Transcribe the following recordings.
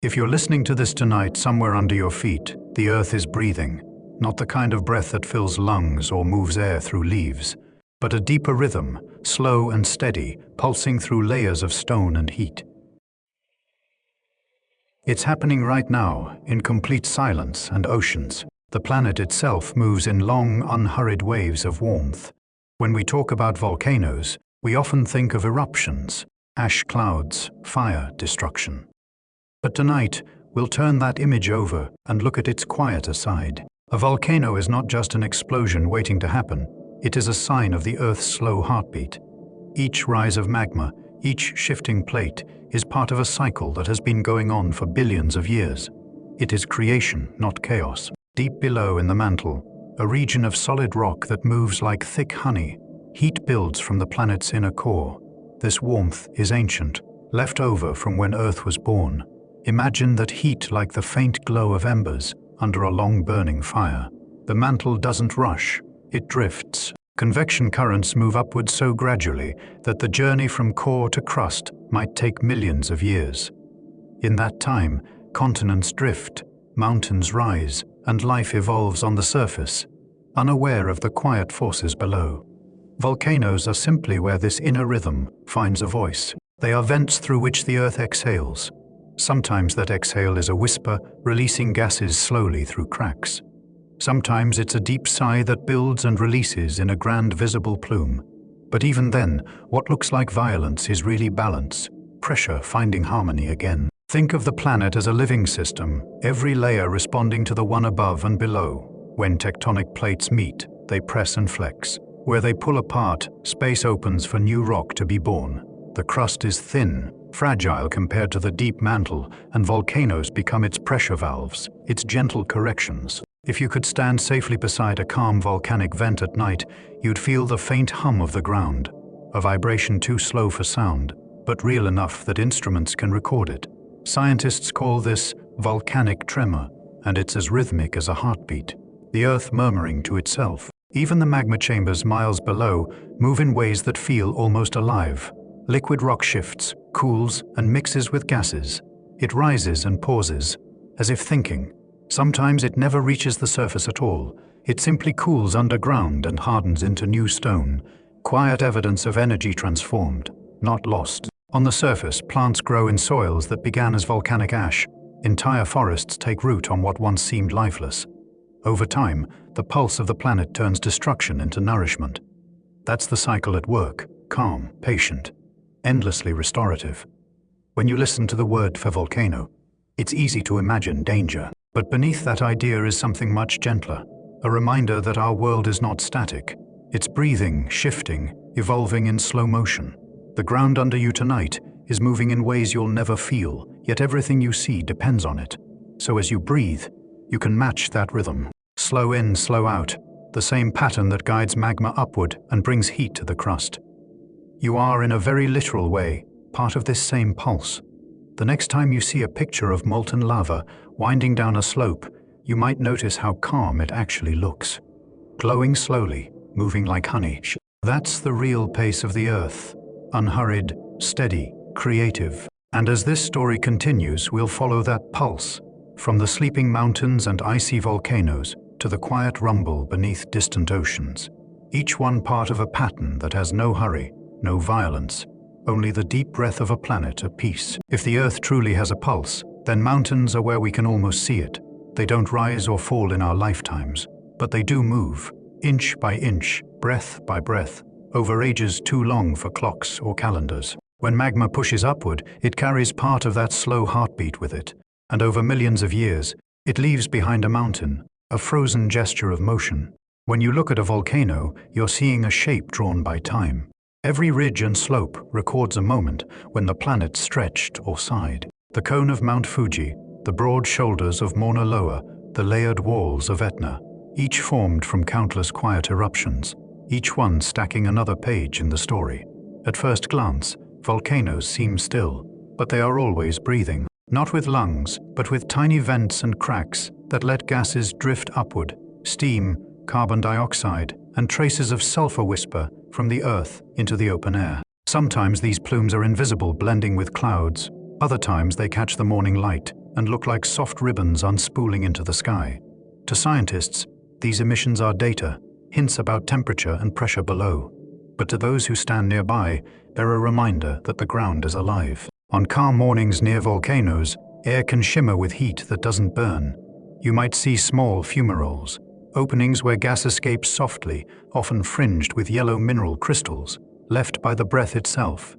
If you're listening to this tonight somewhere under your feet, the earth is breathing, not the kind of breath that fills lungs or moves air through leaves, but a deeper rhythm, slow and steady, pulsing through layers of stone and heat. It's happening right now, in complete silence and oceans. The planet itself moves in long, unhurried waves of warmth. When we talk about volcanoes, we often think of eruptions, ash clouds, fire, destruction. But tonight, we'll turn that image over and look at its quieter side. A volcano is not just an explosion waiting to happen. It is a sign of the Earth's slow heartbeat. Each rise of magma, each shifting plate, is part of a cycle that has been going on for billions of years. It is creation, not chaos. Deep below in the mantle, a region of solid rock that moves like thick honey, heat builds from the planet's inner core. This warmth is ancient, left over from when Earth was born. Imagine that heat like the faint glow of embers under a long burning fire. The mantle doesn't rush, it drifts. Convection currents move upward so gradually that the journey from core to crust might take millions of years. In that time, continents drift, mountains rise, and life evolves on the surface, unaware of the quiet forces below. Volcanoes are simply where this inner rhythm finds a voice. They are vents through which the Earth exhales. Sometimes that exhale is a whisper, releasing gases slowly through cracks. Sometimes it's a deep sigh that builds and releases in a grand visible plume. But even then, what looks like violence is really balance, pressure finding harmony again. Think of the planet as a living system, every layer responding to the one above and below. When tectonic plates meet, they press and flex. Where they pull apart, space opens for new rock to be born. The crust is thin, fragile compared to the deep mantle, and volcanoes become its pressure valves, its gentle corrections. If you could stand safely beside a calm volcanic vent at night, you'd feel the faint hum of the ground, a vibration too slow for sound, but real enough that instruments can record it. Scientists call this volcanic tremor, and it's as rhythmic as a heartbeat, the Earth murmuring to itself. Even the magma chambers miles below move in ways that feel almost alive. Liquid rock shifts, cools, and mixes with gases. It rises and pauses, as if thinking. Sometimes it never reaches the surface at all. It simply cools underground and hardens into new stone. Quiet evidence of energy transformed, not lost. On the surface, plants grow in soils that began as volcanic ash. Entire forests take root on what once seemed lifeless. Over time, the pulse of the planet turns destruction into nourishment. That's the cycle at work, calm, patient, endlessly restorative. When you listen to the word for volcano, it's easy to imagine danger. But beneath that idea is something much gentler, a reminder that our world is not static. It's breathing, shifting, evolving in slow motion. The ground under you tonight is moving in ways you'll never feel, yet everything you see depends on it. So as you breathe, you can match that rhythm. Slow in, slow out, the same pattern that guides magma upward and brings heat to the crust. You are, in a very literal way, part of this same pulse. The next time you see a picture of molten lava winding down a slope, you might notice how calm it actually looks. Glowing slowly, moving like honey. That's the real pace of the Earth. Unhurried, steady, creative. And as this story continues, we'll follow that pulse, from the sleeping mountains and icy volcanoes to the quiet rumble beneath distant oceans. Each one part of a pattern that has no hurry, no violence, only the deep breath of a planet at peace. If the Earth truly has a pulse, then mountains are where we can almost see it. They don't rise or fall in our lifetimes, but they do move, inch by inch, breath by breath, over ages too long for clocks or calendars. When magma pushes upward, it carries part of that slow heartbeat with it, and over millions of years, it leaves behind a mountain, a frozen gesture of motion. When you look at a volcano, you're seeing a shape drawn by time. Every ridge and slope records a moment when the planet stretched or sighed. The cone of Mount Fuji, the broad shoulders of Mauna Loa, the layered walls of Etna, each formed from countless quiet eruptions, each one stacking another page in the story. At first glance, volcanoes seem still, but they are always breathing, not with lungs, but with tiny vents and cracks that let gases drift upward, steam, carbon dioxide, and traces of sulfur whisper from the earth into the open air. Sometimes these plumes are invisible, blending with clouds. Other times they catch the morning light and look like soft ribbons unspooling into the sky. To scientists, these emissions are data, hints about temperature and pressure below. But to those who stand nearby, they're a reminder that the ground is alive. On calm mornings near volcanoes, air can shimmer with heat that doesn't burn. You might see small fumaroles, openings where gas escapes softly, often fringed with yellow mineral crystals, left by the breath itself.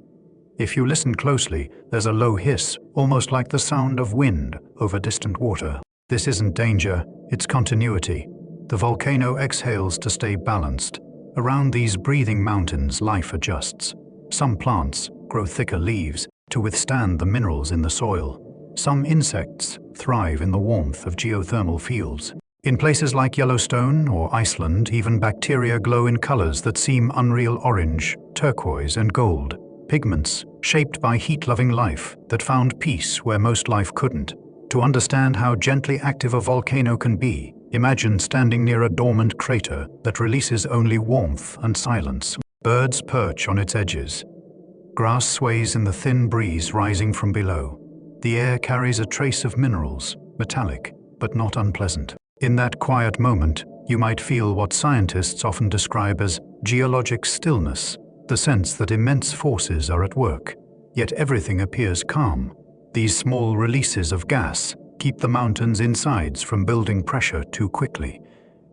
If you listen closely, there's a low hiss, almost like the sound of wind over distant water. This isn't danger, it's continuity. The volcano exhales to stay balanced. Around these breathing mountains, life adjusts. Some plants grow thicker leaves to withstand the minerals in the soil. Some insects thrive in the warmth of geothermal fields. In places like Yellowstone or Iceland, even bacteria glow in colors that seem unreal: orange, turquoise, and gold. Pigments shaped by heat-loving life that found peace where most life couldn't. To understand how gently active a volcano can be, imagine standing near a dormant crater that releases only warmth and silence. Birds perch on its edges. Grass sways in the thin breeze rising from below. The air carries a trace of minerals, metallic, but not unpleasant. In that quiet moment, you might feel what scientists often describe as geologic stillness, the sense that immense forces are at work, yet everything appears calm. These small releases of gas keep the mountain's insides from building pressure too quickly.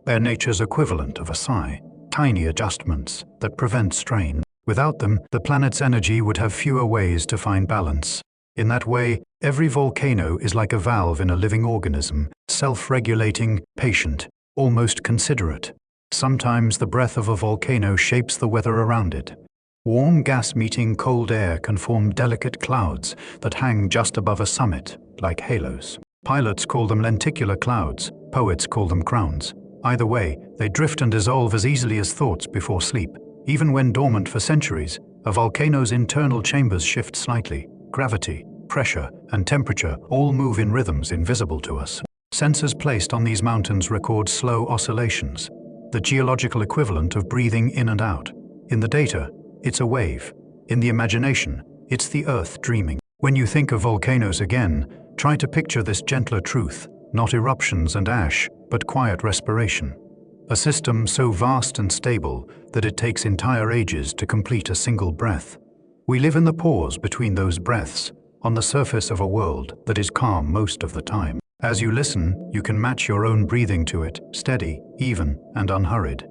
They're nature's equivalent of a sigh, tiny adjustments that prevent strain. Without them, the planet's energy would have fewer ways to find balance. In that way, every volcano is like a valve in a living organism, self-regulating, patient, almost considerate. Sometimes the breath of a volcano shapes the weather around it. Warm gas meeting cold air can form delicate clouds that hang just above a summit, like halos. Pilots call them lenticular clouds, poets call them crowns. Either way, they drift and dissolve as easily as thoughts before sleep. Even when dormant for centuries, a volcano's internal chambers shift slightly. Gravity, pressure, and temperature all move in rhythms invisible to us. Sensors placed on these mountains record slow oscillations, the geological equivalent of breathing in and out. In the data, it's a wave. In the imagination, it's the Earth dreaming. When you think of volcanoes again, try to picture this gentler truth, not eruptions and ash, but quiet respiration. A system so vast and stable that it takes entire ages to complete a single breath. We live in the pause between those breaths, on the surface of a world that is calm most of the time. As you listen, you can match your own breathing to it, steady, even, and unhurried.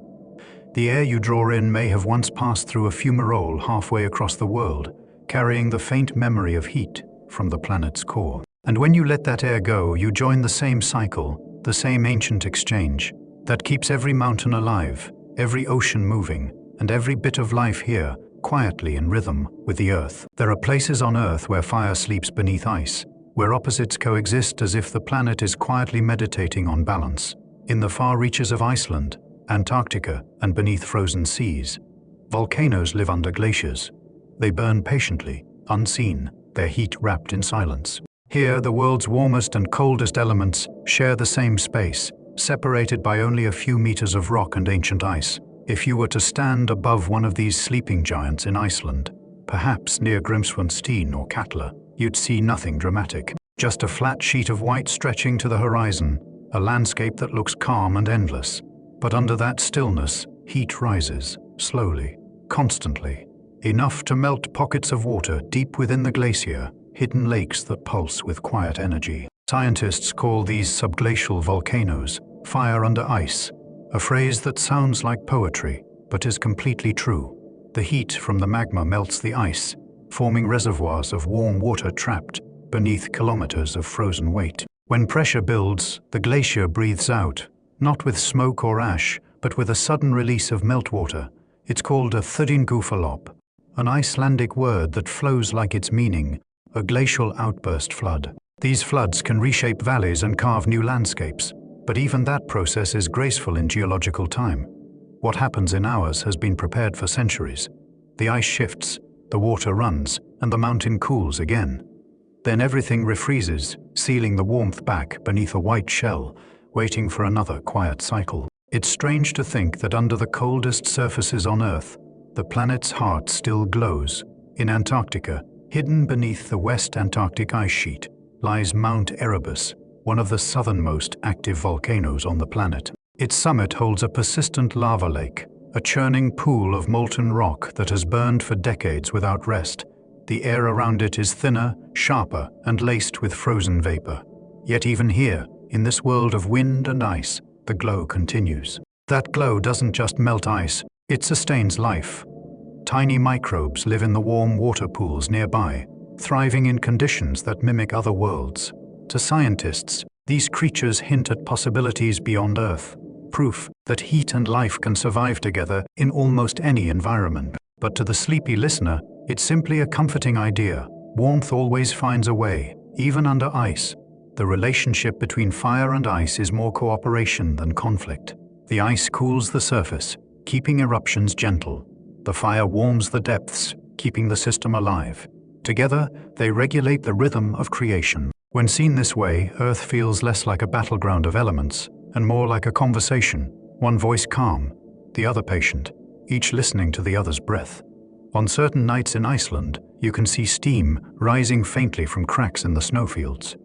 The air you draw in may have once passed through a fumarole halfway across the world, carrying the faint memory of heat from the planet's core. And when you let that air go, you join the same cycle, the same ancient exchange, that keeps every mountain alive, every ocean moving, and every bit of life here, quietly in rhythm with the Earth. There are places on Earth where fire sleeps beneath ice, where opposites coexist as if the planet is quietly meditating on balance. In the far reaches of Iceland, Antarctica, and beneath frozen seas, volcanoes live under glaciers. They burn patiently, unseen, their heat wrapped in silence. Here, the world's warmest and coldest elements share the same space, separated by only a few meters of rock and ancient ice. If you were to stand above one of these sleeping giants in Iceland, perhaps near Grimsvötn or Katla, you'd see nothing dramatic. Just a flat sheet of white stretching to the horizon, a landscape that looks calm and endless. But under that stillness, heat rises, slowly, constantly, enough to melt pockets of water deep within the glacier, hidden lakes that pulse with quiet energy. Scientists call these subglacial volcanoes fire under ice, a phrase that sounds like poetry, but is completely true. The heat from the magma melts the ice, forming reservoirs of warm water trapped beneath kilometers of frozen weight. When pressure builds, the glacier breathes out, not with smoke or ash, but with a sudden release of meltwater. It's called a þurringufallop, an Icelandic word that flows like its meaning, a glacial outburst flood. These floods can reshape valleys and carve new landscapes, but even that process is graceful in geological time. What happens in hours has been prepared for centuries. The ice shifts, the water runs, and the mountain cools again. Then everything refreezes, sealing the warmth back beneath a white shell, waiting for another quiet cycle. It's strange to think that under the coldest surfaces on Earth, the planet's heart still glows. In Antarctica, hidden beneath the West Antarctic ice sheet, lies Mount Erebus, one of the southernmost active volcanoes on the planet. Its summit holds a persistent lava lake, a churning pool of molten rock that has burned for decades without rest. The air around it is thinner, sharper, and laced with frozen vapor. Yet even here, in this world of wind and ice, the glow continues. That glow doesn't just melt ice, it sustains life. Tiny microbes live in the warm water pools nearby, thriving in conditions that mimic other worlds. To scientists, these creatures hint at possibilities beyond Earth, proof that heat and life can survive together in almost any environment. But to the sleepy listener, it's simply a comforting idea. Warmth always finds a way, even under ice. The relationship between fire and ice is more cooperation than conflict. The ice cools the surface, keeping eruptions gentle. The fire warms the depths, keeping the system alive. Together, they regulate the rhythm of creation. When seen this way, Earth feels less like a battleground of elements and more like a conversation, one voice calm, the other patient, each listening to the other's breath. On certain nights in Iceland, you can see steam rising faintly from cracks in the snowfields.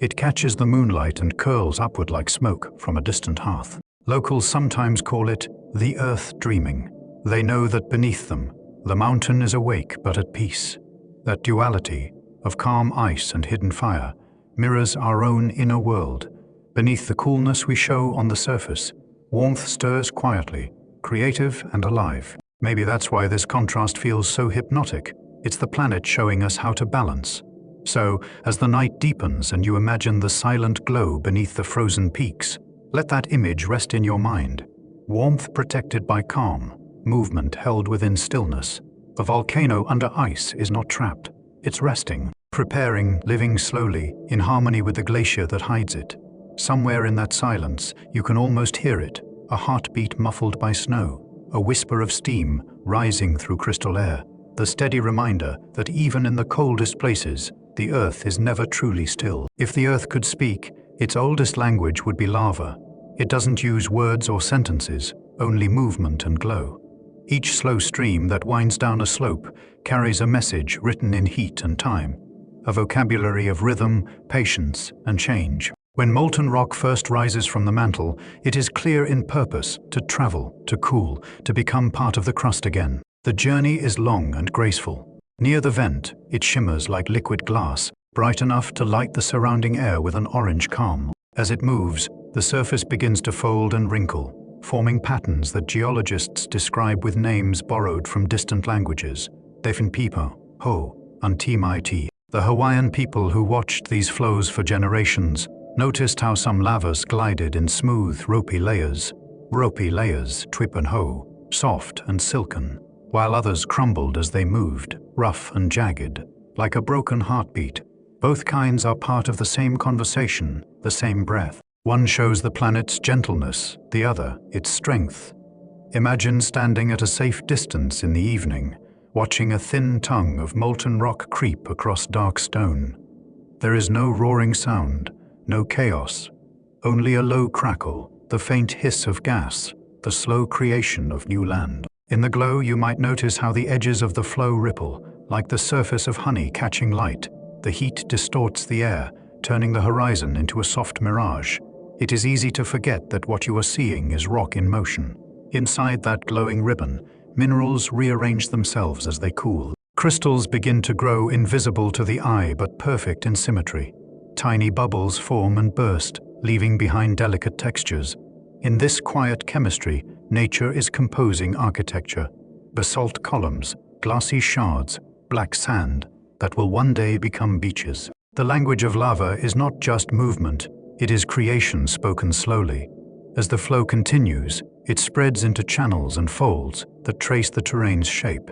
It catches the moonlight and curls upward like smoke from a distant hearth. Locals sometimes call it the Earth dreaming. They know that beneath them, the mountain is awake but at peace. That duality of calm ice and hidden fire mirrors our own inner world. Beneath the coolness we show on the surface, warmth stirs quietly, creative and alive. Maybe that's why this contrast feels so hypnotic. It's the planet showing us how to balance. So, as the night deepens and you imagine the silent glow beneath the frozen peaks, let that image rest in your mind. Warmth protected by calm, movement held within stillness. A volcano under ice is not trapped. It's resting, preparing, living slowly, in harmony with the glacier that hides it. Somewhere in that silence, you can almost hear it, a heartbeat muffled by snow, a whisper of steam rising through crystal air, the steady reminder that even in the coldest places, the Earth is never truly still. If the Earth could speak, its oldest language would be lava. It doesn't use words or sentences, only movement and glow. Each slow stream that winds down a slope carries a message written in heat and time, a vocabulary of rhythm, patience, and change. When molten rock first rises from the mantle, it is clear in purpose to travel, to cool, to become part of the crust again. The journey is long and graceful. Near the vent, it shimmers like liquid glass, bright enough to light the surrounding air with an orange calm. As it moves, the surface begins to fold and wrinkle, forming patterns that geologists describe with names borrowed from distant languages. Definpipa, Ho, and Timaiti. The Hawaiian people who watched these flows for generations noticed how some lavas glided in smooth, ropey layers, twip and ho, soft and silken, while others crumbled as they moved, rough and jagged, like a broken heartbeat. Both kinds are part of the same conversation, the same breath. One shows the planet's gentleness, the other its strength. Imagine standing at a safe distance in the evening, watching a thin tongue of molten rock creep across dark stone. There is no roaring sound, no chaos, only a low crackle, the faint hiss of gas, the slow creation of new land. In the glow, you might notice how the edges of the flow ripple, like the surface of honey catching light. The heat distorts the air, turning the horizon into a soft mirage. It is easy to forget that what you are seeing is rock in motion. Inside that glowing ribbon, minerals rearrange themselves as they cool. Crystals begin to grow invisible to the eye but perfect in symmetry. Tiny bubbles form and burst, leaving behind delicate textures. In this quiet chemistry, nature is composing architecture. Basalt columns, glassy shards, black sand, that will one day become beaches. The language of lava is not just movement, it is creation spoken slowly. As the flow continues, it spreads into channels and folds that trace the terrain's shape.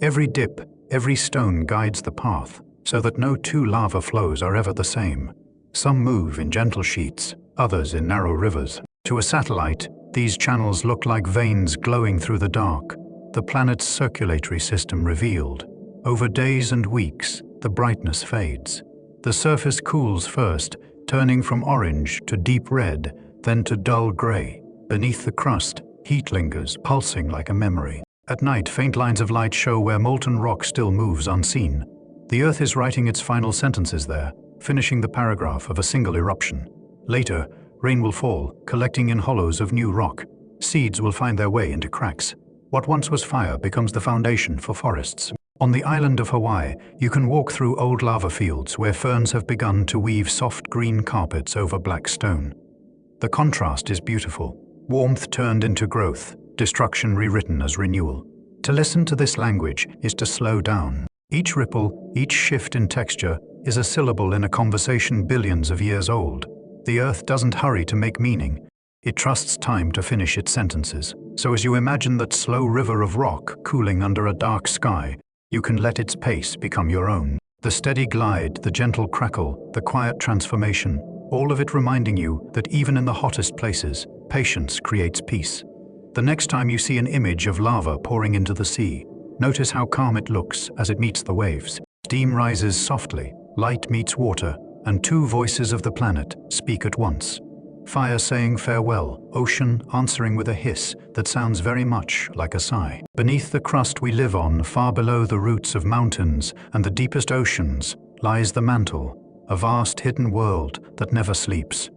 Every dip, every stone guides the path, so that no two lava flows are ever the same. Some move in gentle sheets, others in narrow rivers. To a satellite, these channels look like veins glowing through the dark, the planet's circulatory system revealed. Over days and weeks, the brightness fades. The surface cools first, turning from orange to deep red, then to dull gray. Beneath the crust, heat lingers, pulsing like a memory. At night, faint lines of light show where molten rock still moves unseen. The Earth is writing its final sentences there, finishing the paragraph of a single eruption. Later, rain will fall, collecting in hollows of new rock. Seeds will find their way into cracks. What once was fire becomes the foundation for forests. On the island of Hawaii, you can walk through old lava fields where ferns have begun to weave soft green carpets over black stone. The contrast is beautiful. Warmth turned into growth, destruction rewritten as renewal. To listen to this language is to slow down. Each ripple, each shift in texture, is a syllable in a conversation billions of years old. The earth doesn't hurry to make meaning. It trusts time to finish its sentences. So as you imagine that slow river of rock cooling under a dark sky, you can let its pace become your own. The steady glide, the gentle crackle, the quiet transformation, all of it reminding you that even in the hottest places, patience creates peace. The next time you see an image of lava pouring into the sea, notice how calm it looks as it meets the waves. Steam rises softly, light meets water, and two voices of the planet speak at once. Fire saying farewell, ocean answering with a hiss that sounds very much like a sigh. Beneath the crust we live on, far below the roots of mountains and the deepest oceans, lies the mantle, a vast hidden world that never sleeps.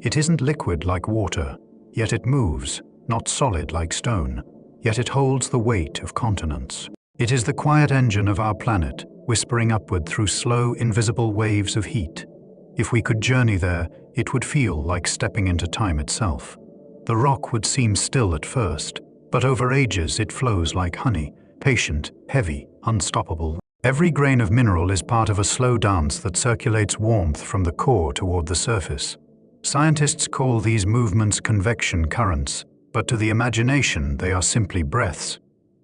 It isn't liquid like water, yet it moves, not solid like stone, yet it holds the weight of continents. It is the quiet engine of our planet, whispering upward through slow, invisible waves of heat. If we could journey there, it would feel like stepping into time itself. The rock would seem still at first, but over ages it flows like honey, patient, heavy, unstoppable. Every grain of mineral is part of a slow dance that circulates warmth from the core toward the surface. Scientists call these movements convection currents, but to the imagination they are simply breaths.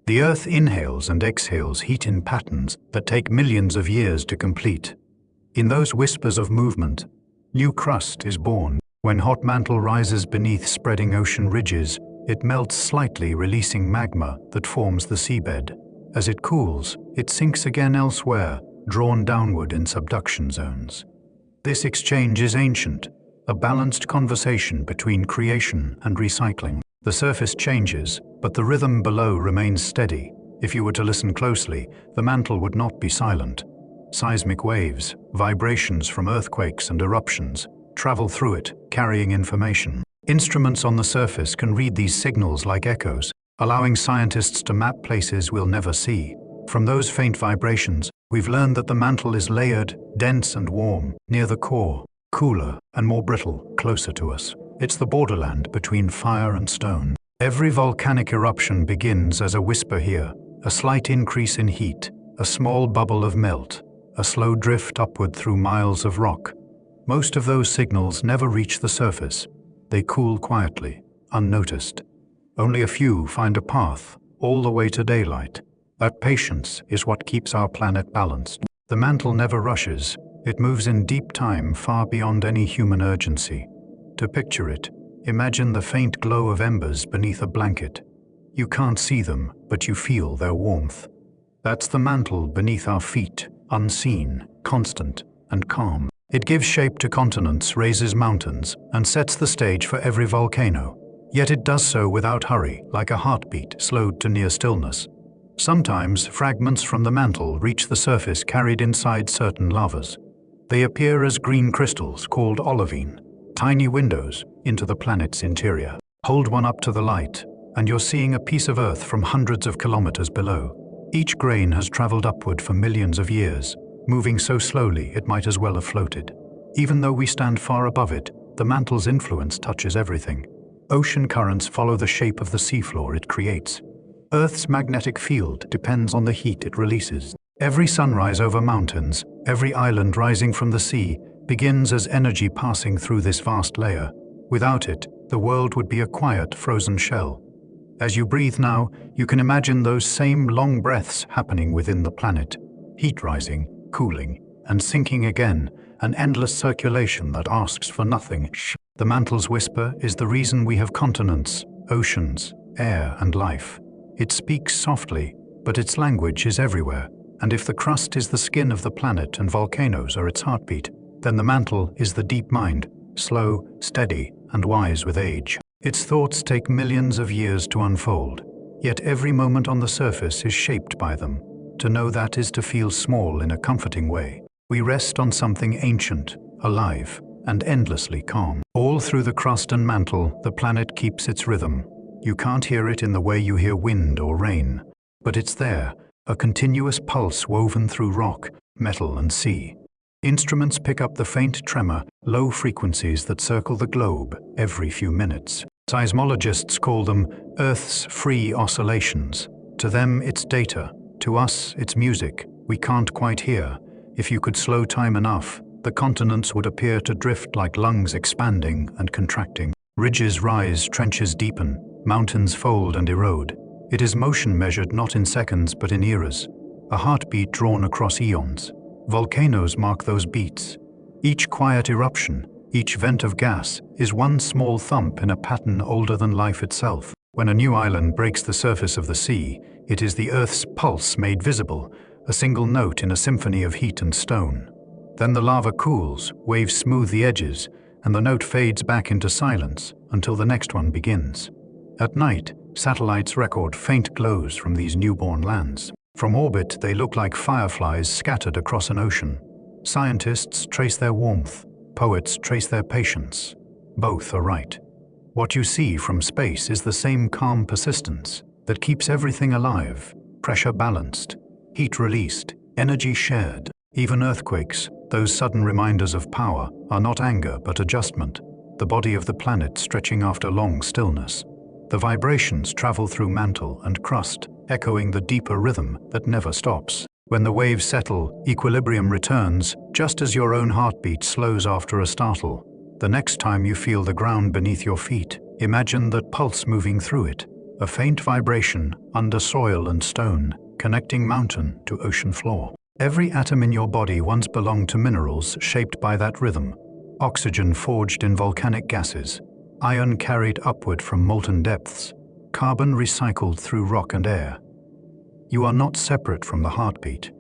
The Earth inhales and exhales heat in patterns that take millions of years to complete. In those whispers of movement, new crust is born. When hot mantle rises beneath spreading ocean ridges, it melts slightly, releasing magma that forms the seabed. As it cools, it sinks again elsewhere, drawn downward in subduction zones. This exchange is ancient, a balanced conversation between creation and recycling. The surface changes, but the rhythm below remains steady. If you were to listen closely, the mantle would not be silent. Seismic waves, vibrations from earthquakes and eruptions, travel through it, carrying information. Instruments on the surface can read these signals like echoes, allowing scientists to map places we'll never see. From those faint vibrations, we've learned that the mantle is layered, dense and warm, near the core, cooler and more brittle, closer to us. It's the borderland between fire and stone. Every volcanic eruption begins as a whisper here, a slight increase in heat, a small bubble of melt, a slow drift upward through miles of rock. Most of those signals never reach the surface. They cool quietly, unnoticed. Only a few find a path, all the way to daylight. That patience is what keeps our planet balanced. The mantle never rushes. It moves in deep time, far beyond any human urgency. To picture it, imagine the faint glow of embers beneath a blanket. You can't see them, but you feel their warmth. That's the mantle beneath our feet, unseen, constant, and calm. It gives shape to continents, raises mountains, and sets the stage for every volcano. Yet it does so without hurry, like a heartbeat slowed to near stillness. Sometimes, fragments from the mantle reach the surface carried inside certain lavas. They appear as green crystals called olivine, tiny windows into the planet's interior. Hold one up to the light, and you're seeing a piece of Earth from hundreds of kilometers below. Each grain has traveled upward for millions of years, moving so slowly it might as well have floated. Even though we stand far above it, the mantle's influence touches everything. Ocean currents follow the shape of the seafloor it creates. Earth's magnetic field depends on the heat it releases. Every sunrise over mountains, every island rising from the sea, begins as energy passing through this vast layer. Without it, the world would be a quiet, frozen shell. As you breathe now, you can imagine those same long breaths happening within the planet. Heat rising, cooling, and sinking again, an endless circulation that asks for nothing. The mantle's whisper is the reason we have continents, oceans, air, and life. It speaks softly, but its language is everywhere. And if the crust is the skin of the planet and volcanoes are its heartbeat, then the mantle is the deep mind, slow, steady, and wise with age. Its thoughts take millions of years to unfold, yet every moment on the surface is shaped by them. To know that is to feel small in a comforting way. We rest on something ancient, alive, and endlessly calm. All through the crust and mantle, the planet keeps its rhythm. You can't hear it in the way you hear wind or rain, but it's there, a continuous pulse woven through rock, metal, and sea. Instruments pick up the faint tremor, low frequencies that circle the globe every few minutes. Seismologists call them Earth's free oscillations. To them, it's data. To us, it's music we can't quite hear. If you could slow time enough, the continents would appear to drift like lungs expanding and contracting. Ridges rise, trenches deepen, mountains fold and erode. It is motion measured not in seconds but in eras, a heartbeat drawn across eons. Volcanoes mark those beats. Each quiet eruption, each vent of gas, is one small thump in a pattern older than life itself. When a new island breaks the surface of the sea, it is the Earth's pulse made visible, a single note in a symphony of heat and stone. Then the lava cools, waves smooth the edges, and the note fades back into silence until the next one begins. At night, satellites record faint glows from these newborn lands. From orbit, they look like fireflies scattered across an ocean. Scientists trace their warmth, poets trace their patience. Both are right. What you see from space is the same calm persistence that keeps everything alive, pressure balanced, heat released, energy shared. Even earthquakes, those sudden reminders of power, are not anger but adjustment, the body of the planet stretching after long stillness. The vibrations travel through mantle and crust, echoing the deeper rhythm that never stops. When the waves settle, equilibrium returns, just as your own heartbeat slows after a startle. The next time you feel the ground beneath your feet, imagine that pulse moving through it, a faint vibration under soil and stone, connecting mountain to ocean floor. Every atom in your body once belonged to minerals shaped by that rhythm. Oxygen forged in volcanic gases, iron carried upward from molten depths, carbon recycled through rock and air. You are not separate from the heartbeat.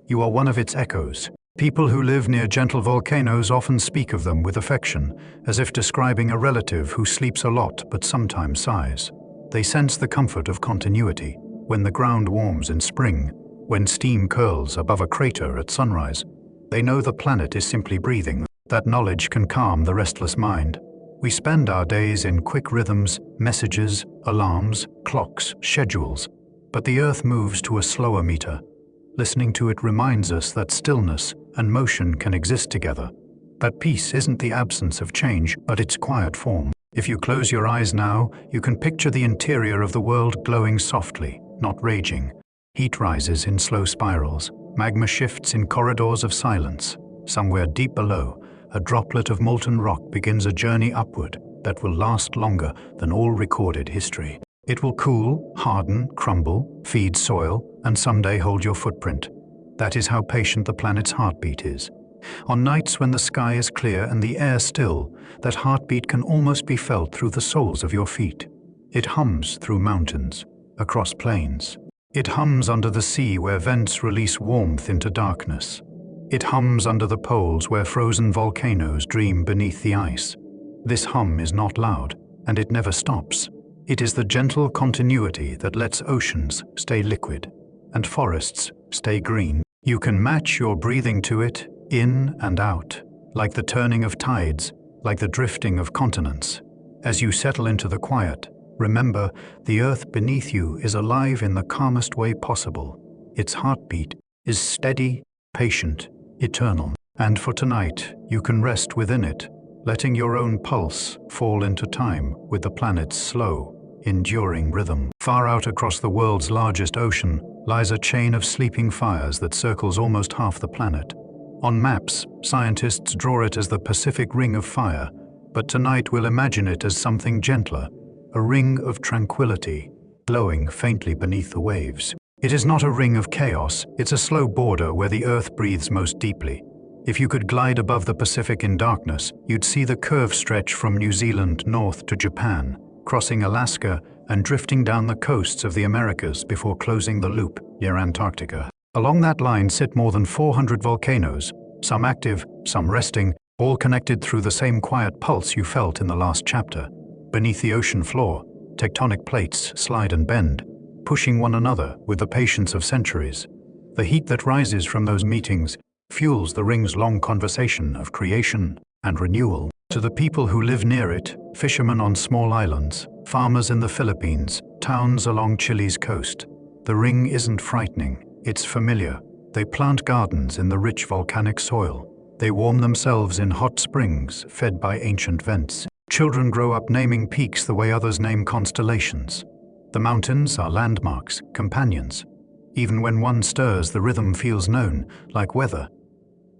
You are one of its echoes. People who live near gentle volcanoes often speak of them with affection, as if describing a relative who sleeps a lot but sometimes sighs. They sense the comfort of continuity. When the ground warms in spring, when steam curls above a crater at sunrise, they know the planet is simply breathing. That knowledge can calm the restless mind. We spend our days in quick rhythms, messages, alarms, clocks, schedules. But the Earth moves to a slower meter. Listening to it reminds us that stillness and motion can exist together. That peace isn't the absence of change, but its quiet form. If you close your eyes now, you can picture the interior of the world glowing softly, not raging. Heat rises in slow spirals. Magma shifts in corridors of silence. Somewhere deep below, a droplet of molten rock begins a journey upward that will last longer than all recorded history. It will cool, harden, crumble, feed soil, and someday hold your footprint. That is how patient the planet's heartbeat is. On nights when the sky is clear and the air still, that heartbeat can almost be felt through the soles of your feet. It hums through mountains, across plains. It hums under the sea where vents release warmth into darkness. It hums under the poles where frozen volcanoes dream beneath the ice. This hum is not loud, and it never stops. It is the gentle continuity that lets oceans stay liquid and forests stay green. You can match your breathing to it, in and out, like the turning of tides, like the drifting of continents. As you settle into the quiet, remember, the earth beneath you is alive in the calmest way possible. Its heartbeat is steady, patient, eternal. And for tonight, you can rest within it, letting your own pulse fall into time with the planet's slow, enduring rhythm. Far out across the world's largest ocean lies a chain of sleeping fires that circles almost half the planet. On maps, scientists draw it as the Pacific Ring of Fire, but tonight we'll imagine it as something gentler, a ring of tranquility, glowing faintly beneath the waves. It is not a ring of chaos, it's a slow border where the Earth breathes most deeply. If you could glide above the Pacific in darkness, you'd see the curve stretch from New Zealand north to Japan, crossing Alaska and drifting down the coasts of the Americas before closing the loop near Antarctica. Along that line sit more than 400 volcanoes, some active, some resting, all connected through the same quiet pulse you felt in the last chapter. Beneath the ocean floor, tectonic plates slide and bend, pushing one another with the patience of centuries. The heat that rises from those meetings fuels the ring's long conversation of creation and renewal. To the people who live near it, fishermen on small islands, farmers in the Philippines, towns along Chile's coast, the ring isn't frightening, it's familiar. They plant gardens in the rich volcanic soil. They warm themselves in hot springs fed by ancient vents. Children grow up naming peaks the way others name constellations. The mountains are landmarks, companions. Even when one stirs, the rhythm feels known, like weather.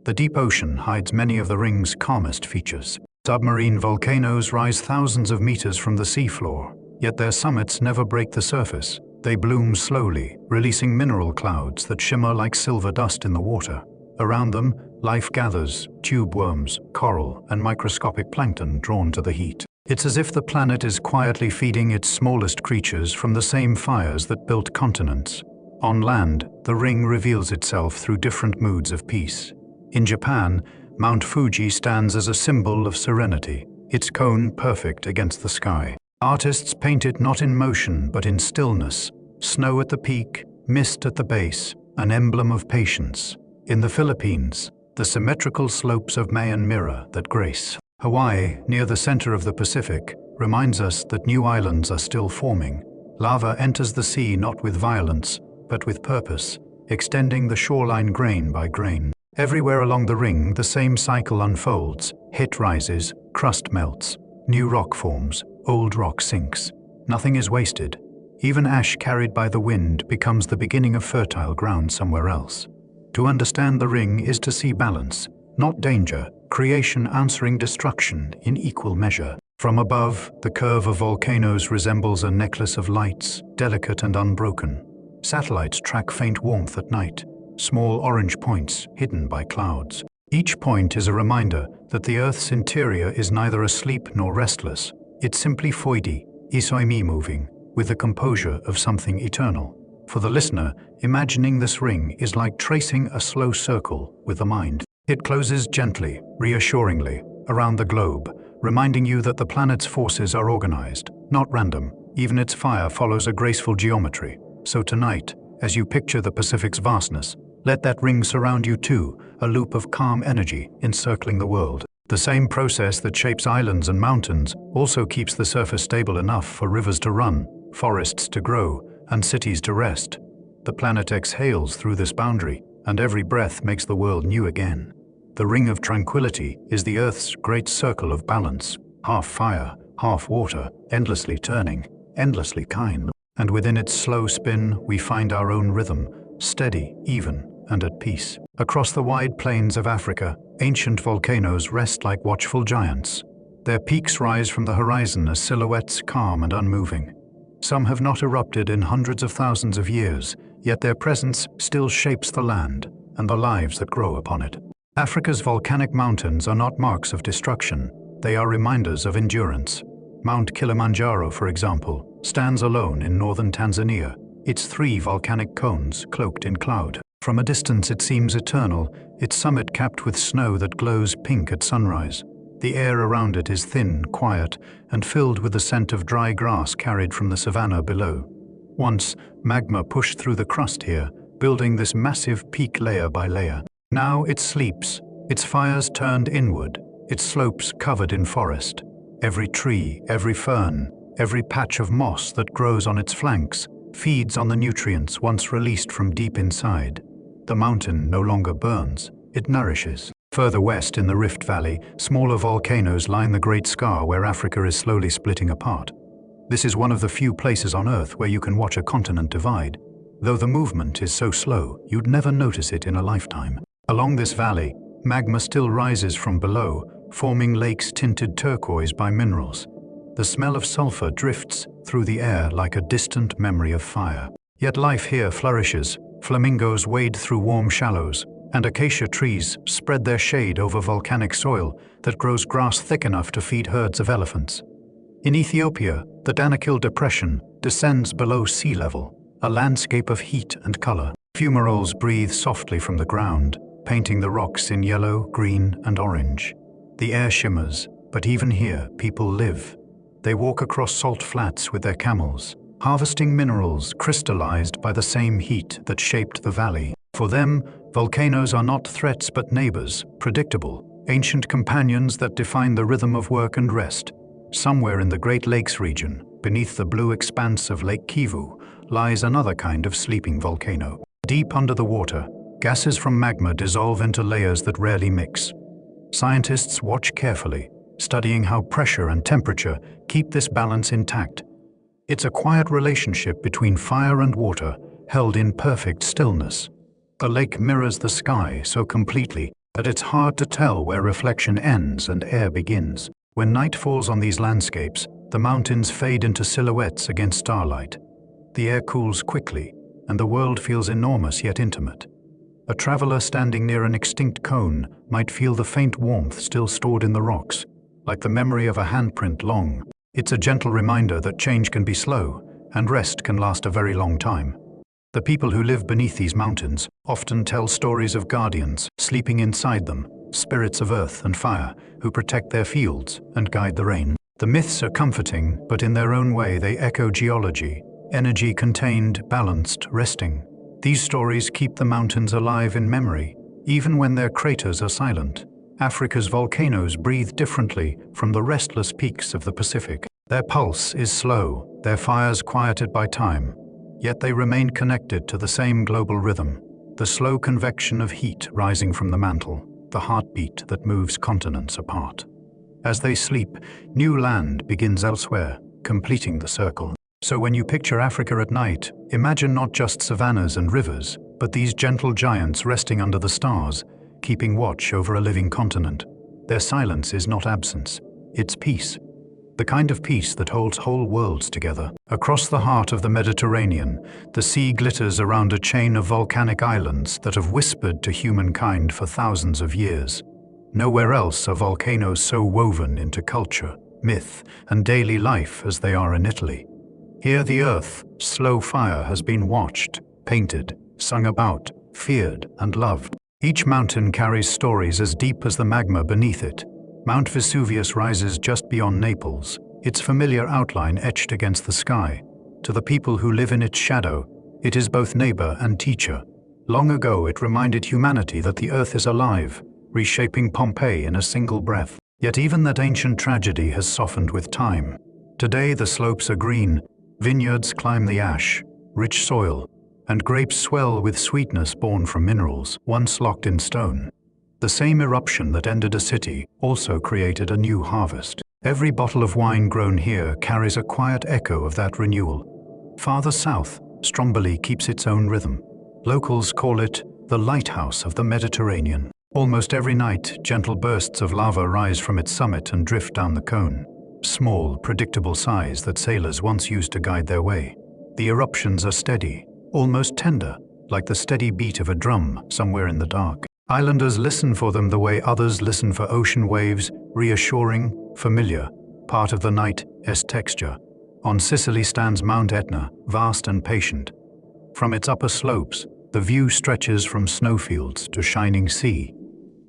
The deep ocean hides many of the ring's calmest features. Submarine volcanoes rise thousands of meters from the seafloor, yet their summits never break the surface. They bloom slowly, releasing mineral clouds that shimmer like silver dust in the water. Around them, life gathers, tube worms, coral, and microscopic plankton drawn to the heat. It's as if the planet is quietly feeding its smallest creatures from the same fires that built continents. On land, the ring reveals itself through different moods of peace. In Japan, Mount Fuji stands as a symbol of serenity, its cone perfect against the sky. Artists paint it not in motion but in stillness, snow at the peak, mist at the base, an emblem of patience. In the Philippines, the symmetrical slopes of Mayan mirror that grace. Hawaii, near the center of the Pacific, reminds us that new islands are still forming. Lava enters the sea not with violence, but with purpose, extending the shoreline grain by grain. Everywhere along the ring, the same cycle unfolds. Heat rises, crust melts, new rock forms, old rock sinks. Nothing is wasted. Even ash carried by the wind becomes the beginning of fertile ground somewhere else. To understand the ring is to see balance, not danger, creation answering destruction in equal measure. From above, the curve of volcanoes resembles a necklace of lights, delicate and unbroken. Satellites track faint warmth at night, small orange points hidden by clouds. Each point is a reminder that the Earth's interior is neither asleep nor restless. It's simply foidi, isoimi moving, with the composure of something eternal. For the listener, imagining this ring is like tracing a slow circle with the mind. It closes gently, reassuringly, around the globe, reminding you that the planet's forces are organized, not random. Even its fire follows a graceful geometry. So tonight, as you picture the Pacific's vastness, let that ring surround you too, a loop of calm energy encircling the world. The same process that shapes islands and mountains also keeps the surface stable enough for rivers to run, forests to grow, and cities to rest. The planet exhales through this boundary, and every breath makes the world new again. The ring of tranquility is the Earth's great circle of balance, half fire, half water, endlessly turning, endlessly kind. And within its slow spin, we find our own rhythm, steady, even, and at peace. Across the wide plains of Africa, ancient volcanoes rest like watchful giants. Their peaks rise from the horizon as silhouettes calm and unmoving. Some have not erupted in hundreds of thousands of years, yet their presence still shapes the land and the lives that grow upon it. Africa's volcanic mountains are not marks of destruction, they are reminders of endurance. Mount Kilimanjaro, for example, stands alone in northern Tanzania, its 3 volcanic cones cloaked in cloud. From a distance it seems eternal, its summit capped with snow that glows pink at sunrise. The air around it is thin, quiet, and filled with the scent of dry grass carried from the savanna below. Once, magma pushed through the crust here, building this massive peak layer by layer. Now it sleeps, its fires turned inward, its slopes covered in forest. Every tree, every fern, every patch of moss that grows on its flanks feeds on the nutrients once released from deep inside. The mountain no longer burns, it nourishes. Further west in the Rift Valley, smaller volcanoes line the Great Scar where Africa is slowly splitting apart. This is one of the few places on Earth where you can watch a continent divide. Though the movement is so slow, you'd never notice it in a lifetime. Along this valley, magma still rises from below, forming lakes tinted turquoise by minerals. The smell of sulfur drifts through the air like a distant memory of fire. Yet life here flourishes. Flamingos wade through warm shallows, and acacia trees spread their shade over volcanic soil that grows grass thick enough to feed herds of elephants. In Ethiopia, the Danakil Depression descends below sea level, a landscape of heat and color. Fumaroles breathe softly from the ground, painting the rocks in yellow, green, and orange. The air shimmers, but even here, people live. They walk across salt flats with their camels, harvesting minerals crystallized by the same heat that shaped the valley. For them, Volcanoes are not threats but neighbors, predictable, ancient companions that define the rhythm of work and rest. Somewhere in the Great Lakes region, beneath the blue expanse of Lake Kivu, lies another kind of sleeping volcano. Deep under the water, gases from magma dissolve into layers that rarely mix. Scientists watch carefully, studying how pressure and temperature keep this balance intact. It's a quiet relationship between fire and water, held in perfect stillness. A lake mirrors the sky so completely that it's hard to tell where reflection ends and air begins. When night falls on these landscapes, the mountains fade into silhouettes against starlight. The air cools quickly, and the world feels enormous yet intimate. A traveler standing near an extinct cone might feel the faint warmth still stored in the rocks, like the memory of a handprint long. It's a gentle reminder that change can be slow, and rest can last a very long time. The people who live beneath these mountains often tell stories of guardians sleeping inside them, spirits of earth and fire who protect their fields and guide the rain. The myths are comforting, but in their own way they echo geology, energy contained, balanced, resting. These stories keep the mountains alive in memory, even when their craters are silent. Africa's volcanoes breathe differently from the restless peaks of the Pacific. Their pulse is slow, their fires quieted by time, yet they remain connected to the same global rhythm, the slow convection of heat rising from the mantle, the heartbeat that moves continents apart. As they sleep, new land begins elsewhere, completing the circle. So when you picture Africa at night, imagine not just savannas and rivers, but these gentle giants resting under the stars, keeping watch over a living continent. Their silence is not absence, it's peace. The kind of peace that holds whole worlds together. Across the heart of the Mediterranean, the sea glitters around a chain of volcanic islands that have whispered to humankind for thousands of years. Nowhere else are volcanoes so woven into culture, myth, and daily life as they are in Italy. Here the earth's slow fire has been watched, painted, sung about, feared, and loved. Each mountain carries stories as deep as the magma beneath it. Mount Vesuvius rises just beyond Naples, its familiar outline etched against the sky. To the people who live in its shadow, it is both neighbor and teacher. Long ago it reminded humanity that the earth is alive, reshaping Pompeii in a single breath. Yet even that ancient tragedy has softened with time. Today the slopes are green, vineyards climb the ash, rich soil, and grapes swell with sweetness born from minerals once locked in stone. The same eruption that ended a city also created a new harvest. Every bottle of wine grown here carries a quiet echo of that renewal. Farther south, Stromboli keeps its own rhythm. Locals call it the lighthouse of the Mediterranean. Almost every night, gentle bursts of lava rise from its summit and drift down the cone. Small, predictable sighs that sailors once used to guide their way. The eruptions are steady, almost tender, like the steady beat of a drum somewhere in the dark. Islanders listen for them the way others listen for ocean waves, reassuring, familiar, part of the night's texture. On Sicily stands Mount Etna, vast and patient. From its upper slopes, the view stretches from snowfields to shining sea.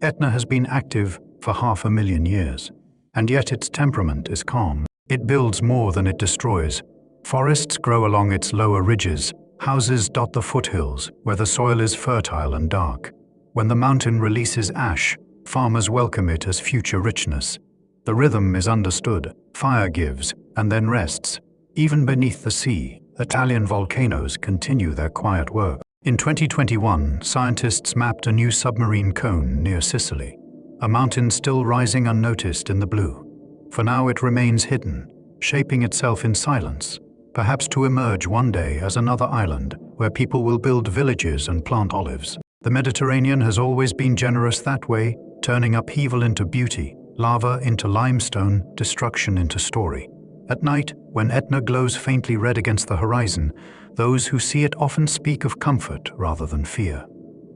Etna has been active for 500,000 years, and yet its temperament is calm. It builds more than it destroys. Forests grow along its lower ridges, houses dot the foothills where the soil is fertile and dark. When the mountain releases ash, farmers welcome it as future richness. The rhythm is understood, fire gives, and then rests. Even beneath the sea, Italian volcanoes continue their quiet work. In 2021, scientists mapped a new submarine cone near Sicily, a mountain still rising unnoticed in the blue. For now it remains hidden, shaping itself in silence, perhaps to emerge one day as another island where people will build villages and plant olives. The Mediterranean has always been generous that way, turning upheaval into beauty, lava into limestone, destruction into story. At night, when Etna glows faintly red against the horizon, those who see it often speak of comfort rather than fear.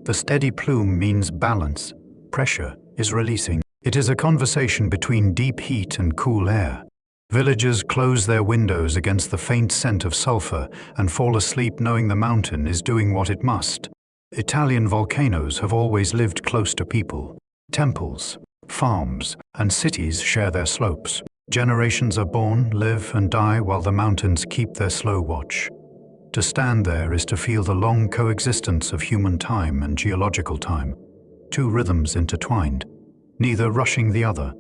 The steady plume means balance. Pressure is releasing. It is a conversation between deep heat and cool air. Villagers close their windows against the faint scent of sulfur and fall asleep knowing the mountain is doing what it must. Italian volcanoes have always lived close to people. Temples, farms, and cities share their slopes. Generations are born, live, and die while the mountains keep their slow watch. To stand there is to feel the long coexistence of human time and geological time, two rhythms intertwined, neither rushing the other.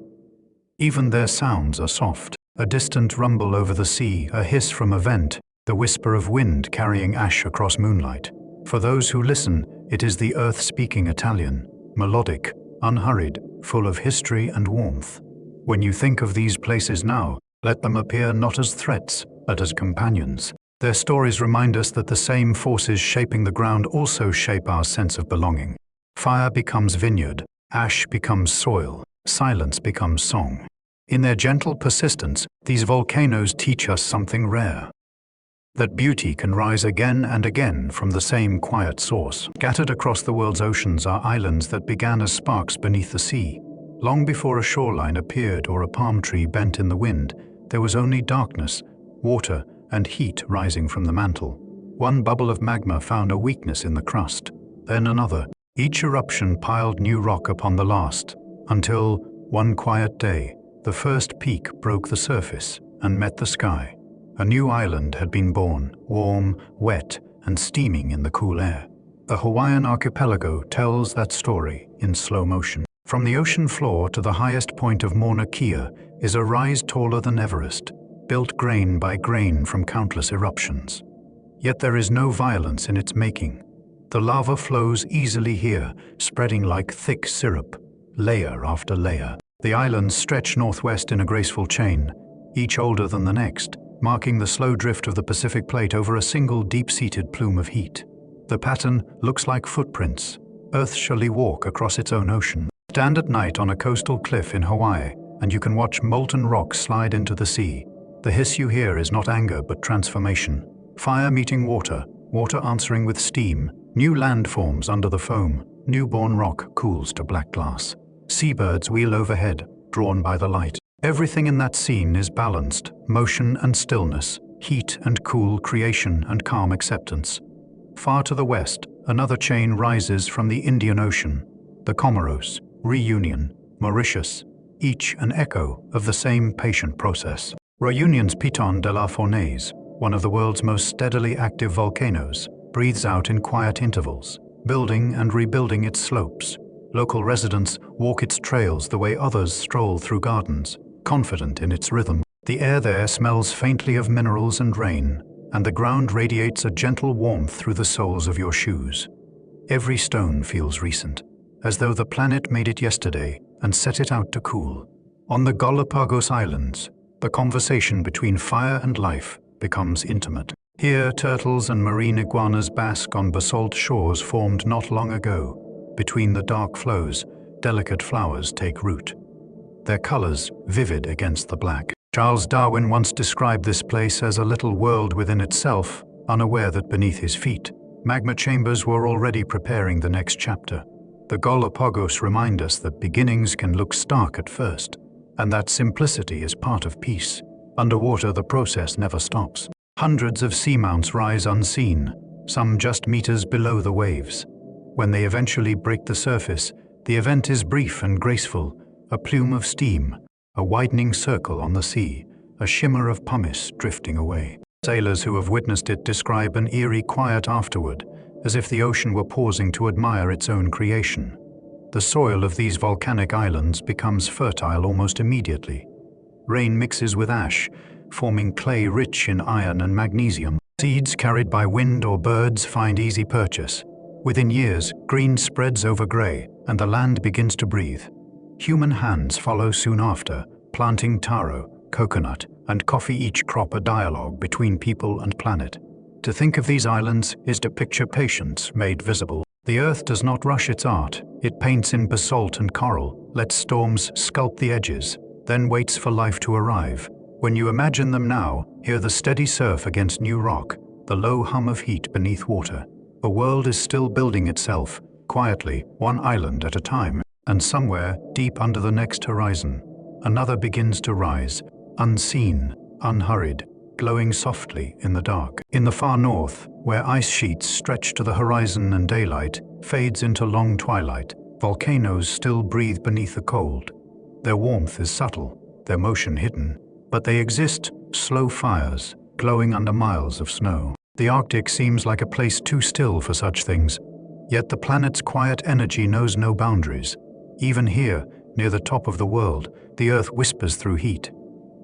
Even their sounds are soft, a distant rumble over the sea, a hiss from a vent, the whisper of wind carrying ash across moonlight. For those who listen, it is the earth speaking Italian, melodic, unhurried, full of history and warmth. When you think of these places now, let them appear not as threats, but as companions. Their stories remind us that the same forces shaping the ground also shape our sense of belonging. Fire becomes vineyard, ash becomes soil, silence becomes song. In their gentle persistence, these volcanoes teach us something rare. That beauty can rise again and again from the same quiet source. Scattered across the world's oceans are islands that began as sparks beneath the sea. Long before a shoreline appeared or a palm tree bent in the wind, there was only darkness, water, and heat rising from the mantle. One bubble of magma found a weakness in the crust, then another. Each eruption piled new rock upon the last, until, one quiet day, the first peak broke the surface and met the sky. A new island had been born, warm, wet, and steaming in the cool air. The Hawaiian archipelago tells that story in slow motion. From the ocean floor to the highest point of Mauna Kea is a rise taller than Everest, built grain by grain from countless eruptions. Yet there is no violence in its making. The lava flows easily here, spreading like thick syrup, layer after layer. The islands stretch northwest in a graceful chain, each older than the next, marking the slow drift of the Pacific Plate over a single deep-seated plume of heat. The pattern looks like footprints. Earth surely walk across its own ocean. Stand at night on a coastal cliff in Hawaii, and you can watch molten rock slide into the sea. The hiss you hear is not anger but transformation. Fire meeting water, water answering with steam. New land forms under the foam. Newborn rock cools to black glass. Seabirds wheel overhead, drawn by the light. Everything in that scene is balanced, motion and stillness, heat and cool, creation and calm acceptance. Far to the west, another chain rises from the Indian Ocean. The Comoros, Reunion, Mauritius, each an echo of the same patient process. Reunion's Piton de la Fournaise, one of the world's most steadily active volcanoes, breathes out in quiet intervals, building and rebuilding its slopes. Local residents walk its trails the way others stroll through gardens, confident in its rhythm. The air there smells faintly of minerals and rain, and the ground radiates a gentle warmth through the soles of your shoes. Every stone feels recent, as though the planet made it yesterday and set it out to cool. On the Galapagos Islands, the conversation between fire and life becomes intimate. Here, turtles and marine iguanas bask on basalt shores formed not long ago. Between the dark flows, delicate flowers take root, their colors vivid against the black. Charles Darwin once described this place as a little world within itself, unaware that beneath his feet, magma chambers were already preparing the next chapter. The Galapagos remind us that beginnings can look stark at first, and that simplicity is part of peace. Underwater, the process never stops. Hundreds of seamounts rise unseen, some just meters below the waves. When they eventually break the surface, the event is brief and graceful, a plume of steam, a widening circle on the sea, a shimmer of pumice drifting away. Sailors who have witnessed it describe an eerie quiet afterward, as if the ocean were pausing to admire its own creation. The soil of these volcanic islands becomes fertile almost immediately. Rain mixes with ash, forming clay rich in iron and magnesium. Seeds carried by wind or birds find easy purchase. Within years, green spreads over gray, and the land begins to breathe. Human hands follow soon after, planting taro, coconut, and coffee, each crop a dialogue between people and planet. To think of these islands is to picture patience made visible. The earth does not rush its art. It paints in basalt and coral, lets storms sculpt the edges, then waits for life to arrive. When you imagine them now, hear the steady surf against new rock, the low hum of heat beneath water. The world is still building itself, quietly, one island at a time. And somewhere, deep under the next horizon, another begins to rise, unseen, unhurried, glowing softly in the dark. In the far north, where ice sheets stretch to the horizon and daylight fades into long twilight, volcanoes still breathe beneath the cold. Their warmth is subtle, their motion hidden, but they exist, slow fires, glowing under miles of snow. The Arctic seems like a place too still for such things, yet the planet's quiet energy knows no boundaries. Even here, near the top of the world, the Earth whispers through heat.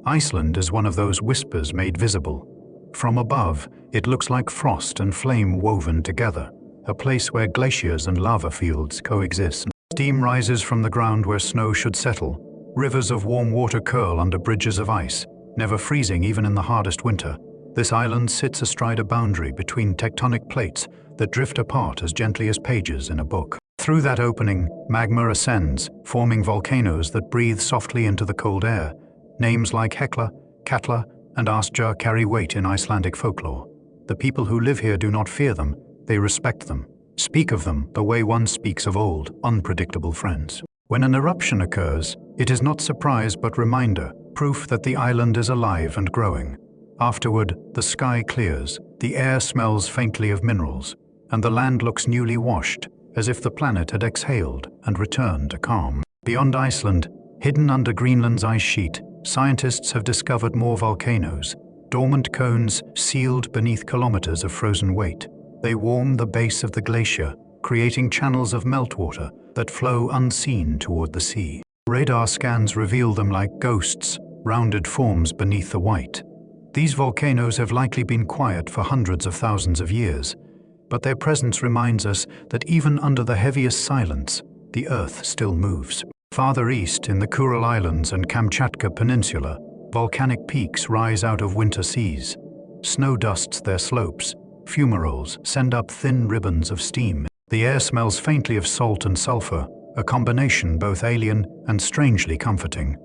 Iceland is one of those whispers made visible. From above, it looks like frost and flame woven together, a place where glaciers and lava fields coexist. Steam rises from the ground where snow should settle. Rivers of warm water curl under bridges of ice, never freezing even in the hardest winter. This island sits astride a boundary between tectonic plates that drift apart as gently as pages in a book. Through that opening, magma ascends, forming volcanoes that breathe softly into the cold air. Names like Hekla, Katla, and Astja carry weight in Icelandic folklore. The people who live here do not fear them, they respect them, speak of them the way one speaks of old, unpredictable friends. When an eruption occurs, it is not surprise but reminder, proof that the island is alive and growing. Afterward, the sky clears, the air smells faintly of minerals, and the land looks newly washed, as if the planet had exhaled and returned to calm. Beyond Iceland, hidden under Greenland's ice sheet, scientists have discovered more volcanoes, dormant cones sealed beneath kilometers of frozen weight. They warm the base of the glacier, creating channels of meltwater that flow unseen toward the sea. Radar scans reveal them like ghosts, rounded forms beneath the white. These volcanoes have likely been quiet for hundreds of thousands of years, but their presence reminds us that even under the heaviest silence, the Earth still moves. Farther east, in the Kuril Islands and Kamchatka Peninsula, volcanic peaks rise out of winter seas. Snow dusts their slopes, fumaroles send up thin ribbons of steam. The air smells faintly of salt and sulfur, a combination both alien and strangely comforting.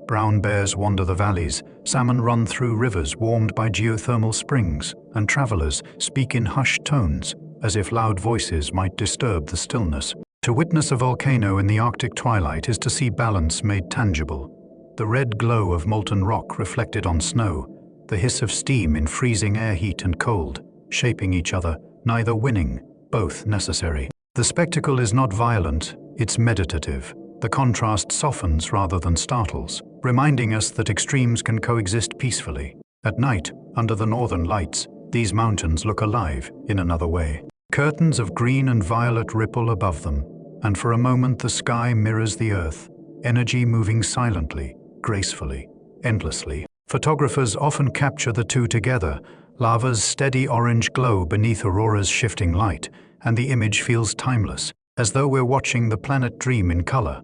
Brown bears wander the valleys, salmon run through rivers warmed by geothermal springs, and travelers speak in hushed tones, as if loud voices might disturb the stillness. To witness a volcano in the Arctic twilight is to see balance made tangible. The red glow of molten rock reflected on snow, the hiss of steam in freezing air heat and cold, shaping each other, neither winning, both necessary. The spectacle is not violent, it's meditative. The contrast softens rather than startles, reminding us that extremes can coexist peacefully. At night, under the northern lights, these mountains look alive in another way. Curtains of green and violet ripple above them, and for a moment the sky mirrors the earth, energy moving silently, gracefully, endlessly. Photographers often capture the two together, lava's steady orange glow beneath aurora's shifting light, and the image feels timeless, as though we're watching the planet dream in color.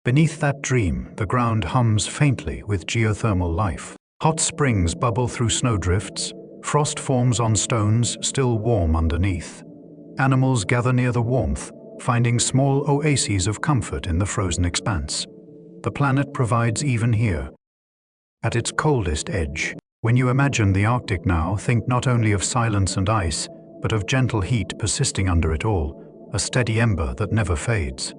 Beneath that dream, the ground hums faintly with geothermal life. Hot springs bubble through snowdrifts, frost forms on stones still warm underneath. Animals gather near the warmth, finding small oases of comfort in the frozen expanse. The planet provides even here. At its coldest edge, when you imagine the Arctic now, think not only of silence and ice, but of gentle heat persisting under it all, a steady ember that never fades.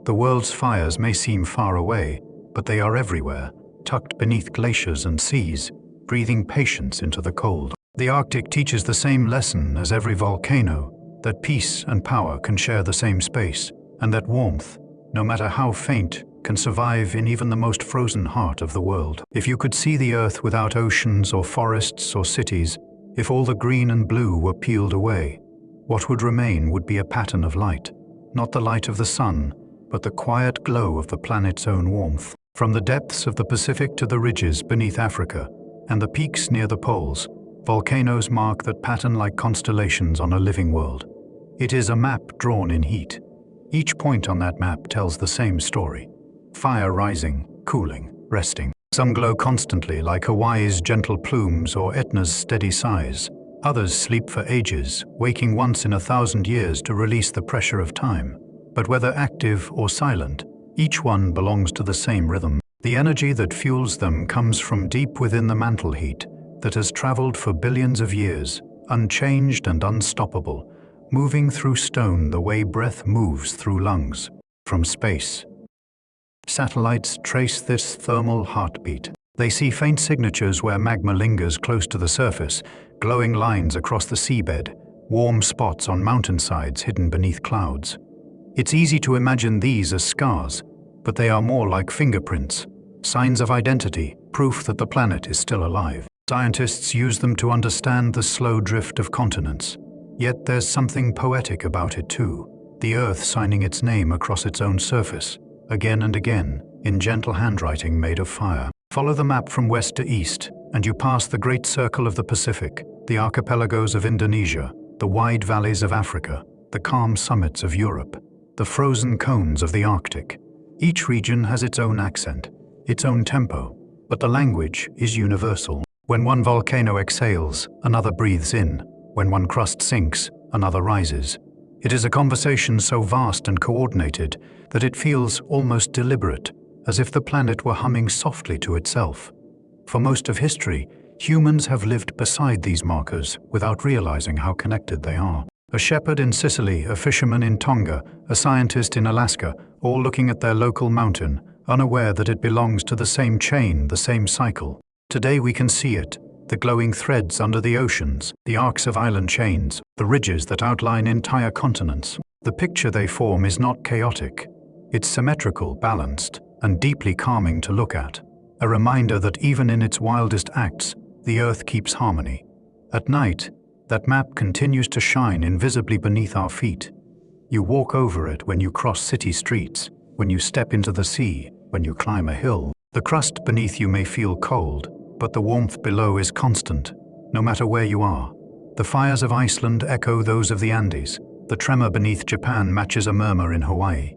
The world's fires may seem far away, but they are everywhere, tucked beneath glaciers and seas, breathing patience into the cold. The Arctic teaches the same lesson as every volcano, that peace and power can share the same space, and that warmth, no matter how faint, can survive in even the most frozen heart of the world. If you could see the Earth without oceans or forests or cities, if all the green and blue were peeled away, what would remain would be a pattern of light, not the light of the sun, but the quiet glow of the planet's own warmth. From the depths of the Pacific to the ridges beneath Africa, and the peaks near the poles, volcanoes mark that pattern like constellations on a living world. It is a map drawn in heat. Each point on that map tells the same story. Fire rising, cooling, resting. Some glow constantly like Hawaii's gentle plumes or Etna's steady sighs. Others sleep for ages, waking once in 1,000 years to release the pressure of time. But whether active or silent, each one belongs to the same rhythm. The energy that fuels them comes from deep within the mantle heat that has traveled for billions of years, unchanged and unstoppable, moving through stone the way breath moves through lungs. From space, satellites trace this thermal heartbeat. They see faint signatures where magma lingers close to the surface, glowing lines across the seabed, warm spots on mountainsides hidden beneath clouds. It's easy to imagine these as scars, but they are more like fingerprints, signs of identity, proof that the planet is still alive. Scientists use them to understand the slow drift of continents. Yet there's something poetic about it too, the Earth signing its name across its own surface, again and again, in gentle handwriting made of fire. Follow the map from west to east, and you pass the Great Circle of the Pacific, the archipelagos of Indonesia, the wide valleys of Africa, the calm summits of Europe, the frozen cones of the Arctic. Each region has its own accent, its own tempo, but the language is universal. When one volcano exhales, another breathes in. When one crust sinks, another rises. It is a conversation so vast and coordinated that it feels almost deliberate, as if the planet were humming softly to itself. For most of history, humans have lived beside these markers without realizing how connected they are. A shepherd in Sicily, a fisherman in Tonga, a scientist in Alaska, all looking at their local mountain, unaware that it belongs to the same chain, the same cycle. Today we can see it, the glowing threads under the oceans, the arcs of island chains, the ridges that outline entire continents. The picture they form is not chaotic. It's symmetrical, balanced, and deeply calming to look at. A reminder that even in its wildest acts, the Earth keeps harmony. At night, that map continues to shine invisibly beneath our feet. You walk over it when you cross city streets, when you step into the sea, when you climb a hill. The crust beneath you may feel cold, but the warmth below is constant, no matter where you are. The fires of Iceland echo those of the Andes. The tremor beneath Japan matches a murmur in Hawaii.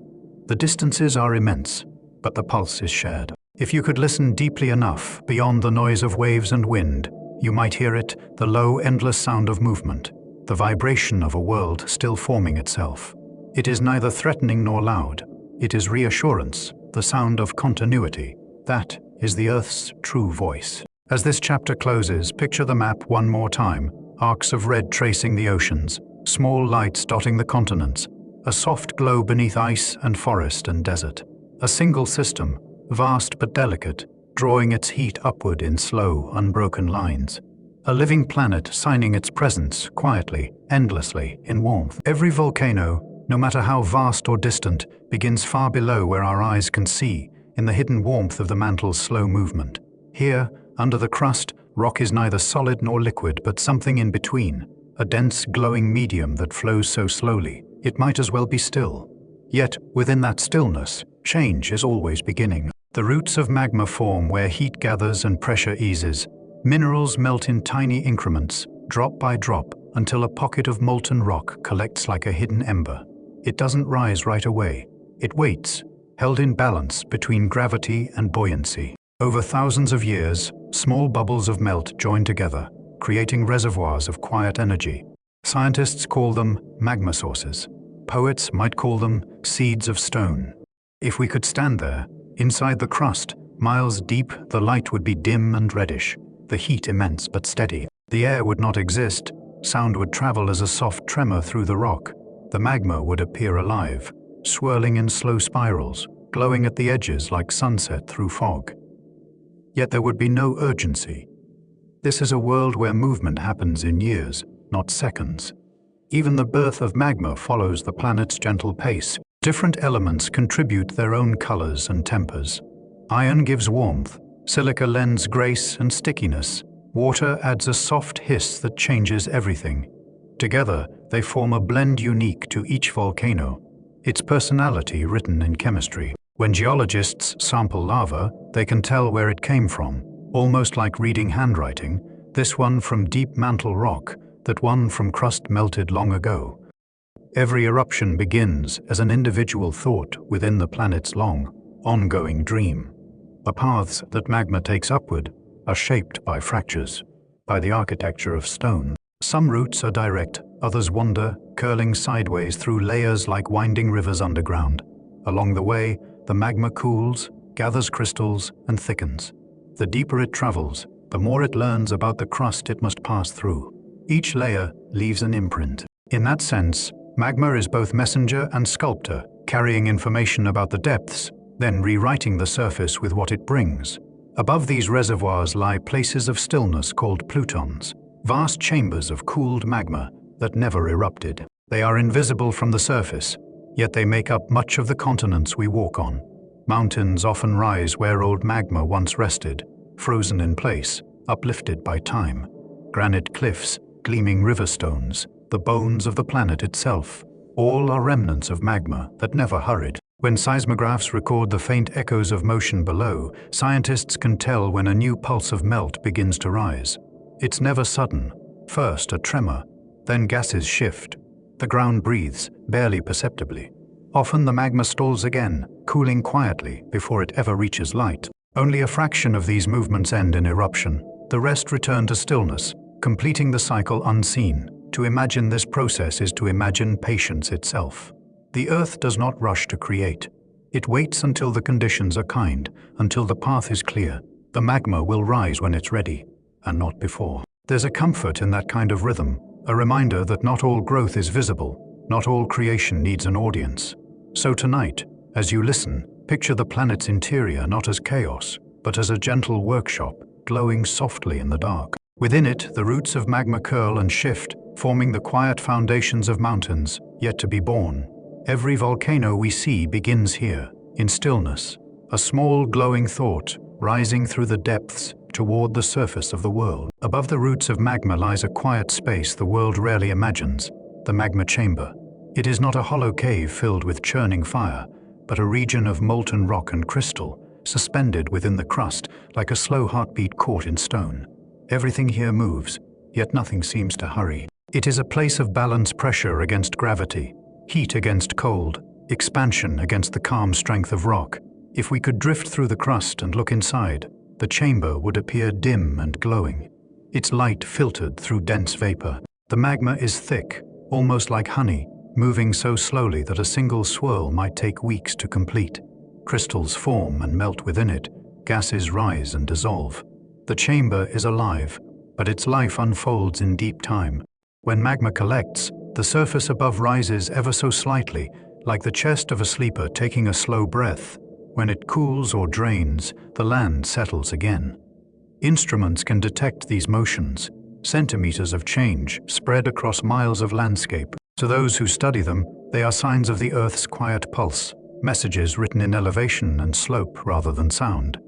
The distances are immense, but the pulse is shared. If you could listen deeply enough, beyond the noise of waves and wind, you might hear it, the low, endless sound of movement, the vibration of a world still forming itself. It is neither threatening nor loud. It is reassurance, the sound of continuity. That is the Earth's true voice. As this chapter closes, picture the map one more time, arcs of red tracing the oceans, small lights dotting the continents, a soft glow beneath ice and forest and desert. A single system, vast but delicate, drawing its heat upward in slow, unbroken lines. A living planet signing its presence quietly, endlessly, in warmth. Every volcano, no matter how vast or distant, begins far below where our eyes can see, in the hidden warmth of the mantle's slow movement. Here, under the crust, rock is neither solid nor liquid, but something in between, a dense, glowing medium that flows so slowly, it might as well be still. Yet, within that stillness, change is always beginning. The roots of magma form where heat gathers and pressure eases. Minerals melt in tiny increments, drop by drop, until a pocket of molten rock collects like a hidden ember. It doesn't rise right away. It waits, held in balance between gravity and buoyancy. Over thousands of years, small bubbles of melt join together, creating reservoirs of quiet energy. Scientists call them magma sources. Poets might call them seeds of stone. If we could stand there, inside the crust, miles deep, the light would be dim and reddish, the heat immense but steady. The air would not exist, sound would travel as a soft tremor through the rock. The magma would appear alive, swirling in slow spirals, glowing at the edges like sunset through fog. Yet there would be no urgency. This is a world where movement happens in years, not seconds. Even the birth of magma follows the planet's gentle pace. Different elements contribute their own colors and tempers. Iron gives warmth, silica lends grace and stickiness, water adds a soft hiss that changes everything. Together, they form a blend unique to each volcano, its personality written in chemistry. When geologists sample lava, they can tell where it came from, almost like reading handwriting, this one from deep mantle rock, that one from crust melted long ago. Every eruption begins as an individual thought within the planet's long, ongoing dream. The paths that magma takes upward are shaped by fractures, by the architecture of stone. Some routes are direct, others wander, curling sideways through layers like winding rivers underground. Along the way, the magma cools, gathers crystals, and thickens. The deeper it travels, the more it learns about the crust it must pass through. Each layer leaves an imprint. In that sense, magma is both messenger and sculptor, carrying information about the depths, then rewriting the surface with what it brings. Above these reservoirs lie places of stillness called plutons, vast chambers of cooled magma that never erupted. They are invisible from the surface, yet they make up much of the continents we walk on. Mountains often rise where old magma once rested, frozen in place, uplifted by time. Granite cliffs, gleaming river stones, the bones of the planet itself, all are remnants of magma that never hurried. When seismographs record the faint echoes of motion below, scientists can tell when a new pulse of melt begins to rise. It's never sudden. First a tremor, then gases shift. The ground breathes, barely perceptibly. Often the magma stalls again, cooling quietly before it ever reaches light. Only a fraction of these movements end in eruption. The rest return to stillness, completing the cycle unseen. To imagine this process is to imagine patience itself. The Earth does not rush to create. It waits until the conditions are kind, until the path is clear. The magma will rise when it's ready, and not before. There's a comfort in that kind of rhythm, a reminder that not all growth is visible, not all creation needs an audience. So tonight, as you listen, picture the planet's interior not as chaos, but as a gentle workshop, glowing softly in the dark. Within it, the roots of magma curl and shift, forming the quiet foundations of mountains, yet to be born. Every volcano we see begins here, in stillness, a small glowing thought, rising through the depths toward the surface of the world. Above the roots of magma lies a quiet space the world rarely imagines, the magma chamber. It is not a hollow cave filled with churning fire, but a region of molten rock and crystal, suspended within the crust like a slow heartbeat caught in stone. Everything here moves, yet nothing seems to hurry. It is a place of balanced pressure against gravity, heat against cold, expansion against the calm strength of rock. If we could drift through the crust and look inside, the chamber would appear dim and glowing, its light filtered through dense vapor. The magma is thick, almost like honey, moving so slowly that a single swirl might take weeks to complete. Crystals form and melt within it, gases rise and dissolve. The chamber is alive, but its life unfolds in deep time. When magma collects, the surface above rises ever so slightly, like the chest of a sleeper taking a slow breath. When it cools or drains, the land settles again. Instruments can detect these motions, centimeters of change spread across miles of landscape. To those who study them, they are signs of the Earth's quiet pulse, messages written in elevation and slope rather than sound.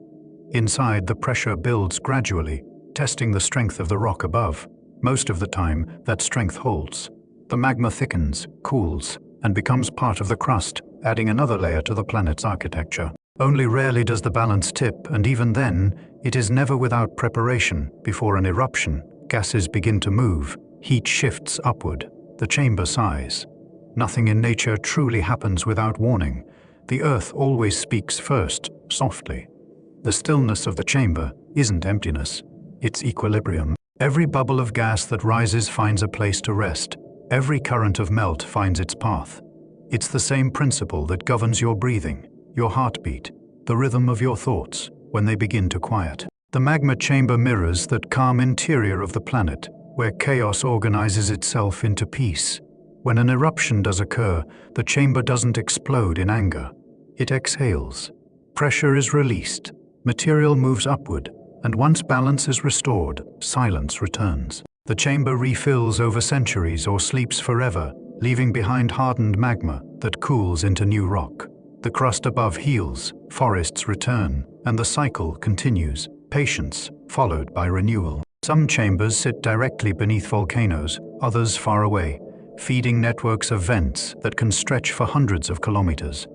Inside, the pressure builds gradually, testing the strength of the rock above. Most of the time, that strength holds. The magma thickens, cools, and becomes part of the crust, adding another layer to the planet's architecture. Only rarely does the balance tip, and even then, it is never without preparation. Before an eruption, gases begin to move, heat shifts upward, the chamber sighs. Nothing in nature truly happens without warning. The Earth always speaks first, softly. The stillness of the chamber isn't emptiness, it's equilibrium. Every bubble of gas that rises finds a place to rest. Every current of melt finds its path. It's the same principle that governs your breathing, your heartbeat, the rhythm of your thoughts when they begin to quiet. The magma chamber mirrors that calm interior of the planet, where chaos organizes itself into peace. When an eruption does occur, the chamber doesn't explode in anger. It exhales. Pressure is released, material moves upward, and once balance is restored, silence returns. The chamber refills over centuries or sleeps forever, leaving behind hardened magma that cools into new rock. The crust above heals, forests return, and the cycle continues, patience followed by renewal. Some chambers sit directly beneath volcanoes, others far away, feeding networks of vents that can stretch for hundreds of kilometers.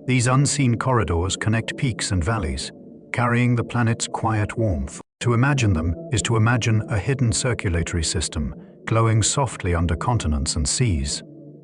These unseen corridors connect peaks and valleys, carrying the planet's quiet warmth. To imagine them is to imagine a hidden circulatory system, glowing softly under continents and seas.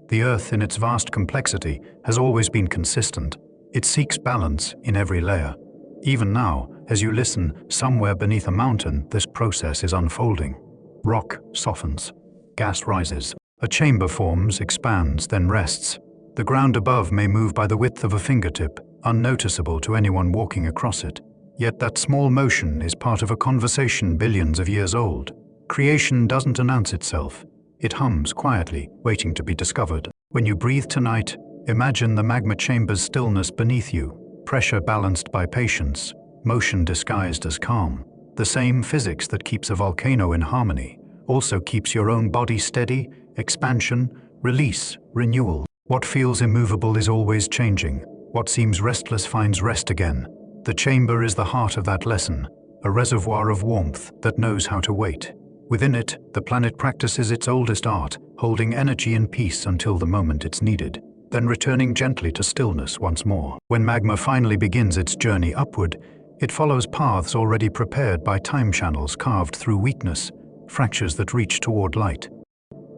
The Earth, in its vast complexity, has always been consistent. It seeks balance in every layer. Even now, as you listen, somewhere beneath a mountain, this process is unfolding. Rock softens. Gas rises. A chamber forms, expands, then rests. The ground above may move by the width of a fingertip, unnoticeable to anyone walking across it. Yet that small motion is part of a conversation billions of years old. Creation doesn't announce itself. It hums quietly, waiting to be discovered. When you breathe tonight, imagine the magma chamber's stillness beneath you, pressure balanced by patience, motion disguised as calm. The same physics that keeps a volcano in harmony also keeps your own body steady, expansion, release, renewal. What feels immovable is always changing. What seems restless finds rest again. The chamber is the heart of that lesson, a reservoir of warmth that knows how to wait. Within it, the planet practices its oldest art, holding energy in peace until the moment it's needed, then returning gently to stillness once more. When magma finally begins its journey upward, it follows paths already prepared by time channels carved through weakness, fractures that reach toward light.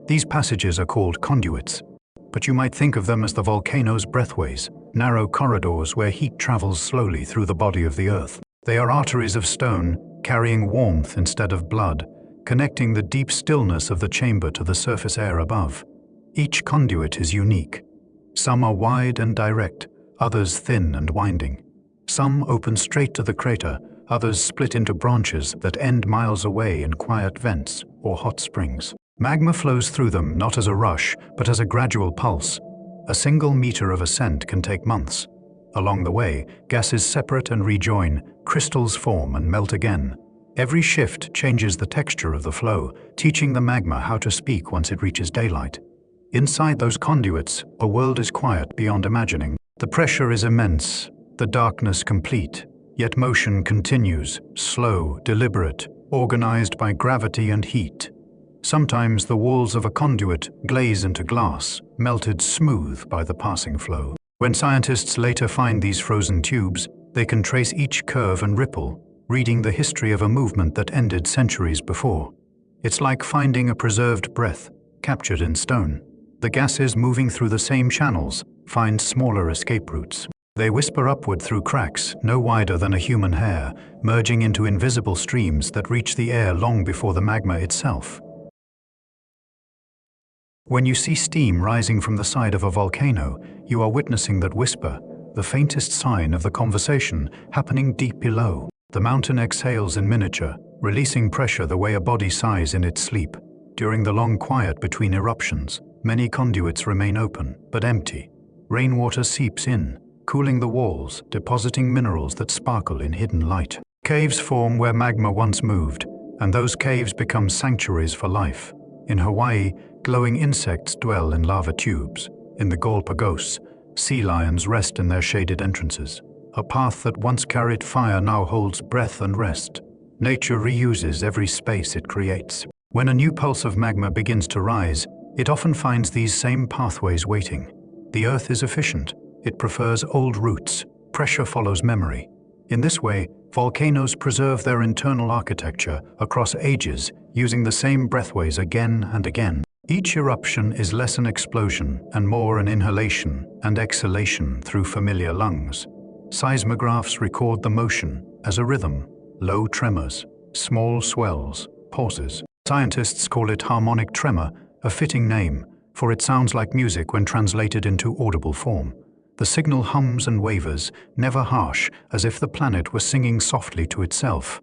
These passages are called conduits, but you might think of them as the volcano's breathways, narrow corridors where heat travels slowly through the body of the earth. They are arteries of stone, carrying warmth instead of blood, connecting the deep stillness of the chamber to the surface air above. Each conduit is unique. Some are wide and direct, others thin and winding. Some open straight to the crater, others split into branches that end miles away in quiet vents or hot springs. Magma flows through them not as a rush, but as a gradual pulse. A single meter of ascent can take months. Along the way, gases separate and rejoin, crystals form and melt again. Every shift changes the texture of the flow, teaching the magma how to speak once it reaches daylight. Inside those conduits, a world is quiet beyond imagining. The pressure is immense, the darkness complete, yet motion continues, slow, deliberate, organized by gravity and heat. Sometimes the walls of a conduit glaze into glass, melted smooth by the passing flow. When scientists later find these frozen tubes, they can trace each curve and ripple, reading the history of a movement that ended centuries before. It's like finding a preserved breath, captured in stone. The gases moving through the same channels find smaller escape routes. They whisper upward through cracks no wider than a human hair, merging into invisible streams that reach the air long before the magma itself. When you see steam rising from the side of a volcano, you are witnessing that whisper, the faintest sign of the conversation happening deep below. The mountain exhales in miniature, releasing pressure the way a body sighs in its sleep. During the long quiet between eruptions, many conduits remain open, but empty. Rainwater seeps in, cooling the walls, depositing minerals that sparkle in hidden light. Caves form where magma once moved, and those caves become sanctuaries for life. In Hawaii, glowing insects dwell in lava tubes. In the Galapagos, sea lions rest in their shaded entrances. A path that once carried fire now holds breath and rest. Nature reuses every space it creates. When a new pulse of magma begins to rise, it often finds these same pathways waiting. The Earth is efficient. It prefers old routes. Pressure follows memory. In this way, volcanoes preserve their internal architecture across ages, using the same breathways again and again. Each eruption is less an explosion and more an inhalation and exhalation through familiar lungs. Seismographs record the motion as a rhythm, low tremors, small swells, pauses. Scientists call it harmonic tremor, a fitting name, for it sounds like music when translated into audible form. The signal hums and wavers, never harsh, as if the planet were singing softly to itself.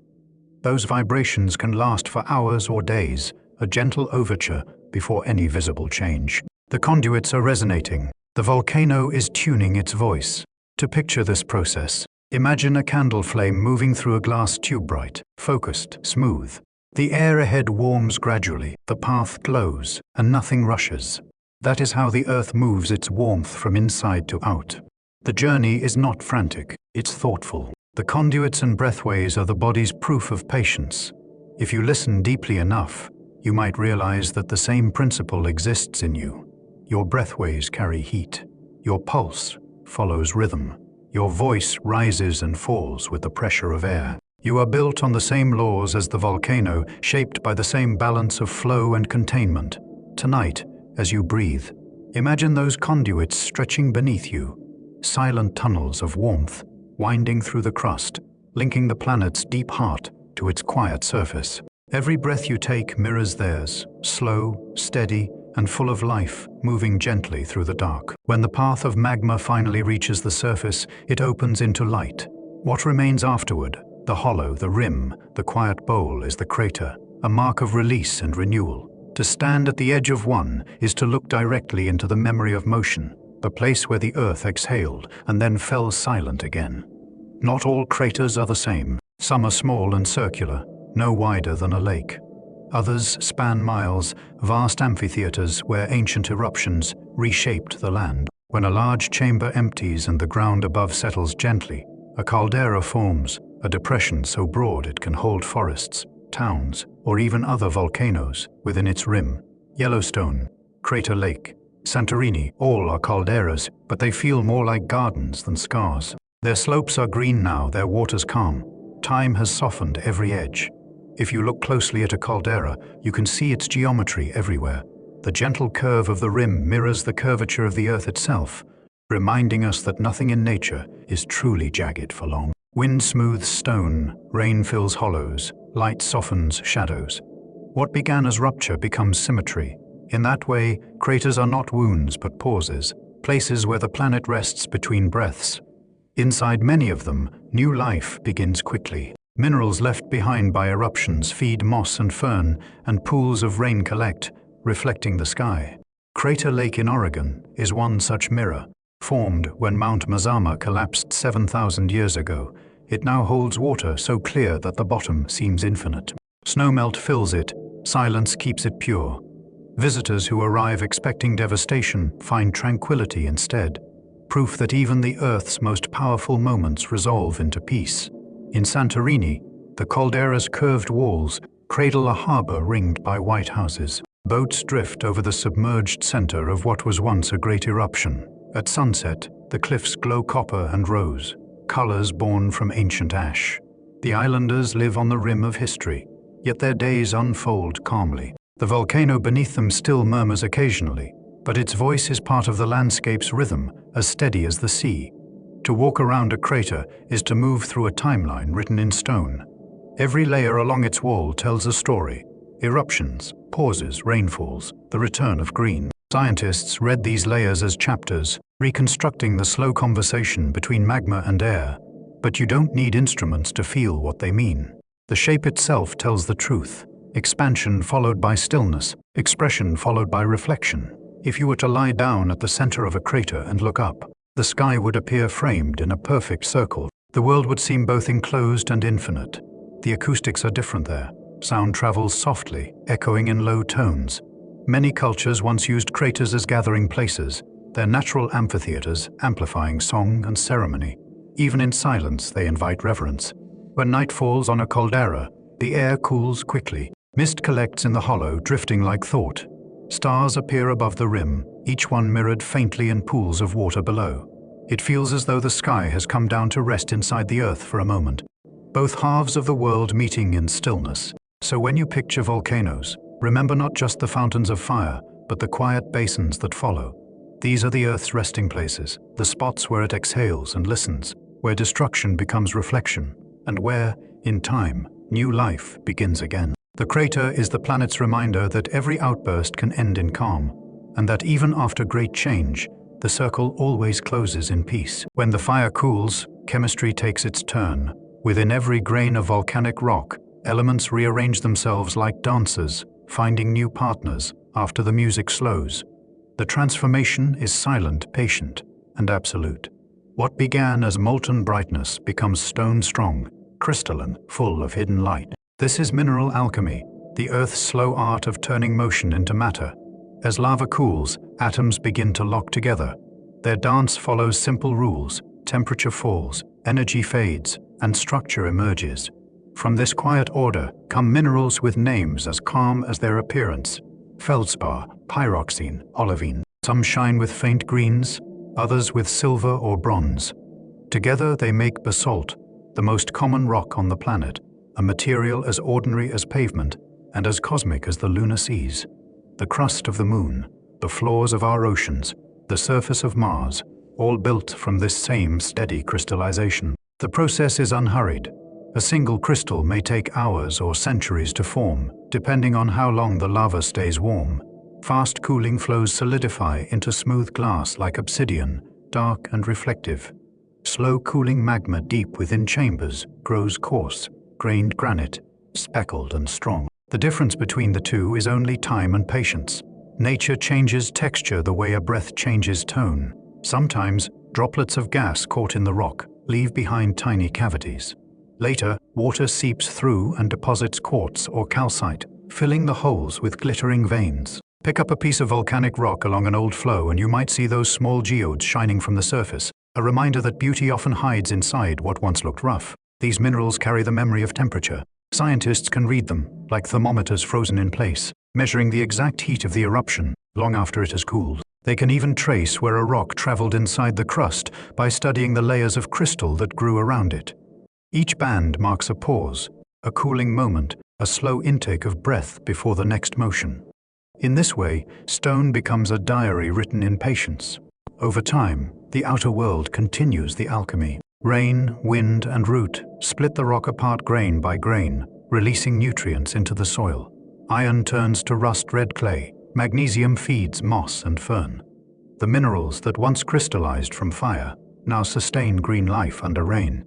Those vibrations can last for hours or days, a gentle overture before any visible change. The conduits are resonating. The volcano is tuning its voice. To picture this process, imagine a candle flame moving through a glass tube, bright, focused, smooth. The air ahead warms gradually, the path glows, and nothing rushes. That is how the Earth moves its warmth from inside to out. The journey is not frantic, it's thoughtful. The conduits and breathways are the body's proof of patience. If you listen deeply enough, you might realize that the same principle exists in you. Your breathways carry heat. Your pulse follows rhythm. Your voice rises and falls with the pressure of air. You are built on the same laws as the volcano, shaped by the same balance of flow and containment. Tonight, as you breathe, imagine those conduits stretching beneath you, silent tunnels of warmth, winding through the crust, linking the planet's deep heart to its quiet surface. Every breath you take mirrors theirs, slow, steady, and full of life, moving gently through the dark. When the path of magma finally reaches the surface, it opens into light. What remains afterward, the hollow, the rim, the quiet bowl, is the crater, a mark of release and renewal. To stand at the edge of one is to look directly into the memory of motion, the place where the Earth exhaled and then fell silent again. Not all craters are the same. Some are small and circular, no wider than a lake. Others span miles, vast amphitheaters where ancient eruptions reshaped the land. When a large chamber empties and the ground above settles gently, a caldera forms, a depression so broad it can hold forests, towns, or even other volcanoes within its rim. Yellowstone, Crater Lake, Santorini, all are calderas, but they feel more like gardens than scars. Their slopes are green now, their waters calm. Time has softened every edge. If you look closely at a caldera, you can see its geometry everywhere. The gentle curve of the rim mirrors the curvature of the Earth itself, reminding us that nothing in nature is truly jagged for long. Wind smooths stone, rain fills hollows, light softens shadows. What began as rupture becomes symmetry. In that way, craters are not wounds but pauses, places where the planet rests between breaths. Inside many of them, new life begins quickly. Minerals left behind by eruptions feed moss and fern, and pools of rain collect, reflecting the sky. Crater Lake in Oregon is one such mirror. Formed when Mount Mazama collapsed 7,000 years ago, it now holds water so clear that the bottom seems infinite. Snowmelt fills it, silence keeps it pure. Visitors who arrive expecting devastation find tranquility instead, proof that even the Earth's most powerful moments resolve into peace. In Santorini, the caldera's curved walls cradle a harbor ringed by white houses. Boats drift over the submerged center of what was once a great eruption. At sunset, the cliffs glow copper and rose, colors born from ancient ash. The islanders live on the rim of history, yet their days unfold calmly. The volcano beneath them still murmurs occasionally, but its voice is part of the landscape's rhythm, as steady as the sea. To walk around a crater is to move through a timeline written in stone. Every layer along its wall tells a story. Eruptions, pauses, rainfalls, the return of green. Scientists read these layers as chapters, reconstructing the slow conversation between magma and air. But you don't need instruments to feel what they mean. The shape itself tells the truth. Expansion followed by stillness, expression followed by reflection. If you were to lie down at the center of a crater and look up, the sky would appear framed in a perfect circle. The world would seem both enclosed and infinite. The acoustics are different there. Sound travels softly, echoing in low tones. Many cultures once used craters as gathering places, their natural amphitheaters amplifying song and ceremony. Even in silence, they invite reverence. When night falls on a caldera, the air cools quickly. Mist collects in the hollow, drifting like thought. Stars appear above the rim, each one mirrored faintly in pools of water below. It feels as though the sky has come down to rest inside the Earth for a moment. Both halves of the world meeting in stillness. So when you picture volcanoes, remember not just the fountains of fire, but the quiet basins that follow. These are the Earth's resting places, the spots where it exhales and listens, where destruction becomes reflection, and where, in time, new life begins again. The crater is the planet's reminder that every outburst can end in calm, and that even after great change, the circle always closes in peace. When the fire cools, chemistry takes its turn. Within every grain of volcanic rock, elements rearrange themselves like dancers, finding new partners after the music slows. The transformation is silent, patient, and absolute. What began as molten brightness becomes stone-strong, crystalline, full of hidden light. This is mineral alchemy, the Earth's slow art of turning motion into matter. As lava cools, atoms begin to lock together. Their dance follows simple rules. Temperature falls, energy fades, and structure emerges. From this quiet order come minerals with names as calm as their appearance. Feldspar, pyroxene, olivine. Some shine with faint greens, others with silver or bronze. Together they make basalt, the most common rock on the planet, a material as ordinary as pavement and as cosmic as the lunar seas. The crust of the moon, the floors of our oceans, the surface of Mars, all built from this same steady crystallization. The process is unhurried. A single crystal may take hours or centuries to form, depending on how long the lava stays warm. Fast cooling flows solidify into smooth glass like obsidian, dark and reflective. Slow cooling magma deep within chambers grows coarse, grained granite, speckled and strong. The difference between the two is only time and patience. Nature changes texture the way a breath changes tone. Sometimes, droplets of gas caught in the rock leave behind tiny cavities. Later, water seeps through and deposits quartz or calcite, filling the holes with glittering veins. Pick up a piece of volcanic rock along an old flow and you might see those small geodes shining from the surface, a reminder that beauty often hides inside what once looked rough. These minerals carry the memory of temperature. Scientists can read them, like thermometers frozen in place, measuring the exact heat of the eruption long after it has cooled. They can even trace where a rock traveled inside the crust by studying the layers of crystal that grew around it. Each band marks a pause, a cooling moment, a slow intake of breath before the next motion. In this way, stone becomes a diary written in patience. Over time, the outer world continues the alchemy. Rain, wind, and root split the rock apart grain by grain, releasing nutrients into the soil. Iron turns to rust-red clay. Magnesium feeds moss and fern. The minerals that once crystallized from fire now sustain green life under rain.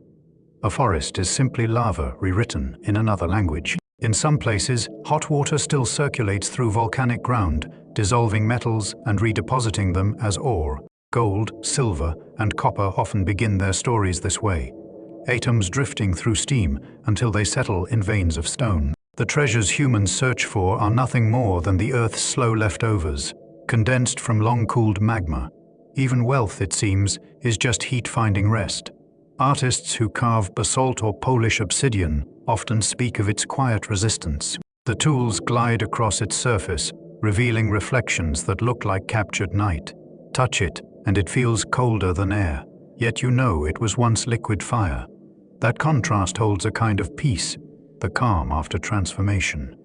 A forest is simply lava rewritten in another language. In some places, hot water still circulates through volcanic ground, dissolving metals and redepositing them as ore. Gold, silver, and copper often begin their stories this way, atoms drifting through steam until they settle in veins of stone. The treasures humans search for are nothing more than the Earth's slow leftovers, condensed from long-cooled magma. Even wealth, it seems, is just heat finding rest. Artists who carve basalt or polish obsidian often speak of its quiet resistance. The tools glide across its surface, revealing reflections that look like captured night. Touch it, and it feels colder than air, yet you know it was once liquid fire. That contrast holds a kind of peace, the calm after transformation.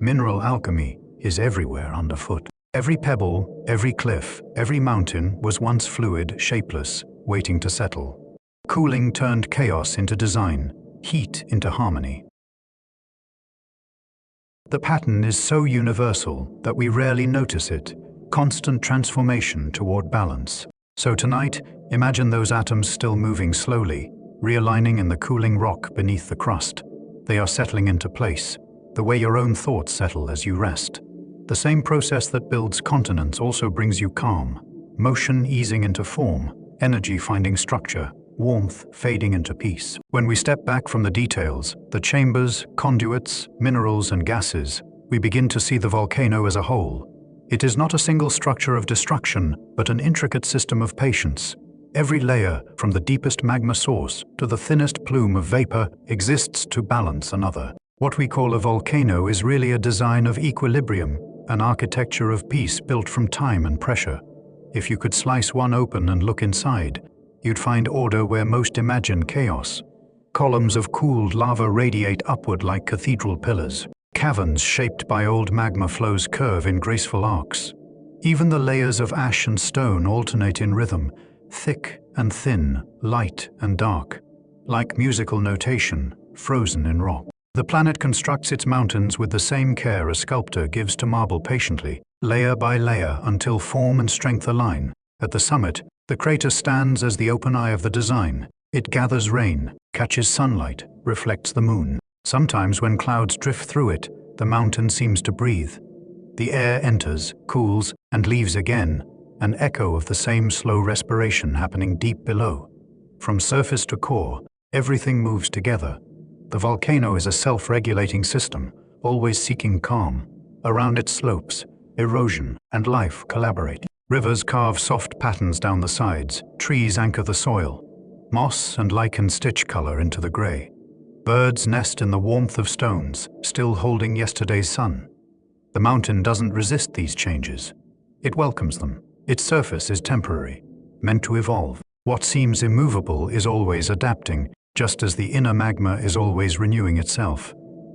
Mineral alchemy is everywhere underfoot. Every pebble, every cliff, every mountain was once fluid, shapeless, waiting to settle. Cooling turned chaos into design, heat into harmony. The pattern is so universal that we rarely notice it, constant transformation toward balance. So tonight, imagine those atoms still moving slowly, realigning in the cooling rock beneath the crust. They are settling into place, the way your own thoughts settle as you rest. The same process that builds continents also brings you calm, motion easing into form, energy finding structure, warmth fading into peace. When we step back from the details, the chambers, conduits, minerals, and gases, we begin to see the volcano as a whole. It is not a single structure of destruction, but an intricate system of patience. Every layer, from the deepest magma source to the thinnest plume of vapor, exists to balance another. What we call a volcano is really a design of equilibrium, an architecture of peace built from time and pressure. If you could slice one open and look inside, you'd find order where most imagine chaos. Columns of cooled lava radiate upward like cathedral pillars. Caverns shaped by old magma flows curve in graceful arcs. Even the layers of ash and stone alternate in rhythm, thick and thin, light and dark, like musical notation, frozen in rock. The planet constructs its mountains with the same care a sculptor gives to marble patiently, layer by layer until form and strength align. At the summit, the crater stands as the open eye of the design. It gathers rain, catches sunlight, reflects the moon. Sometimes when clouds drift through it, the mountain seems to breathe. The air enters, cools, and leaves again, an echo of the same slow respiration happening deep below. From surface to core, everything moves together. The volcano is a self-regulating system, always seeking calm. Around its slopes, erosion and life collaborate. Rivers carve soft patterns down the sides, trees anchor the soil. Moss and lichen stitch color into the gray. Birds nest in the warmth of stones, still holding yesterday's sun. The mountain doesn't resist these changes. It welcomes them. Its surface is temporary, meant to evolve. What seems immovable is always adapting, just as the inner magma is always renewing itself.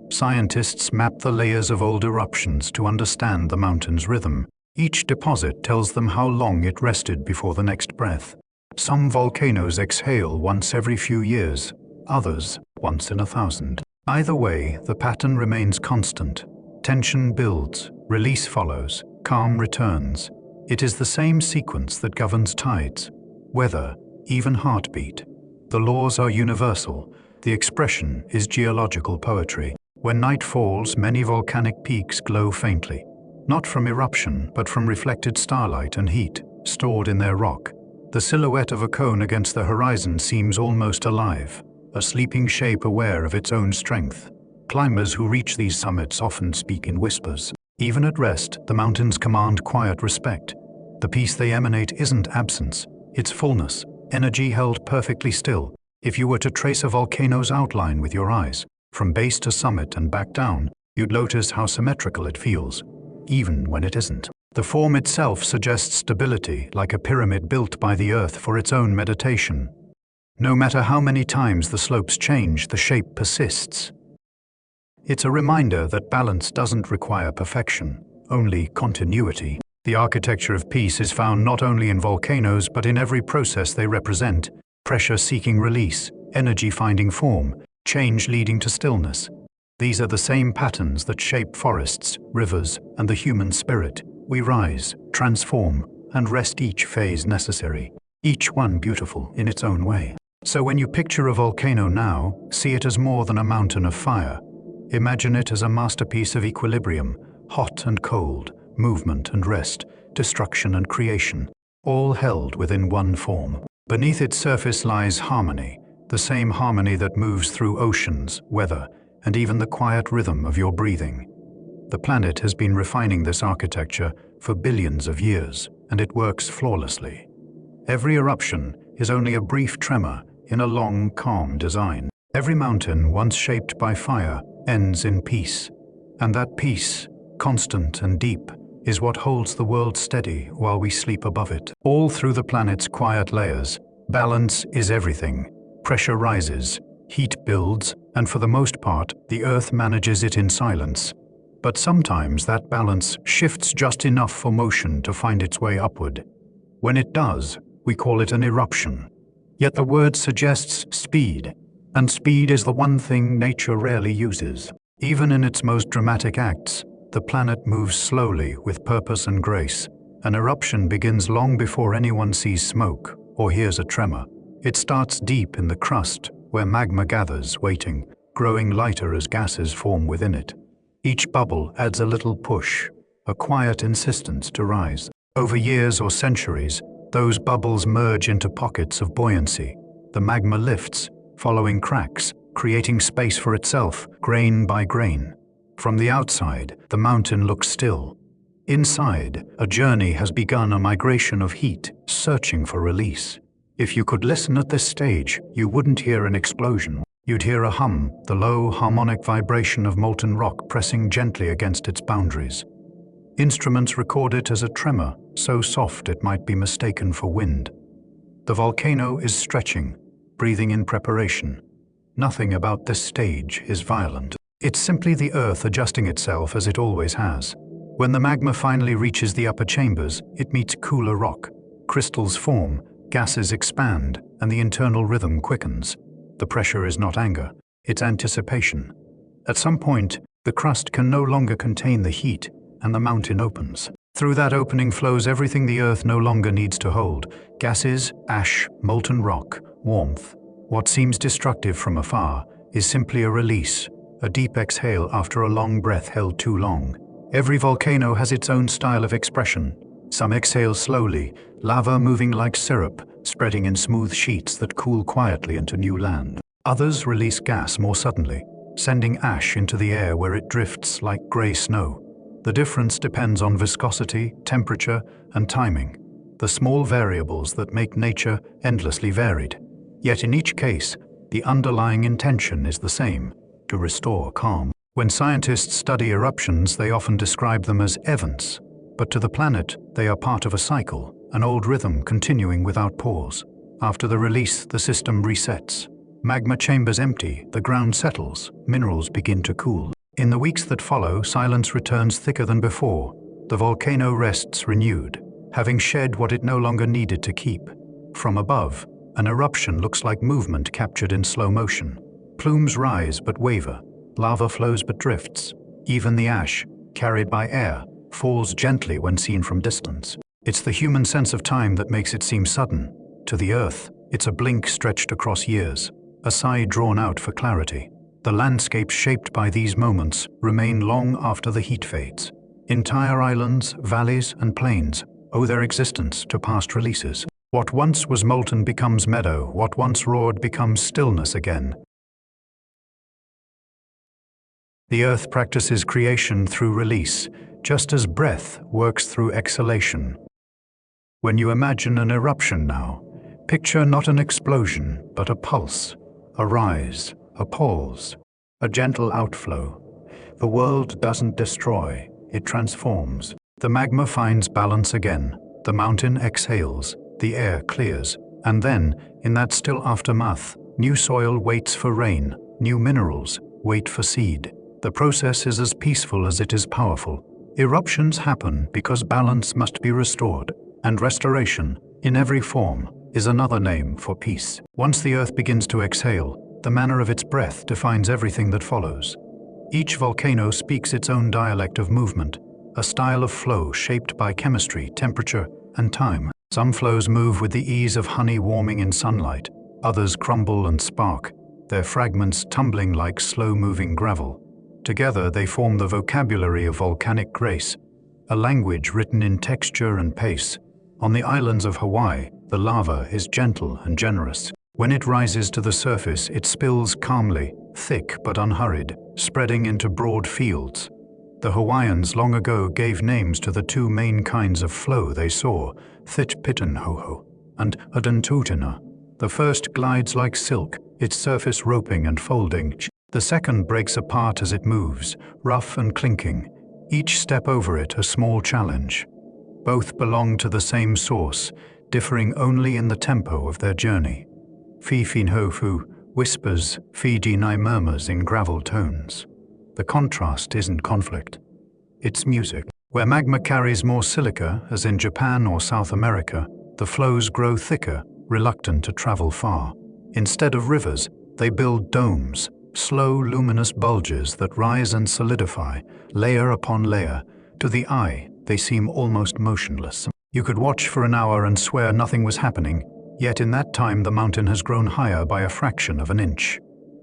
Scientists map the layers of old eruptions to understand the mountain's rhythm. Each deposit tells them how long it rested before the next breath. Some volcanoes exhale once every few years, others once in 1,000. Either way, the pattern remains constant. Tension builds, release follows, calm returns. It is the same sequence that governs tides, weather, even heartbeat. The laws are universal. The expression is geological poetry. When night falls, many volcanic peaks glow faintly, not from eruption, but from reflected starlight and heat stored in their rock. The silhouette of a cone against the horizon seems almost alive, a sleeping shape aware of its own strength. Climbers who reach these summits often speak in whispers. Even at rest, the mountains command quiet respect. The peace they emanate isn't absence, it's fullness, energy held perfectly still. If you were to trace a volcano's outline with your eyes, from base to summit and back down, you'd notice how symmetrical it feels, even when it isn't. The form itself suggests stability, like a pyramid built by the Earth for its own meditation. No matter how many times the slopes change, the shape persists. It's a reminder that balance doesn't require perfection, only continuity. The architecture of peace is found not only in volcanoes but in every process they represent: pressure seeking release, energy finding form, change leading to stillness. These are the same patterns that shape forests, rivers, and the human spirit. We rise, transform, and rest, each phase necessary, each one beautiful in its own way. So when you picture a volcano now, see it as more than a mountain of fire. Imagine it as a masterpiece of equilibrium, hot and cold, movement and rest, destruction and creation, all held within one form. Beneath its surface lies harmony, the same harmony that moves through oceans, weather, and even the quiet rhythm of your breathing. The planet has been refining this architecture for billions of years, and it works flawlessly. Every eruption is only a brief tremor in a long, calm design. Every mountain, once shaped by fire, ends in peace. And that peace, constant and deep, is what holds the world steady while we sleep above it. All through the planet's quiet layers, balance is everything. Pressure rises, heat builds, and for the most part, the Earth manages it in silence. But sometimes that balance shifts just enough for motion to find its way upward. When it does, we call it an eruption. Yet the word suggests speed, and speed is the one thing nature rarely uses. Even in its most dramatic acts, the planet moves slowly with purpose and grace. An eruption begins long before anyone sees smoke or hears a tremor. It starts deep in the crust, where magma gathers, waiting, growing lighter as gases form within it. Each bubble adds a little push, a quiet insistence to rise. Over years or centuries, those bubbles merge into pockets of buoyancy. The magma lifts, following cracks, creating space for itself, grain by grain. From the outside, the mountain looks still. Inside, a journey has begun, a migration of heat, searching for release. If you could listen at this stage, you wouldn't hear an explosion. You'd hear a hum, the low, harmonic vibration of molten rock pressing gently against its boundaries. Instruments record it as a tremor, so soft it might be mistaken for wind. The volcano is stretching, breathing in preparation. Nothing about this stage is violent. It's simply the Earth adjusting itself as it always has. When the magma finally reaches the upper chambers, it meets cooler rock. Crystals form, gases expand, and the internal rhythm quickens. The pressure is not anger, it's anticipation. At some point, the crust can no longer contain the heat, and the mountain opens. Through that opening flows everything the Earth no longer needs to hold: gases, ash, molten rock, warmth. What seems destructive from afar is simply a release, a deep exhale after a long breath held too long. Every volcano has its own style of expression. Some exhale slowly, lava moving like syrup, spreading in smooth sheets that cool quietly into new land. Others release gas more suddenly, sending ash into the air where it drifts like gray snow. The difference depends on viscosity, temperature, and timing, the small variables that make nature endlessly varied. Yet in each case, the underlying intention is the same: to restore calm. When scientists study eruptions, they often describe them as events, but to the planet, they are part of a cycle, an old rhythm continuing without pause. After the release, the system resets. Magma chambers empty, the ground settles, minerals begin to cool. In the weeks that follow, silence returns thicker than before. The volcano rests renewed, having shed what it no longer needed to keep. From above, an eruption looks like movement captured in slow motion. Plumes rise but waver, lava flows but drifts. Even the ash, carried by air, falls gently when seen from distance. It's the human sense of time that makes it seem sudden. To the Earth, it's a blink stretched across years, a sigh drawn out for clarity. The landscapes shaped by these moments remain long after the heat fades. Entire islands, valleys, and plains owe their existence to past releases. What once was molten becomes meadow, what once roared becomes stillness again. The Earth practices creation through release, just as breath works through exhalation. When you imagine an eruption now, Picture not an explosion, but a pulse, a rise, a pause, a gentle outflow. The world doesn't destroy, it transforms. The magma finds balance again, the mountain exhales, the air clears, and then, in that still aftermath, new soil waits for rain, new minerals wait for seed. The process is as peaceful as it is powerful. Eruptions happen because balance must be restored, and restoration, in every form, is another name for peace. Once the earth begins to exhale, the manner of its breath defines everything that follows. Each volcano speaks its own dialect of movement, a style of flow shaped by chemistry, temperature, and time. Some flows move with the ease of honey warming in sunlight, others crumble and spark, their fragments tumbling like slow-moving gravel. Together they form the vocabulary of volcanic grace, a language written in texture and pace. On the islands of Hawaii, the lava is gentle and generous. When it rises to the surface, it spills calmly, thick but unhurried, spreading into broad fields. The Hawaiians long ago gave names to the two main kinds of flow they saw, Thitpitanhoho and Adantutina. The first glides like silk, its surface roping and folding. The second breaks apart as it moves, rough and clinking, each step over it a small challenge. Both belong to the same source, differing only in the tempo of their journey. Fifinhofu whispers, Fidinai murmurs in gravel tones. The contrast isn't conflict, it's music. Where magma carries more silica, as in Japan or South America, the flows grow thicker, reluctant to travel far. Instead of rivers, they build domes, slow luminous bulges that rise and solidify, layer upon layer. To the eye, they seem almost motionless. You could watch for an hour and swear nothing was happening, yet in that time the mountain has grown higher by a fraction of an inch.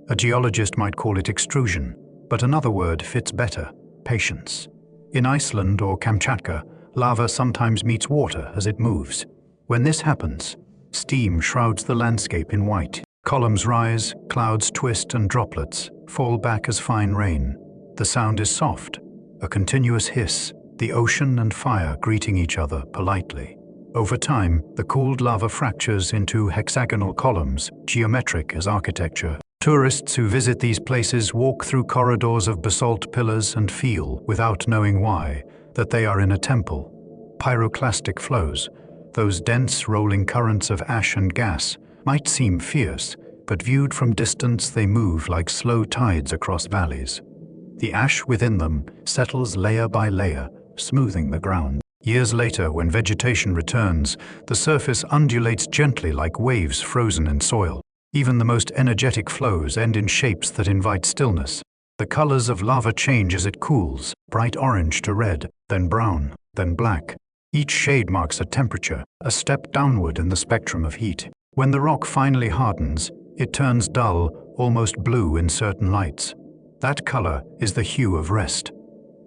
A geologist might call it extrusion, but another word fits better: patience. In Iceland or Kamchatka, lava sometimes meets water as it moves. When this happens, steam shrouds the landscape in white. Columns rise, clouds twist, and droplets fall back as fine rain. The sound is soft, a continuous hiss, the ocean and fire greeting each other politely. Over time, the cooled lava fractures into hexagonal columns, geometric as architecture. Tourists who visit these places walk through corridors of basalt pillars and feel, without knowing why, that they are in a temple. Pyroclastic flows, those dense rolling currents of ash and gas, might seem fierce, but viewed from distance they move like slow tides across valleys. The ash within them settles layer by layer, smoothing the ground. Years later, when vegetation returns, the surface undulates gently like waves frozen in soil. Even the most energetic flows end in shapes that invite stillness. The colors of lava change as it cools, bright orange to red, then brown, then black. Each shade marks a temperature, a step downward in the spectrum of heat. When the rock finally hardens, it turns dull, almost blue in certain lights. That color is the hue of rest.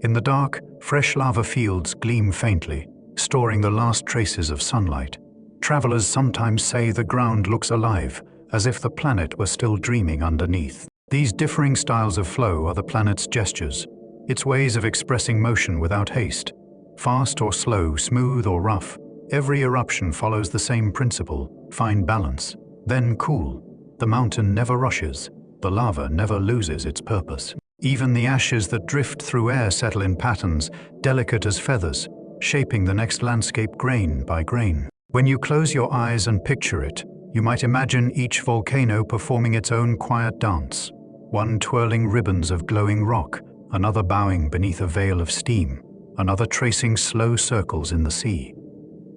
In the dark, fresh lava fields gleam faintly, storing the last traces of sunlight. Travelers sometimes say the ground looks alive, as if the planet were still dreaming underneath. These differing styles of flow are the planet's gestures, its ways of expressing motion without haste. Fast or slow, smooth or rough, every eruption follows the same principle: find balance, then cool. The mountain never rushes, the lava never loses its purpose. Even the ashes that drift through air settle in patterns, delicate as feathers, shaping the next landscape grain by grain. When you close your eyes and picture it, you might imagine each volcano performing its own quiet dance, one twirling ribbons of glowing rock, another bowing beneath a veil of steam, another tracing slow circles in the sea.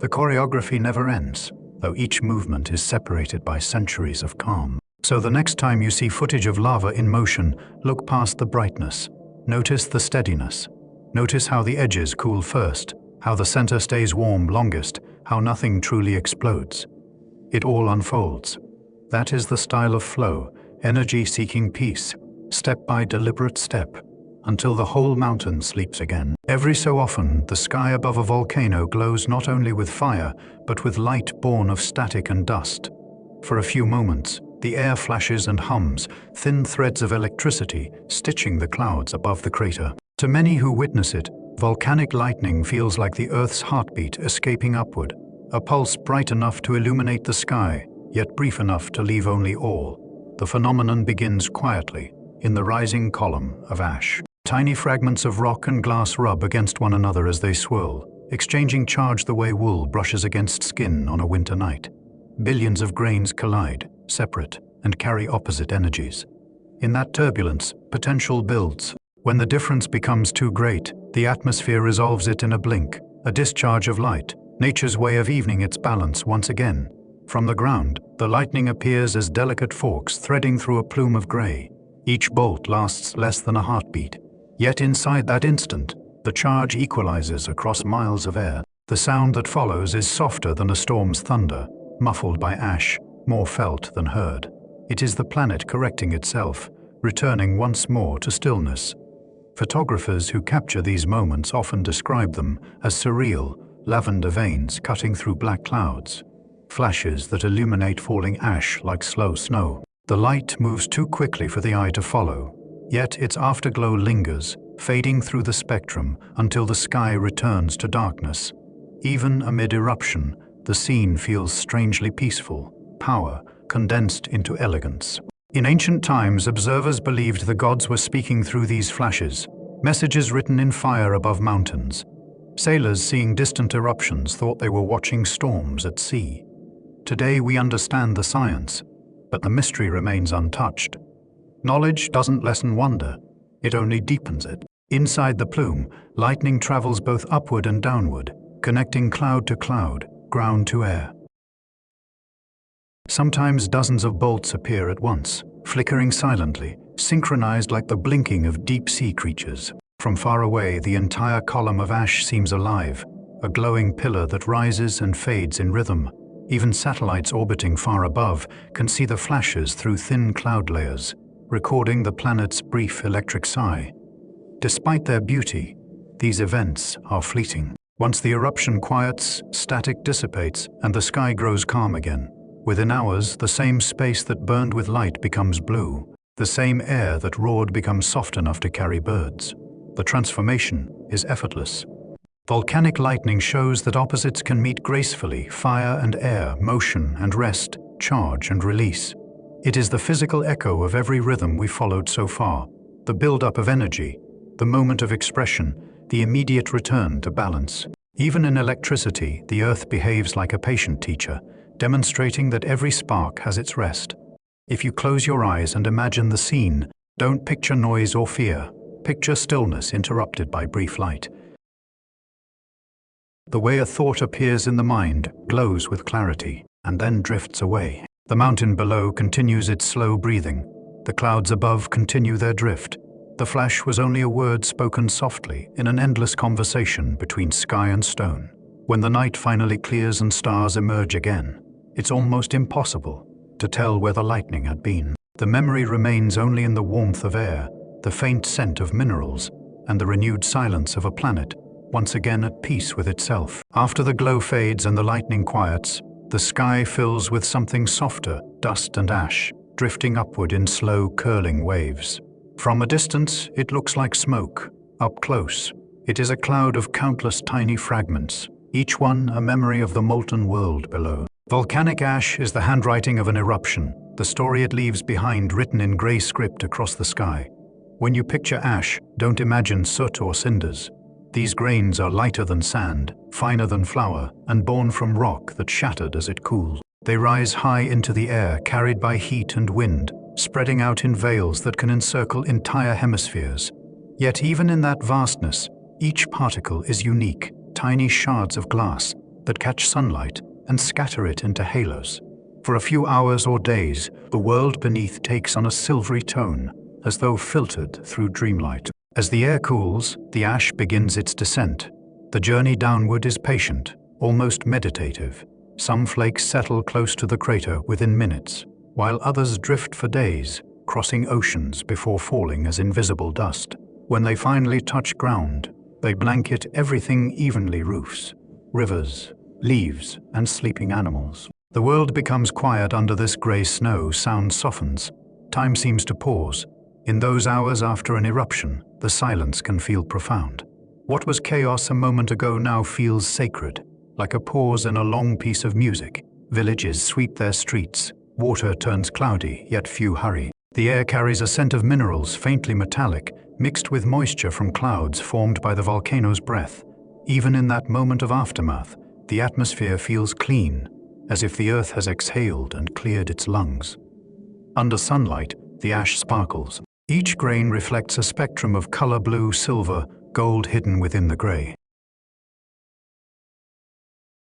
The choreography never ends, though each movement is separated by centuries of calm. So the next time you see footage of lava in motion, look past the brightness. Notice the steadiness. Notice how the edges cool first, how the center stays warm longest, how nothing truly explodes. It all unfolds. That is the style of flow, energy seeking peace, step by deliberate step, until the whole mountain sleeps again. Every so often, the sky above a volcano glows not only with fire, but with light born of static and dust. For a few moments, the air flashes and hums, thin threads of electricity stitching the clouds above the crater. To many who witness it, volcanic lightning feels like the Earth's heartbeat escaping upward, a pulse bright enough to illuminate the sky, yet brief enough to leave only awe. The phenomenon begins quietly, in the rising column of ash. Tiny fragments of rock and glass rub against one another as they swirl, exchanging charge the way wool brushes against skin on a winter night. Billions of grains collide, separate, and carry opposite energies. In that turbulence, potential builds. When the difference becomes too great, the atmosphere resolves it in a blink, a discharge of light, nature's way of evening its balance once again. From the ground, the lightning appears as delicate forks threading through a plume of gray. Each bolt lasts less than a heartbeat. Yet inside that instant, the charge equalizes across miles of air. The sound that follows is softer than a storm's thunder, muffled by ash, more felt than heard. It is the planet correcting itself, returning once more to stillness. Photographers who capture these moments often describe them as surreal, lavender veins cutting through black clouds, flashes that illuminate falling ash like slow snow. The light moves too quickly for the eye to follow, yet its afterglow lingers, fading through the spectrum until the sky returns to darkness. Even amid eruption, the scene feels strangely peaceful, power condensed into elegance. In ancient times, observers believed the gods were speaking through these flashes, messages written in fire above mountains. Sailors seeing distant eruptions thought they were watching storms at sea. Today we understand the science, but the mystery remains untouched. Knowledge doesn't lessen wonder, it only deepens it. Inside the plume, lightning travels both upward and downward, connecting cloud to cloud, ground to air. Sometimes dozens of bolts appear at once, flickering silently, synchronized like the blinking of deep-sea creatures. From far away, the entire column of ash seems alive, a glowing pillar that rises and fades in rhythm. Even satellites orbiting far above can see the flashes through thin cloud layers, recording the planet's brief electric sigh. Despite their beauty, these events are fleeting. Once the eruption quiets, static dissipates, and the sky grows calm again. Within hours, the same space that burned with light becomes blue. The same air that roared becomes soft enough to carry birds. The transformation is effortless. Volcanic lightning shows that opposites can meet gracefully: fire and air, motion and rest, charge and release. It is the physical echo of every rhythm we followed so far, the build-up of energy, the moment of expression, the immediate return to balance. Even in electricity, the earth behaves like a patient teacher, demonstrating that every spark has its rest. If you close your eyes and imagine the scene, don't picture noise or fear. Picture stillness interrupted by brief light. The way a thought appears in the mind glows with clarity and then drifts away. The mountain below continues its slow breathing. The clouds above continue their drift. The flash was only a word spoken softly in an endless conversation between sky and stone. When the night finally clears and stars emerge again, it's almost impossible to tell where the lightning had been. The memory remains only in the warmth of air, the faint scent of minerals, and the renewed silence of a planet, once again at peace with itself. After the glow fades and the lightning quiets, the sky fills with something softer, dust and ash, drifting upward in slow, curling waves. From a distance, it looks like smoke. Up close, it is a cloud of countless tiny fragments, each one a memory of the molten world below. Volcanic ash is the handwriting of an eruption, the story it leaves behind written in gray script across the sky. When you picture ash, don't imagine soot or cinders. These grains are lighter than sand, finer than flour, and born from rock that shattered as it cooled. They rise high into the air, carried by heat and wind, spreading out in veils that can encircle entire hemispheres. Yet even in that vastness, each particle is unique, tiny shards of glass that catch sunlight and scatter it into halos. For a few hours or days, the world beneath takes on a silvery tone, as though filtered through dreamlight. As the air cools, the ash begins its descent. The journey downward is patient, almost meditative. Some flakes settle close to the crater within minutes, while others drift for days, crossing oceans before falling as invisible dust. When they finally touch ground, they blanket everything evenly: roofs, rivers, leaves, and sleeping animals. The world becomes quiet under this gray snow. Sound softens. Time seems to pause. In those hours after an eruption, the silence can feel profound. What was chaos a moment ago now feels sacred, like a pause in a long piece of music. Villages sweep their streets. Water turns cloudy, yet few hurry. The air carries a scent of minerals, faintly metallic, mixed with moisture from clouds formed by the volcano's breath. Even in that moment of aftermath, the atmosphere feels clean, as if the earth has exhaled and cleared its lungs. Under sunlight, the ash sparkles. Each grain reflects a spectrum of color: blue, silver, gold hidden within the gray.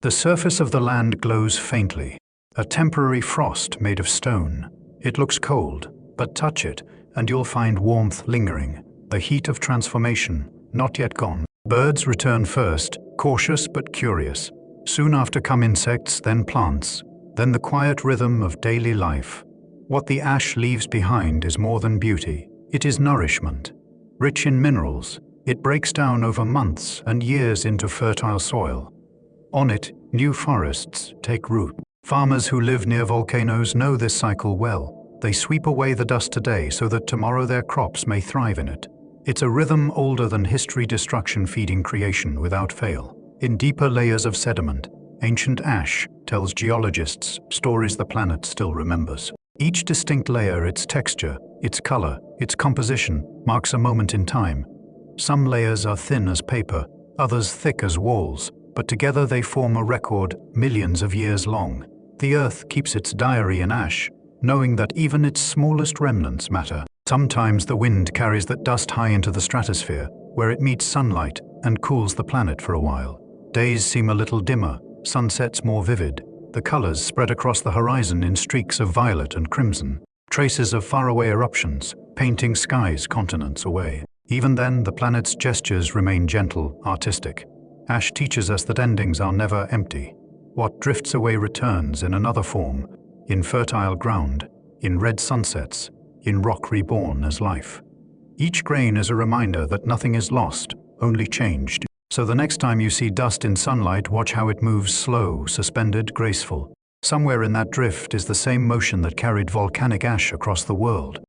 The surface of the land glows faintly, a temporary frost made of stone. It looks cold, but touch it, and you'll find warmth lingering, the heat of transformation, not yet gone. Birds return first, cautious but curious. Soon after come insects, then plants, then the quiet rhythm of daily life. What the ash leaves behind is more than beauty. It is nourishment. Rich in minerals, it breaks down over months and years into fertile soil. On it, new forests take root. Farmers who live near volcanoes know this cycle well. They sweep away the dust today so that tomorrow their crops may thrive in it. It's a rhythm older than history, destruction feeding creation without fail. In deeper layers of sediment, ancient ash tells geologists stories the planet still remembers. Each distinct layer, its texture, its color, its composition, marks a moment in time. Some layers are thin as paper, others thick as walls, but together they form a record millions of years long. The Earth keeps its diary in ash, knowing that even its smallest remnants matter. Sometimes the wind carries that dust high into the stratosphere, where it meets sunlight and cools the planet for a while. Days seem a little dimmer, sunsets more vivid. The colors spread across the horizon in streaks of violet and crimson, traces of faraway eruptions, painting skies continents away. Even then, the planet's gestures remain gentle, artistic. Ash teaches us that endings are never empty. What drifts away returns in another form, in fertile ground, in red sunsets, in rock reborn as life. Each grain is a reminder that nothing is lost, only changed. So the next time you see dust in sunlight, watch how it moves, slow, suspended, graceful. Somewhere in that drift is the same motion that carried volcanic ash across the world.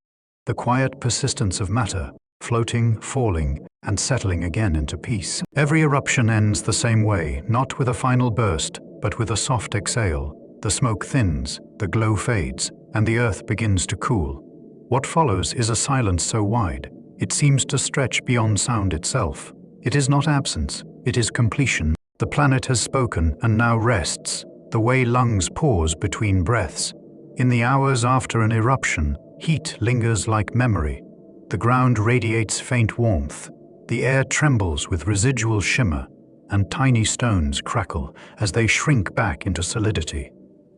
The quiet persistence of matter, floating, falling, and settling again into peace. Every eruption ends the same way, not with a final burst, but with a soft exhale. The smoke thins, the glow fades, and the earth begins to cool. What follows is a silence so wide, it seems to stretch beyond sound itself. It is not absence, it is completion. The planet has spoken and now rests, the way lungs pause between breaths. In the hours after an eruption, heat lingers like memory. The ground radiates faint warmth. The air trembles with residual shimmer, and tiny stones crackle as they shrink back into solidity.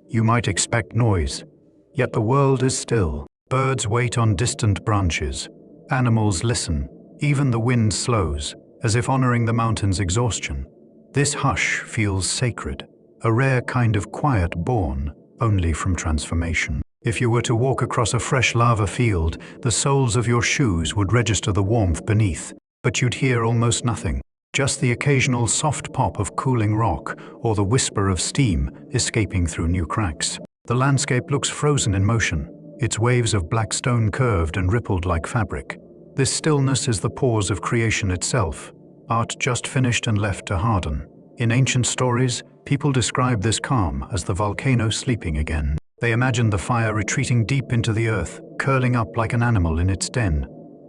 You might expect noise, yet the world is still. Birds wait on distant branches. Animals listen. Even the wind slows, as if honoring the mountain's exhaustion. This hush feels sacred, a rare kind of quiet born only from transformation. If you were to walk across a fresh lava field, the soles of your shoes would register the warmth beneath, but you'd hear almost nothing, just the occasional soft pop of cooling rock or the whisper of steam escaping through new cracks. The landscape looks frozen in motion, its waves of black stone curved and rippled like fabric. This stillness is the pause of creation itself, art just finished and left to harden. In ancient stories, people describe this calm as the volcano sleeping again. They imagine the fire retreating deep into the earth, curling up like an animal in its den.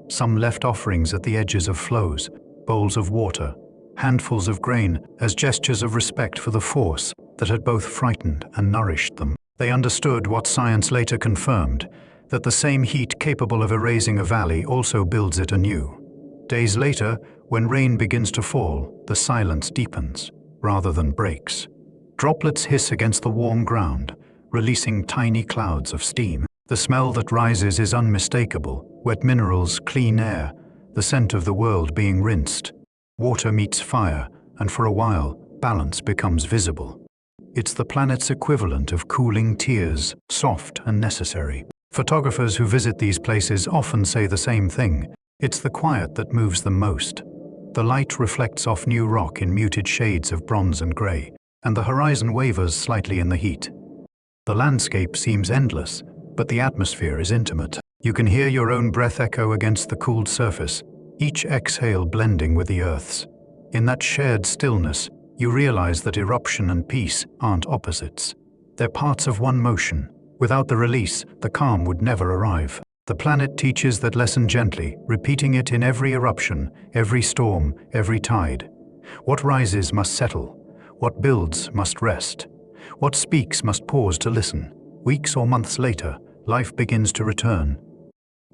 Some left offerings at the edges of flows, bowls of water, handfuls of grain, as gestures of respect for the force that had both frightened and nourished them. They understood what science later confirmed, that the same heat capable of erasing a valley also builds it anew. Days later, when rain begins to fall, the silence deepens, rather than breaks. Droplets hiss against the warm ground, releasing tiny clouds of steam. The smell that rises is unmistakable: wet minerals, clean air, the scent of the world being rinsed. Water meets fire, and for a while, balance becomes visible. It's the planet's equivalent of cooling tears, soft and necessary. Photographers who visit these places often say the same thing. It's the quiet that moves them most. The light reflects off new rock in muted shades of bronze and gray, and the horizon wavers slightly in the heat. The landscape seems endless, but the atmosphere is intimate. You can hear your own breath echo against the cooled surface, each exhale blending with the Earth's. In that shared stillness, you realize that eruption and peace aren't opposites. They're parts of one motion. Without the release, the calm would never arrive. The planet teaches that lesson gently, repeating it in every eruption, every storm, every tide. What rises must settle. What builds must rest. What speaks must pause to listen. Weeks or months later, life begins to return.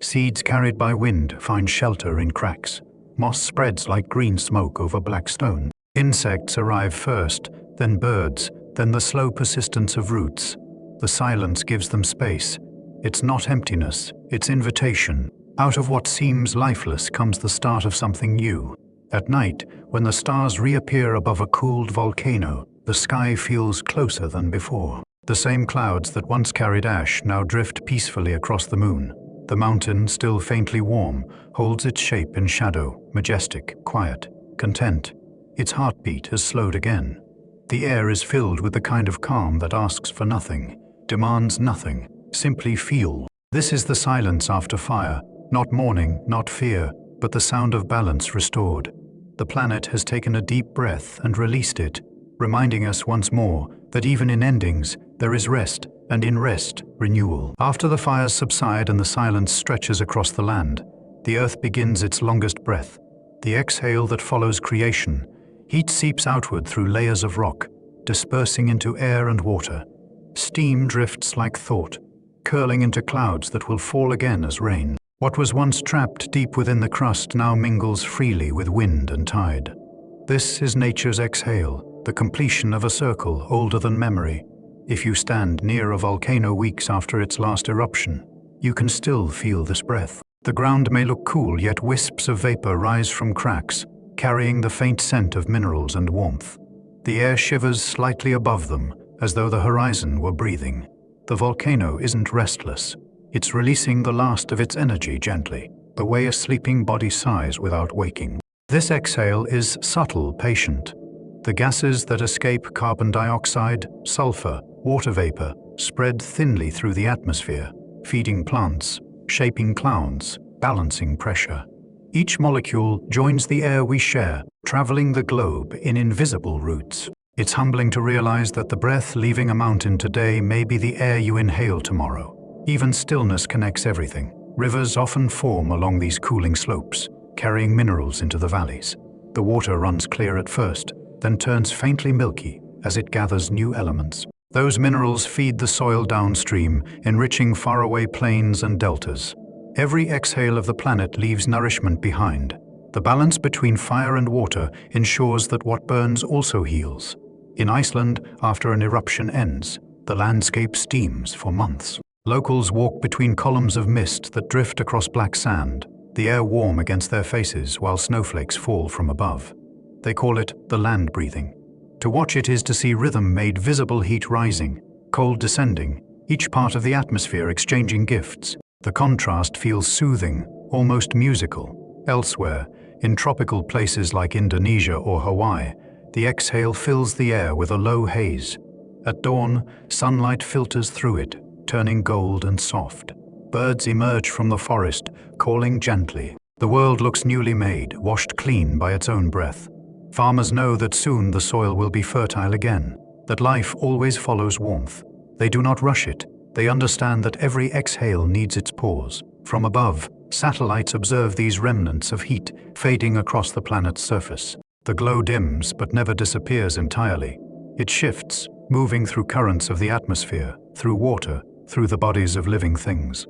Seeds carried by wind find shelter in cracks. Moss spreads like green smoke over black stone. Insects arrive first, then birds, then the slow persistence of roots. The silence gives them space. It's not emptiness, it's invitation. Out of what seems lifeless comes the start of something new. At night, when the stars reappear above a cooled volcano, the sky feels closer than before. The same clouds that once carried ash now drift peacefully across the moon. The mountain, still faintly warm, holds its shape in shadow, majestic, quiet, content. Its heartbeat has slowed again. The air is filled with the kind of calm that asks for nothing, demands nothing, simply feel. This is the silence after fire, not mourning, not fear, but the sound of balance restored. The planet has taken a deep breath and released it, reminding us once more that even in endings, there is rest, and in rest, renewal. After the fires subside and the silence stretches across the land, the earth begins its longest breath. The exhale that follows creation. Heat seeps outward through layers of rock, dispersing into air and water. Steam drifts like thought, curling into clouds that will fall again as rain. What was once trapped deep within the crust now mingles freely with wind and tide. This is nature's exhale, the completion of a circle older than memory. If you stand near a volcano weeks after its last eruption, you can still feel this breath. The ground may look cool, yet wisps of vapor rise from cracks, carrying the faint scent of minerals and warmth. The air shivers slightly above them, as though the horizon were breathing. The volcano isn't restless. It's releasing the last of its energy gently, the way a sleeping body sighs without waking. This exhale is subtle, patient. The gases that escape carbon dioxide, sulfur, water vapor spread thinly through the atmosphere, feeding plants, shaping clouds, balancing pressure. Each molecule joins the air we share, traveling the globe in invisible routes. It's humbling to realize that the breath leaving a mountain today may be the air you inhale tomorrow. Even stillness connects everything. Rivers often form along these cooling slopes, carrying minerals into the valleys. The water runs clear at first, then turns faintly milky as it gathers new elements. Those minerals feed the soil downstream, enriching faraway plains and deltas. Every exhale of the planet leaves nourishment behind. The balance between fire and water ensures that what burns also heals. In Iceland, after an eruption ends, the landscape steams for months. Locals walk between columns of mist that drift across black sand, the air warm against their faces while snowflakes fall from above. They call it the land breathing. To watch it is to see rhythm made visible, heat rising, cold descending, each part of the atmosphere exchanging gifts. The contrast feels soothing, almost musical. Elsewhere, in tropical places like Indonesia or Hawaii, the exhale fills the air with a low haze. At dawn, sunlight filters through it, turning gold and soft. Birds emerge from the forest, calling gently. The world looks newly made, washed clean by its own breath. Farmers know that soon the soil will be fertile again, that life always follows warmth. They do not rush it. They understand that every exhale needs its pause. From above, satellites observe these remnants of heat fading across the planet's surface. The glow dims but never disappears entirely. It shifts, moving through currents of the atmosphere, through water, through the bodies of living things.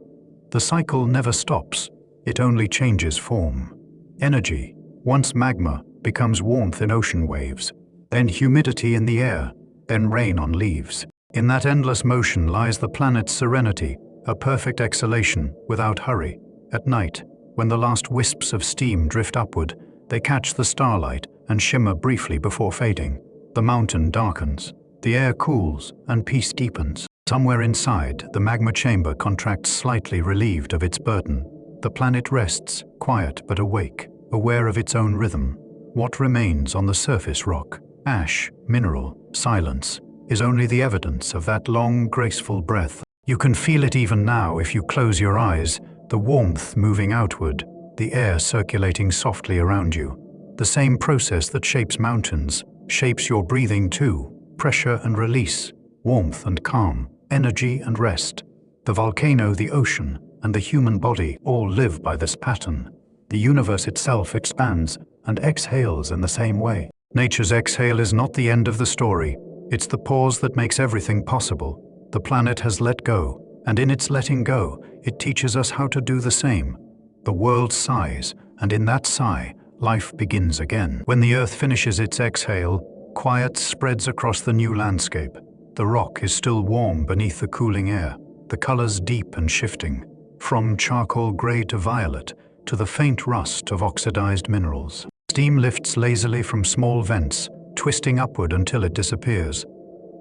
The cycle never stops. It only changes form. Energy, once magma, becomes warmth in ocean waves, then humidity in the air, then rain on leaves. In that endless motion lies the planet's serenity, a perfect exhalation without hurry. At night, when the last wisps of steam drift upward, they catch the starlight and shimmer briefly before fading. The mountain darkens, the air cools, and peace deepens. Somewhere inside, the magma chamber contracts slightly, relieved of its burden. The planet rests, quiet but awake, aware of its own rhythm. What remains on the surface rock, ash, mineral, silence, is only the evidence of that long, graceful breath. You can feel it even now if you close your eyes, the warmth moving outward, the air circulating softly around you. The same process that shapes mountains shapes your breathing too, pressure and release, warmth and calm, energy and rest. The volcano, the ocean, and the human body all live by this pattern. The universe itself expands and exhales in the same way. Nature's exhale is not the end of the story. It's the pause that makes everything possible. The planet has let go, and in its letting go, it teaches us how to do the same. The world sighs, and in that sigh, life begins again. When the earth finishes its exhale, quiet spreads across the new landscape. The rock is still warm beneath the cooling air, the colors deep and shifting, from charcoal gray to violet, to the faint rust of oxidized minerals. Steam lifts lazily from small vents, twisting upward until it disappears.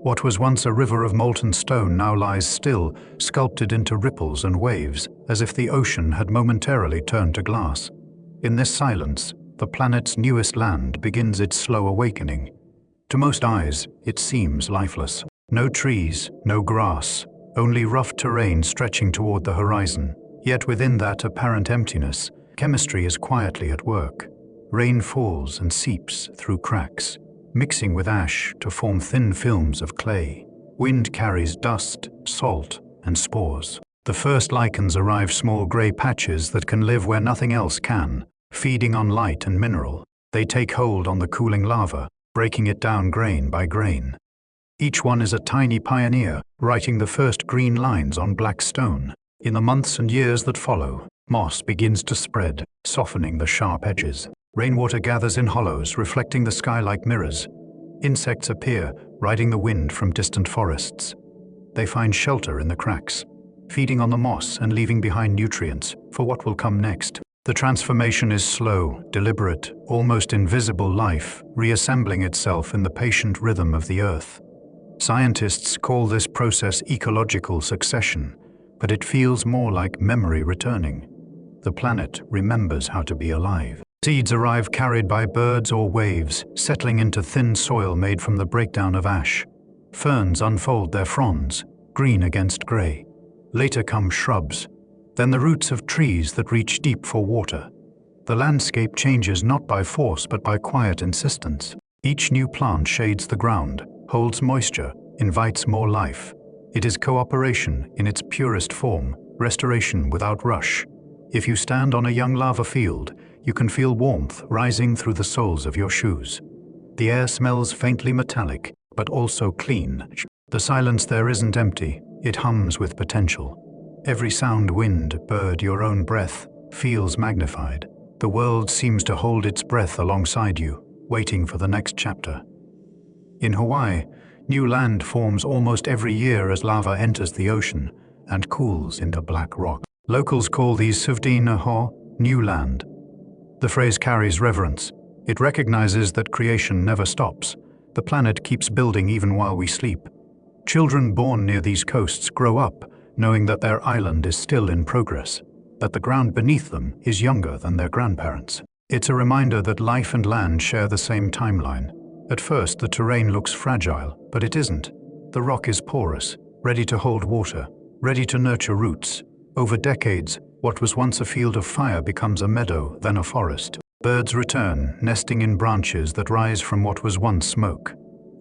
What was once a river of molten stone now lies still, sculpted into ripples and waves, as if the ocean had momentarily turned to glass. In this silence, the planet's newest land begins its slow awakening. To most eyes, it seems lifeless. No trees, no grass, only rough terrain stretching toward the horizon. Yet within that apparent emptiness, chemistry is quietly at work. Rain falls and seeps through cracks, mixing with ash to form thin films of clay. Wind carries dust, salt, and spores. The first lichens arrive, small gray patches that can live where nothing else can, feeding on light and mineral. They take hold on the cooling lava, breaking it down grain by grain. Each one is a tiny pioneer, writing the first green lines on black stone. In the months and years that follow, moss begins to spread, softening the sharp edges. Rainwater gathers in hollows, reflecting the sky like mirrors. Insects appear, riding the wind from distant forests. They find shelter in the cracks, feeding on the moss and leaving behind nutrients for what will come next. The transformation is slow, deliberate, almost invisible life, reassembling itself in the patient rhythm of the earth. Scientists call this process ecological succession, but it feels more like memory returning. The planet remembers how to be alive. Seeds arrive carried by birds or waves, settling into thin soil made from the breakdown of ash. Ferns unfold their fronds, green against gray. Later come shrubs, then the roots of trees that reach deep for water. The landscape changes not by force but by quiet insistence. Each new plant shades the ground, holds moisture, invites more life. It is cooperation in its purest form, restoration without rush. If you stand on a young lava field, you can feel warmth rising through the soles of your shoes. The air smells faintly metallic, but also clean. The silence there isn't empty, it hums with potential. Every sound, wind, bird, your own breath, feels magnified. The world seems to hold its breath alongside you, waiting for the next chapter. In Hawaii, new land forms almost every year as lava enters the ocean and cools into black rock. Locals call these Suvdina, new land. The phrase carries reverence. It recognizes that creation never stops. The planet keeps building even while we sleep. Children born near these coasts grow up knowing that their island is still in progress, that the ground beneath them is younger than their grandparents. It's a reminder that life and land share the same timeline. At first, the terrain looks fragile, but it isn't. The rock is porous, ready to hold water, ready to nurture roots. Over decades, what was once a field of fire becomes a meadow, then a forest. Birds return, nesting in branches that rise from what was once smoke.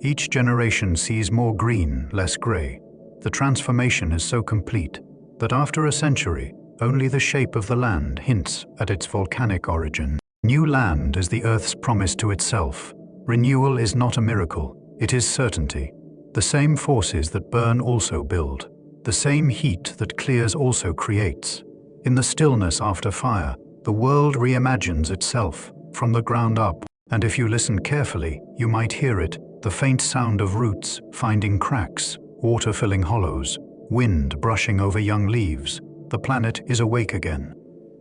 Each generation sees more green, less gray. The transformation is so complete that after a century, only the shape of the land hints at its volcanic origin. New land is the Earth's promise to itself. Renewal is not a miracle, it is certainty. The same forces that burn also build. The same heat that clears also creates. In the stillness after fire, the world reimagines itself from the ground up. And if you listen carefully, you might hear it, the faint sound of roots finding cracks, water filling hollows, wind brushing over young leaves. The planet is awake again.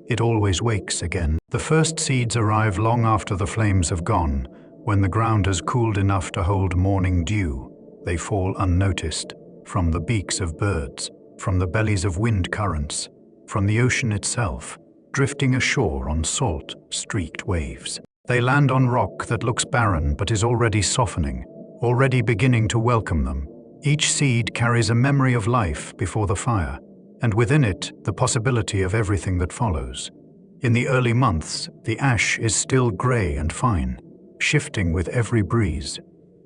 It always wakes again. The first seeds arrive long after the flames have gone, when the ground has cooled enough to hold morning dew. They fall unnoticed, from the beaks of birds, from the bellies of wind currents, from the ocean itself, drifting ashore on salt, streaked waves. They land on rock that looks barren but is already softening, already beginning to welcome them. Each seed carries a memory of life before the fire, and within it, the possibility of everything that follows. In the early months, the ash is still gray and fine, shifting with every breeze.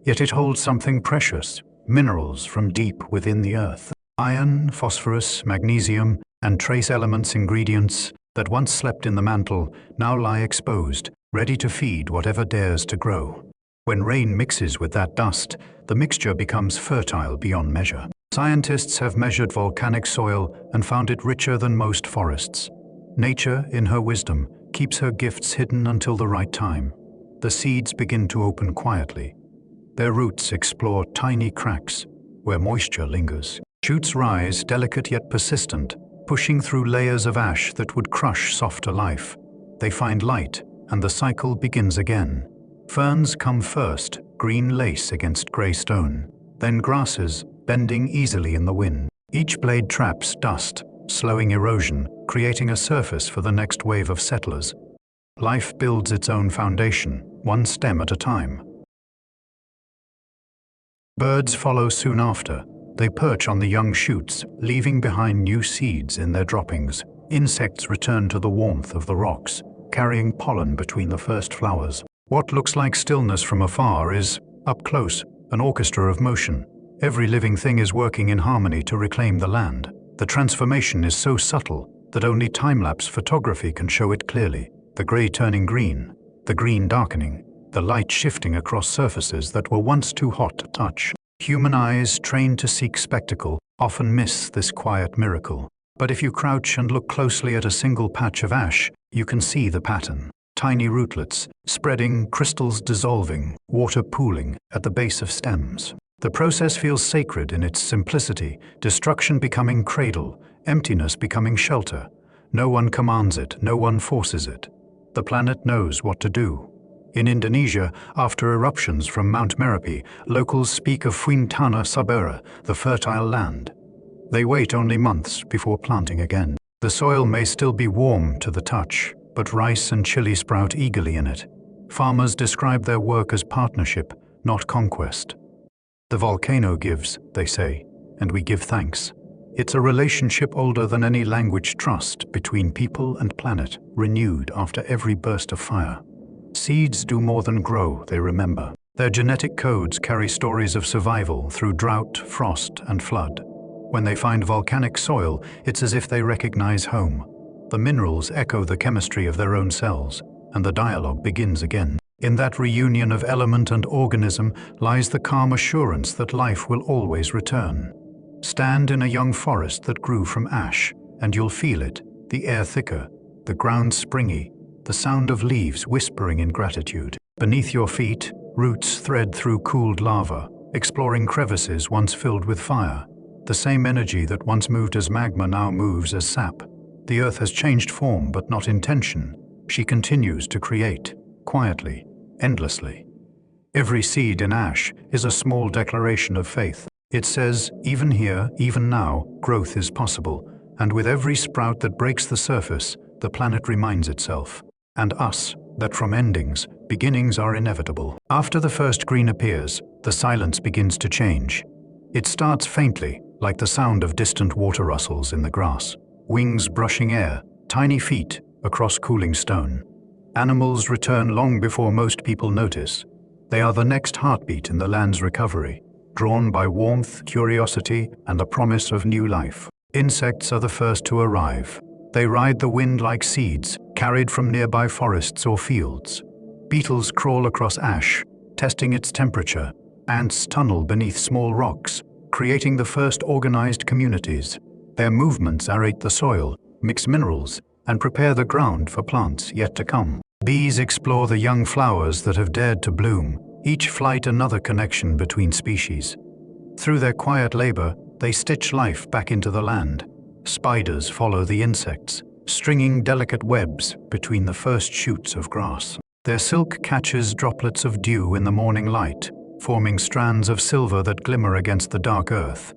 Yet it holds something precious, minerals from deep within the earth. Iron, phosphorus, magnesium, and trace elements ingredients that once slept in the mantle now lie exposed, ready to feed whatever dares to grow. When rain mixes with that dust, the mixture becomes fertile beyond measure. Scientists have measured volcanic soil and found it richer than most forests. Nature, in her wisdom, keeps her gifts hidden until the right time. The seeds begin to open quietly. Their roots explore tiny cracks where moisture lingers. Shoots rise, delicate yet persistent, pushing through layers of ash that would crush softer life. They find light, and the cycle begins again. Ferns come first, green lace against grey stone. Then grasses, bending easily in the wind. Each blade traps dust, slowing erosion, creating a surface for the next wave of settlers. Life builds its own foundation, one stem at a time. Birds follow soon after. They perch on the young shoots, leaving behind new seeds in their droppings. Insects return to the warmth of the rocks, carrying pollen between the first flowers. What looks like stillness from afar is, up close, an orchestra of motion. Every living thing is working in harmony to reclaim the land. The transformation is so subtle that only time-lapse photography can show it clearly. The grey turning green, the green darkening, the light shifting across surfaces that were once too hot to touch. Human eyes, trained to seek spectacle, often miss this quiet miracle. But if you crouch and look closely at a single patch of ash, you can see the pattern. Tiny rootlets, spreading, crystals dissolving, water pooling at the base of stems. The process feels sacred in its simplicity, destruction becoming cradle, emptiness becoming shelter. No one commands it, no one forces it. The planet knows what to do. In Indonesia, after eruptions from Mount Merapi, locals speak of Fuintana Sabera, the fertile land. They wait only months before planting again. The soil may still be warm to the touch, but rice and chili sprout eagerly in it. Farmers describe their work as partnership, not conquest. The volcano gives, they say, and we give thanks. It's a relationship older than any language trust between people and planet, renewed after every burst of fire. Seeds do more than grow, they remember. Their genetic codes carry stories of survival through drought, frost, and flood. When they find volcanic soil, it's as if they recognize home. The minerals echo the chemistry of their own cells, and the dialogue begins again. In that reunion of element and organism lies the calm assurance that life will always return. Stand in a young forest that grew from ash, and you'll feel it, the air thicker, the ground springy, the sound of leaves whispering in gratitude. Beneath your feet, roots thread through cooled lava, exploring crevices once filled with fire. The same energy that once moved as magma now moves as sap. The earth has changed form, but not intention. She continues to create, quietly, endlessly. Every seed in ash is a small declaration of faith. It says, even here, even now, growth is possible, and with every sprout that breaks the surface, the planet reminds itself, and us, that from endings, beginnings are inevitable. After the first green appears, the silence begins to change. It starts faintly, like the sound of distant water rustles in the grass. Wings brushing air, tiny feet across cooling stone. Animals return long before most people notice. They are the next heartbeat in the land's recovery, drawn by warmth, curiosity, and the promise of new life. Insects are the first to arrive. They ride the wind like seeds, carried from nearby forests or fields. Beetles crawl across ash, testing its temperature. Ants tunnel beneath small rocks, creating the first organized communities. Their movements aerate the soil, mix minerals, and prepare the ground for plants yet to come. Bees explore the young flowers that have dared to bloom, each flight another connection between species. Through their quiet labor, they stitch life back into the land. Spiders follow the insects, stringing delicate webs between the first shoots of grass. Their silk catches droplets of dew in the morning light, forming strands of silver that glimmer against the dark earth.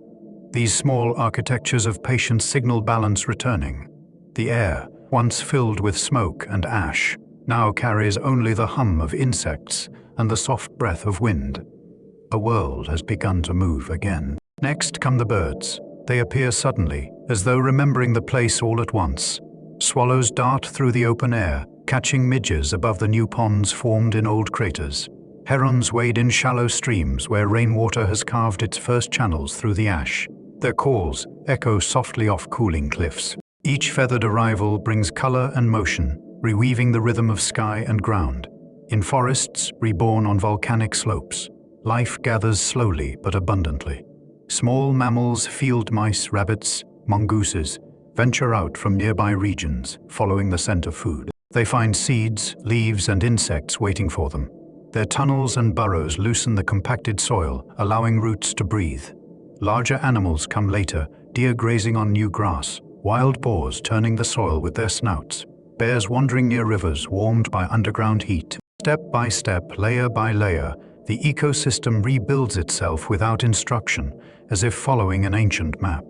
These small architectures of patience signal balance returning. The air, once filled with smoke and ash, now carries only the hum of insects and the soft breath of wind. A world has begun to move again. Next come the birds. They appear suddenly, as though remembering the place all at once. Swallows dart through the open air, catching midges above the new ponds formed in old craters. Herons wade in shallow streams where rainwater has carved its first channels through the ash. Their calls echo softly off cooling cliffs. Each feathered arrival brings color and motion, reweaving the rhythm of sky and ground. In forests, reborn on volcanic slopes, life gathers slowly but abundantly. Small mammals, field mice, rabbits, mongooses, venture out from nearby regions, following the scent of food. They find seeds, leaves, and insects waiting for them. Their tunnels and burrows loosen the compacted soil, allowing roots to breathe. Larger animals come later, deer grazing on new grass, wild boars turning the soil with their snouts, bears wandering near rivers warmed by underground heat. Step by step, layer by layer, the ecosystem rebuilds itself without instruction, as if following an ancient map.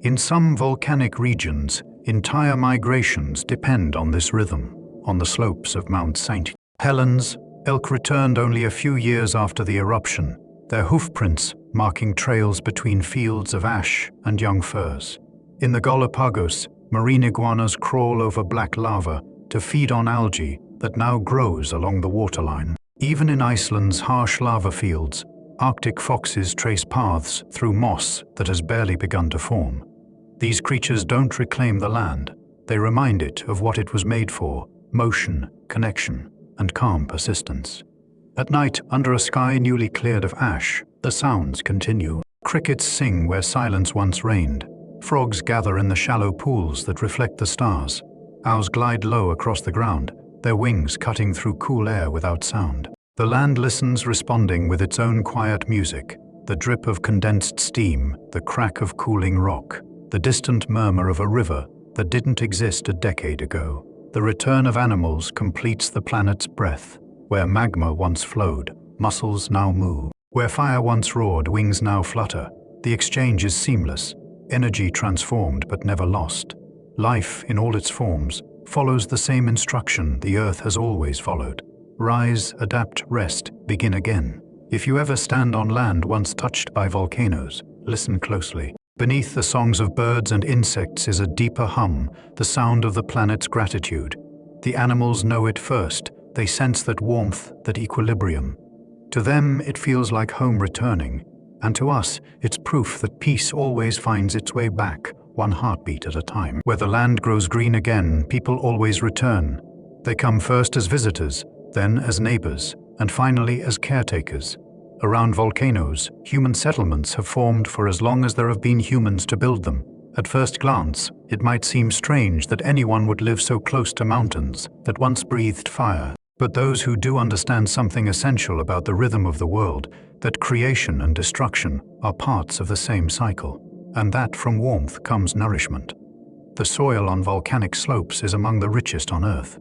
In some volcanic regions, entire migrations depend on this rhythm. On the slopes of Mount St. Helens, elk returned only a few years after the eruption, their hoofprints marking trails between fields of ash and young firs. In the Galapagos, marine iguanas crawl over black lava to feed on algae that now grows along the waterline. Even in Iceland's harsh lava fields, Arctic foxes trace paths through moss that has barely begun to form. These creatures don't reclaim the land, they remind it of what it was made for: motion, connection, and calm persistence. At night, under a sky newly cleared of ash, the sounds continue. Crickets sing where silence once reigned. Frogs gather in the shallow pools that reflect the stars. Owls glide low across the ground, their wings cutting through cool air without sound. The land listens, responding with its own quiet music, the drip of condensed steam, the crack of cooling rock, the distant murmur of a river that didn't exist a decade ago. The return of animals completes the planet's breath. Where magma once flowed, muscles now move. Where fire once roared, wings now flutter. The exchange is seamless, energy transformed but never lost. Life, in all its forms, follows the same instruction the Earth has always followed. Rise, adapt, rest, begin again. If you ever stand on land once touched by volcanoes, listen closely. Beneath the songs of birds and insects is a deeper hum, the sound of the planet's gratitude. The animals know it first. They sense that warmth, that equilibrium. To them, it feels like home returning. And to us, it's proof that peace always finds its way back, one heartbeat at a time. Where the land grows green again, people always return. They come first as visitors, then as neighbors, and finally as caretakers. Around volcanoes, human settlements have formed for as long as there have been humans to build them. At first glance, it might seem strange that anyone would live so close to mountains that once breathed fire. But those who do understand something essential about the rhythm of the world, that creation and destruction are parts of the same cycle, and that from warmth comes nourishment. The soil on volcanic slopes is among the richest on Earth.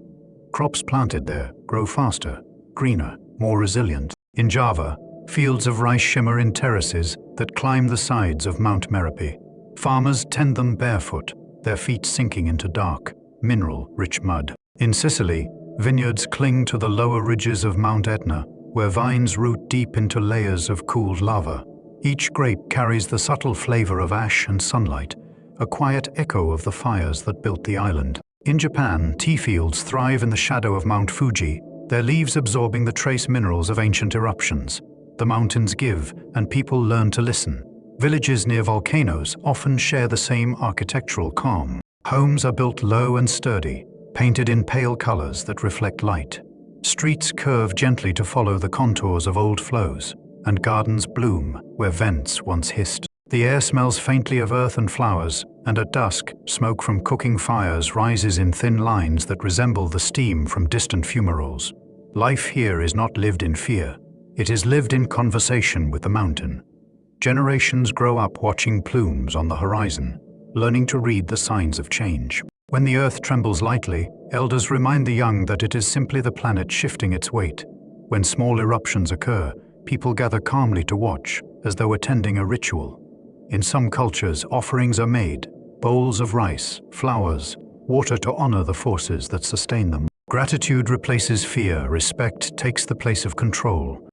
Crops planted there grow faster, greener, more resilient. In Java, fields of rice shimmer in terraces that climb the sides of Mount Merapi. Farmers tend them barefoot, their feet sinking into dark, mineral-rich mud. In Sicily, vineyards cling to the lower ridges of Mount Etna, where vines root deep into layers of cooled lava. Each grape carries the subtle flavor of ash and sunlight, a quiet echo of the fires that built the island. In Japan, tea fields thrive in the shadow of Mount Fuji, their leaves absorbing the trace minerals of ancient eruptions. The mountains give, and people learn to listen. Villages near volcanoes often share the same architectural calm. Homes are built low and sturdy, painted in pale colors that reflect light. Streets curve gently to follow the contours of old flows, and gardens bloom where vents once hissed. The air smells faintly of earth and flowers, and at dusk, smoke from cooking fires rises in thin lines that resemble the steam from distant fumaroles. Life here is not lived in fear. It is lived in conversation with the mountain. Generations grow up watching plumes on the horizon, learning to read the signs of change. When the earth trembles lightly, elders remind the young that it is simply the planet shifting its weight. When small eruptions occur, people gather calmly to watch, as though attending a ritual. In some cultures, offerings are made, bowls of rice, flowers, water to honor the forces that sustain them. Gratitude replaces fear, respect takes the place of control.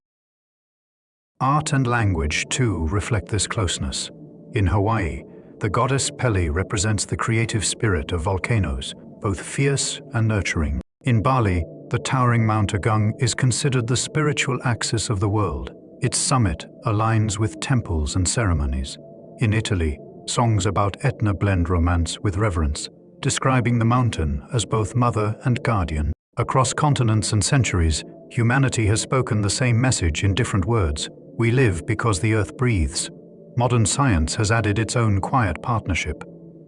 Art and language, too, reflect this closeness. In Hawaii, the goddess Pele represents the creative spirit of volcanoes, both fierce and nurturing. In Bali, The towering Mount Agung is considered the spiritual axis of the world. Its summit aligns with temples and ceremonies. In Italy, songs about Etna blend romance with reverence, describing the mountain as both mother and guardian. Across continents and centuries, humanity has spoken the same message in different words. We live because the earth breathes. Modern science has added its own quiet partnership.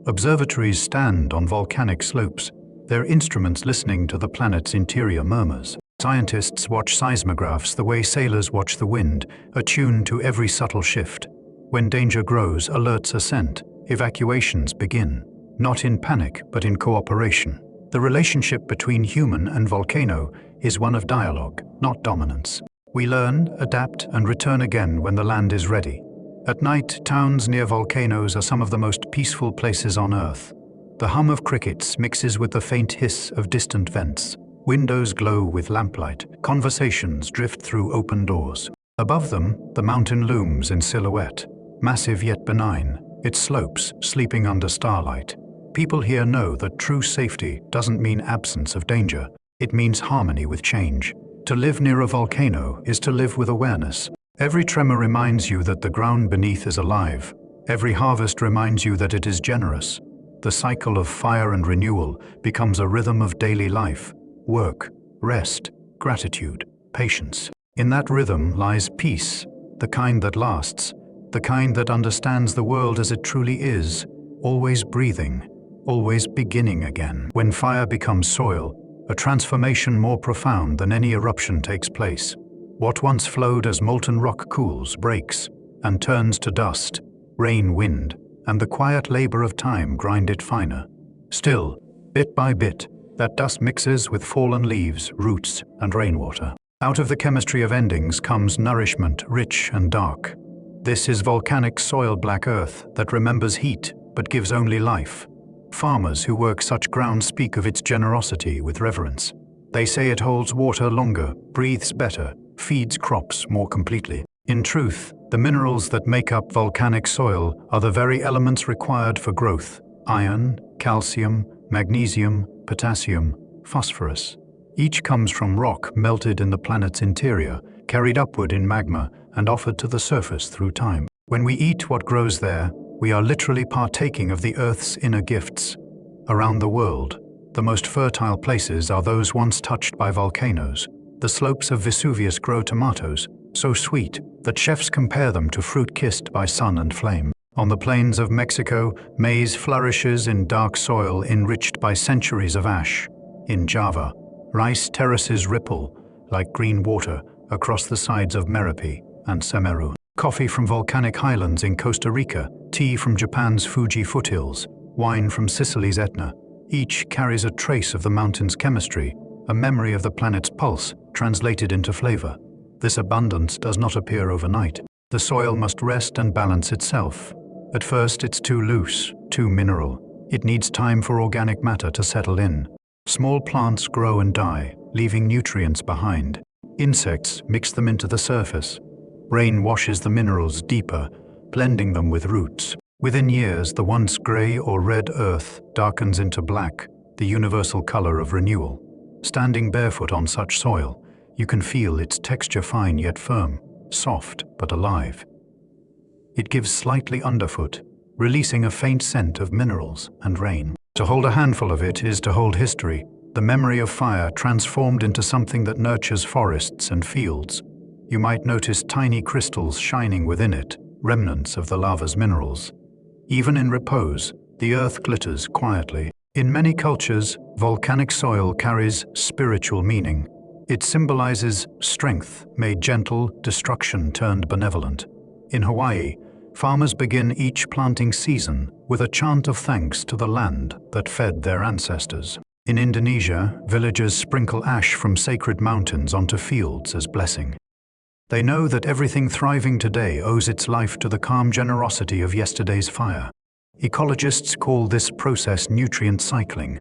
Observatories stand on volcanic slopes, their instruments listening to the planet's interior murmurs. Scientists watch seismographs the way sailors watch the wind, attuned to every subtle shift. When danger grows, alerts are sent. Evacuations begin, not in panic, but in cooperation. The relationship between human and volcano is one of dialogue, not dominance. We learn, adapt, and return again when the land is ready. At night, towns near volcanoes are some of the most peaceful places on Earth. The hum of crickets mixes with the faint hiss of distant vents. Windows glow with lamplight. Conversations drift through open doors. Above them, the mountain looms in silhouette, massive yet benign, its slopes sleeping under starlight. People here know that true safety doesn't mean absence of danger. It means harmony with change. To live near a volcano is to live with awareness. Every tremor reminds you that the ground beneath is alive. Every harvest reminds you that it is generous. The cycle of fire and renewal becomes a rhythm of daily life. Work, rest, gratitude, patience. In that rhythm lies peace, the kind that lasts, the kind that understands the world as it truly is, always breathing, always beginning again. When fire becomes soil, a transformation more profound than any eruption takes place. What once flowed as molten rock cools, breaks, and turns to dust. Rain, wind, and the quiet labor of time grind it finer. Still, bit by bit, that dust mixes with fallen leaves, roots, and rainwater. Out of the chemistry of endings comes nourishment, rich and dark. This is volcanic soil black earth that remembers heat but gives only life. Farmers who work such ground speak of its generosity with reverence. They say it holds water longer, breathes better, feeds crops more completely. In truth, the minerals that make up volcanic soil are the very elements required for growth: iron, calcium, magnesium, potassium, phosphorus. Each comes from rock melted in the planet's interior, carried upward in magma, and offered to the surface through time. When we eat what grows there, we are literally partaking of the Earth's inner gifts. Around the world, the most fertile places are those once touched by volcanoes. The slopes of Vesuvius grow tomatoes, so sweet that chefs compare them to fruit kissed by sun and flame. On the plains of Mexico, maize flourishes in dark soil enriched by centuries of ash. In Java, rice terraces ripple like green water across the sides of Merapi and Semeru. Coffee from volcanic highlands in Costa Rica, tea from Japan's Fuji foothills, wine from Sicily's Etna. Each carries a trace of the mountain's chemistry, a memory of the planet's pulse translated into flavor. This abundance does not appear overnight. The soil must rest and balance itself. At first, it's too loose, too mineral. It needs time for organic matter to settle in. Small plants grow and die, leaving nutrients behind. Insects mix them into the surface. Rain washes the minerals deeper, blending them with roots. Within years, the once gray or red earth darkens into black, the universal color of renewal. Standing barefoot on such soil, you can feel its texture fine yet firm, soft but alive. It gives slightly underfoot, releasing a faint scent of minerals and rain. To hold a handful of it is to hold history, the memory of fire transformed into something that nurtures forests and fields. You might notice tiny crystals shining within it, remnants of the lava's minerals. Even in repose, the earth glitters quietly. In many cultures, volcanic soil carries spiritual meaning. It symbolizes strength made gentle, destruction turned benevolent. In Hawaii, farmers begin each planting season with a chant of thanks to the land that fed their ancestors. In Indonesia, villagers sprinkle ash from sacred mountains onto fields as blessing. They know that everything thriving today owes its life to the calm generosity of yesterday's fire. Ecologists call this process nutrient cycling.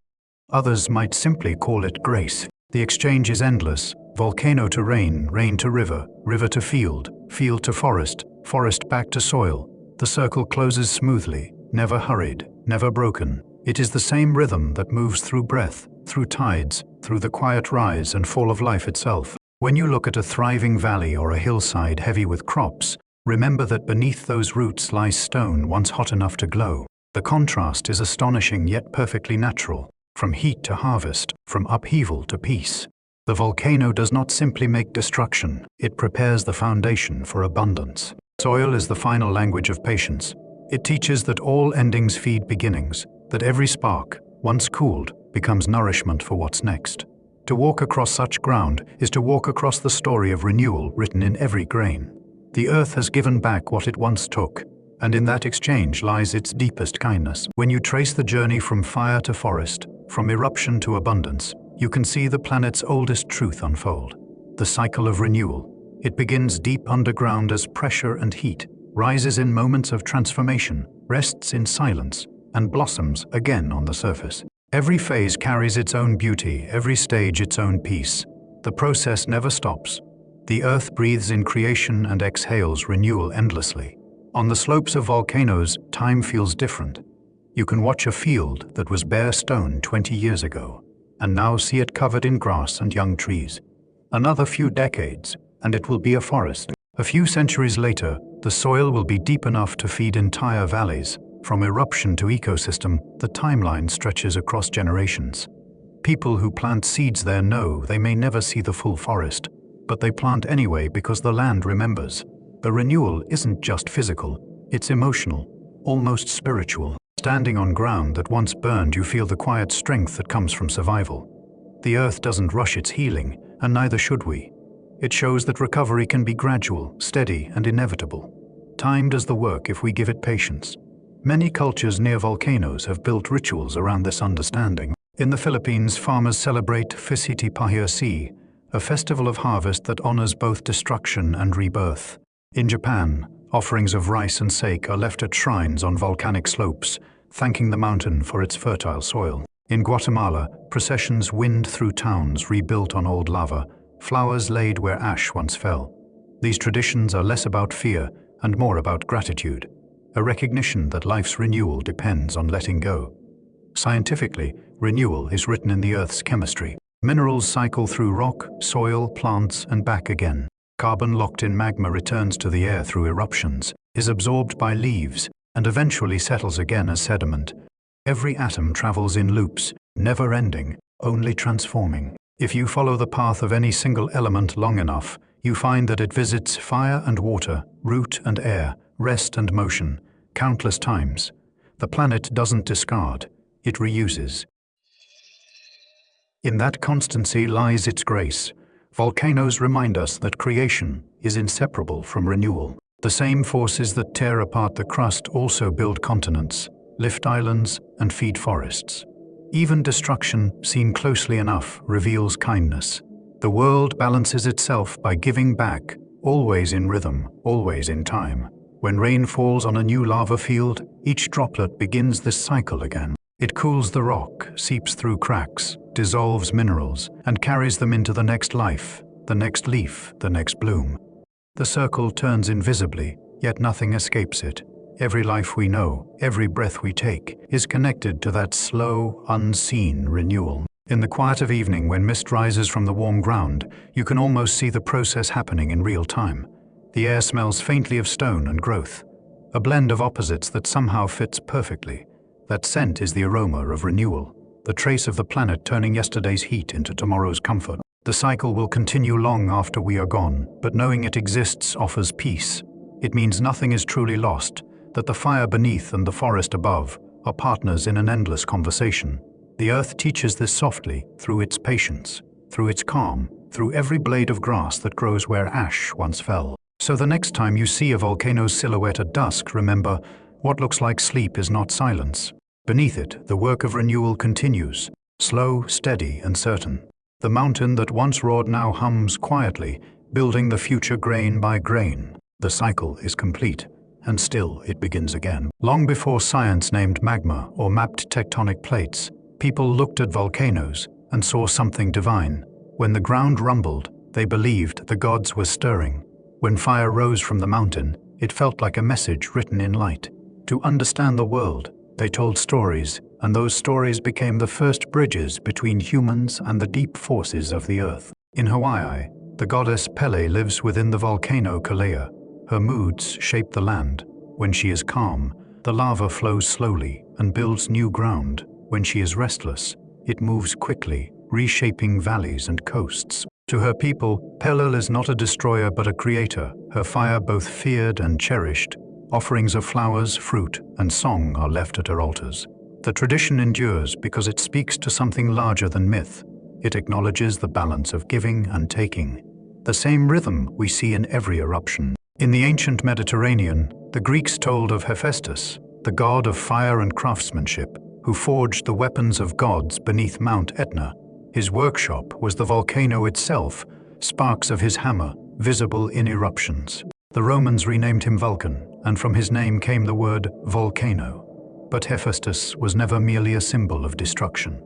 Others might simply call it grace. The exchange is endless: volcano to rain, rain to river, river to field, field to forest, forest back to soil. The circle closes smoothly, never hurried, never broken. It is the same rhythm that moves through breath, through tides, through the quiet rise and fall of life itself. When you look at a thriving valley or a hillside heavy with crops, remember that beneath those roots lies stone once hot enough to glow. The contrast is astonishing yet perfectly natural, from heat to harvest, from upheaval to peace. The volcano does not simply make destruction, it prepares the foundation for abundance. Soil is the final language of patience. It teaches that all endings feed beginnings, that every spark, once cooled, becomes nourishment for what's next. To walk across such ground is to walk across the story of renewal written in every grain. The earth has given back what it once took, and in that exchange lies its deepest kindness. When you trace the journey from fire to forest, from eruption to abundance, you can see the planet's oldest truth unfold. The cycle of renewal. It begins deep underground as pressure and heat, rises in moments of transformation, rests in silence, and blossoms again on the surface. Every phase carries its own beauty, every stage its own peace. The process never stops. The earth breathes in creation and exhales renewal endlessly. On the slopes of volcanoes, time feels different. You can watch a field that was bare stone 20 years ago, and now see it covered in grass and young trees. Another few decades, and it will be a forest. A few centuries later, the soil will be deep enough to feed entire valleys. From eruption to ecosystem, the timeline stretches across generations. People who plant seeds there know they may never see the full forest, but they plant anyway because the land remembers. The renewal isn't just physical, it's emotional, almost spiritual. Standing on ground that once burned, you feel the quiet strength that comes from survival. The earth doesn't rush its healing, and neither should we. It shows that recovery can be gradual, steady, and inevitable. Time does the work if we give it patience. Many cultures near volcanoes have built rituals around this understanding. In the Philippines, farmers celebrate Fisiti Pahirsi, a festival of harvest that honors both destruction and rebirth. In Japan, offerings of rice and sake are left at shrines on volcanic slopes, thanking the mountain for its fertile soil. In Guatemala, processions wind through towns rebuilt on old lava, flowers laid where ash once fell. These traditions are less about fear and more about gratitude, a recognition that life's renewal depends on letting go. Scientifically, renewal is written in the Earth's chemistry. Minerals cycle through rock, soil, plants, and back again. Carbon locked in magma returns to the air through eruptions, is absorbed by leaves, and eventually settles again as sediment. Every atom travels in loops, never ending, only transforming. If you follow the path of any single element long enough, you find that it visits fire and water, root and air, rest and motion, countless times. The planet doesn't discard, it reuses. In that constancy lies its grace. Volcanoes remind us that creation is inseparable from renewal. The same forces that tear apart the crust also build continents, lift islands, and feed forests. Even destruction, seen closely enough, reveals kindness. The world balances itself by giving back, always in rhythm, always in time. When rain falls on a new lava field, each droplet begins this cycle again. It cools the rock, seeps through cracks, dissolves minerals, and carries them into the next life, the next leaf, the next bloom. The circle turns invisibly, yet nothing escapes it. Every life we know, every breath we take, is connected to that slow, unseen renewal. In the quiet of evening, when mist rises from the warm ground, you can almost see the process happening in real time. The air smells faintly of stone and growth, a blend of opposites that somehow fits perfectly. That scent is the aroma of renewal, the trace of the planet turning yesterday's heat into tomorrow's comfort. The cycle will continue long after we are gone, but knowing it exists offers peace. It means nothing is truly lost, that the fire beneath and the forest above are partners in an endless conversation. The earth teaches this softly, through its patience, through its calm, through every blade of grass that grows where ash once fell. So the next time you see a volcano's silhouette at dusk, remember, what looks like sleep is not silence. Beneath it, the work of renewal continues, slow, steady, and certain. The mountain that once roared now hums quietly, building the future grain by grain. The cycle is complete, and still it begins again. Long before science named magma or mapped tectonic plates, people looked at volcanoes and saw something divine. When the ground rumbled, they believed the gods were stirring. When fire rose from the mountain, it felt like a message written in light. To understand the world, they told stories, and those stories became the first bridges between humans and the deep forces of the earth. In Hawaii, the goddess Pele lives within the volcano Kalea. Her moods shape the land. When she is calm, the lava flows slowly and builds new ground. When she is restless, it moves quickly, reshaping valleys and coasts. To her people, Pele is not a destroyer but a creator, her fire both feared and cherished. Offerings of flowers, fruit, and song are left at her altars. The tradition endures because it speaks to something larger than myth. It acknowledges the balance of giving and taking, the same rhythm we see in every eruption. In the ancient Mediterranean, the Greeks told of Hephaestus, the god of fire and craftsmanship, who forged the weapons of gods beneath Mount Etna. His workshop was the volcano itself, sparks of his hammer visible in eruptions. The Romans renamed him Vulcan, and from his name came the word volcano. But Hephaestus was never merely a symbol of destruction.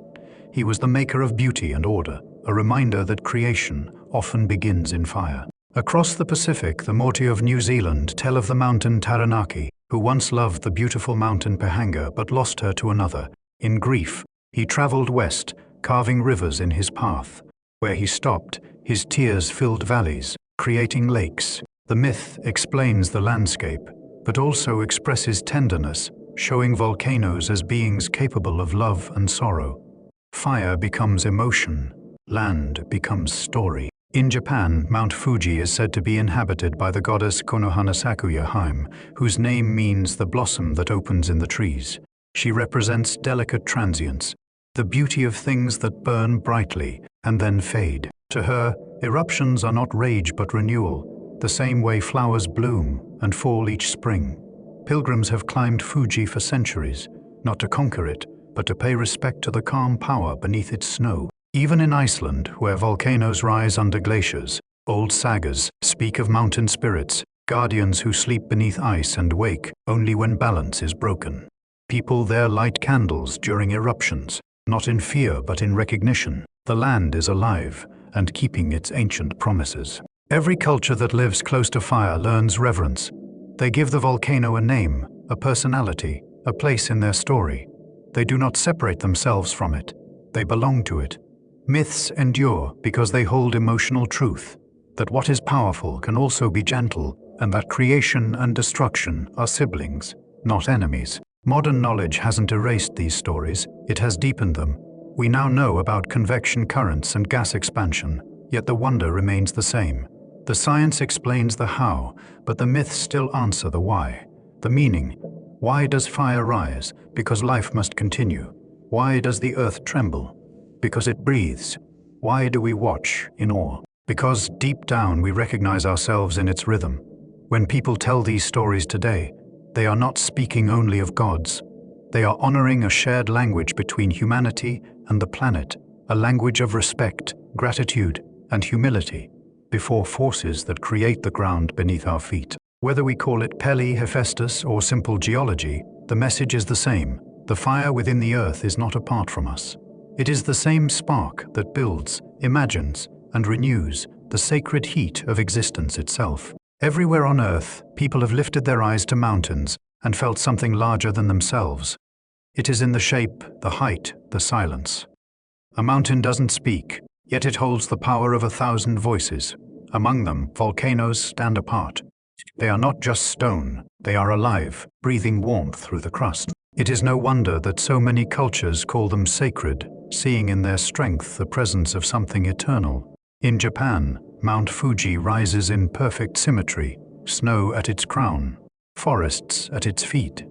He was the maker of beauty and order, a reminder that creation often begins in fire. Across the Pacific, the Maori of New Zealand tell of the mountain Taranaki, who once loved the beautiful mountain Pahanga but lost her to another. In grief, he traveled west, carving rivers in his path. Where he stopped, his tears filled valleys, creating lakes. The myth explains the landscape, but also expresses tenderness, showing volcanoes as beings capable of love and sorrow. Fire becomes emotion, land becomes story. In Japan, Mount Fuji is said to be inhabited by the goddess Konohanasakuya Haim, whose name means the blossom that opens in the trees. She represents delicate transience, the beauty of things that burn brightly and then fade. To her, eruptions are not rage but renewal, the same way flowers bloom and fall each spring. Pilgrims have climbed Fuji for centuries, not to conquer it, but to pay respect to the calm power beneath its snow. Even in Iceland, where volcanoes rise under glaciers, old sagas speak of mountain spirits, guardians who sleep beneath ice and wake only when balance is broken. People there light candles during eruptions, not in fear but in recognition. The land is alive and keeping its ancient promises. Every culture that lives close to fire learns reverence. They give the volcano a name, a personality, a place in their story. They do not separate themselves from it. They belong to it. Myths endure because they hold emotional truth, that what is powerful can also be gentle, and that creation and destruction are siblings, not enemies. Modern knowledge hasn't erased these stories, it has deepened them. We now know about convection currents and gas expansion, yet the wonder remains the same. The science explains the how, but the myths still answer the why. The meaning. Why does fire rise? Because life must continue. Why does the earth tremble? Because it breathes. Why do we watch in awe? Because deep down we recognize ourselves in its rhythm. When people tell these stories today, they are not speaking only of gods. They are honoring a shared language between humanity and the planet, a language of respect, gratitude, and humility before forces that create the ground beneath our feet. Whether we call it Pele, Hephaestus, or simple geology, the message is the same. The fire within the earth is not apart from us. It is the same spark that builds, imagines, and renews the sacred heat of existence itself. Everywhere on earth, people have lifted their eyes to mountains and felt something larger than themselves. It is in the shape, the height, the silence. A mountain doesn't speak, yet it holds the power of 1,000 voices. Among them, volcanoes stand apart. They are not just stone, they are alive, breathing warmth through the crust. It is no wonder that so many cultures call them sacred, seeing in their strength the presence of something eternal. In Japan, Mount Fuji rises in perfect symmetry, snow at its crown, forests at its feet.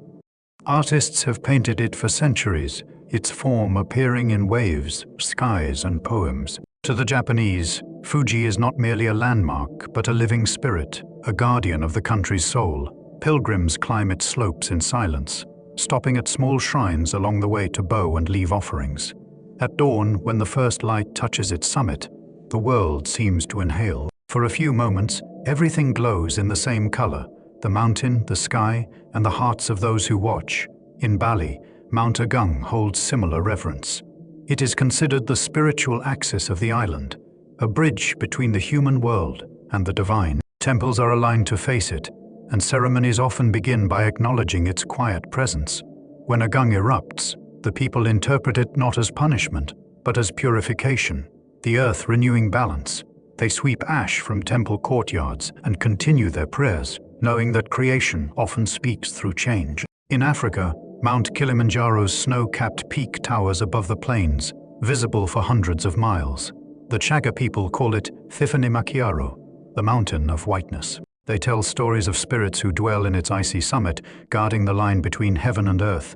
Artists have painted it for centuries, its form appearing in waves, skies, and poems. To the Japanese, Fuji is not merely a landmark, but a living spirit, a guardian of the country's soul. Pilgrims climb its slopes in silence, stopping at small shrines along the way to bow and leave offerings. At dawn, when the first light touches its summit, the world seems to inhale. For a few moments, everything glows in the same color: the mountain, the sky, and the hearts of those who watch. In Bali, Mount Agung holds similar reverence. It is considered the spiritual axis of the island, a bridge between the human world and the divine. Temples are aligned to face it, and ceremonies often begin by acknowledging its quiet presence. When Agung erupts, The people interpret it not as punishment, but as purification, the earth renewing balance. They sweep ash from temple courtyards and continue their prayers, knowing that creation often speaks through change. In Africa, Mount Kilimanjaro's snow-capped peak towers above the plains, visible for hundreds of miles. The Chaga people call it Thifanimakiaro, the mountain of whiteness. They tell stories of spirits who dwell in its icy summit, guarding the line between heaven and earth.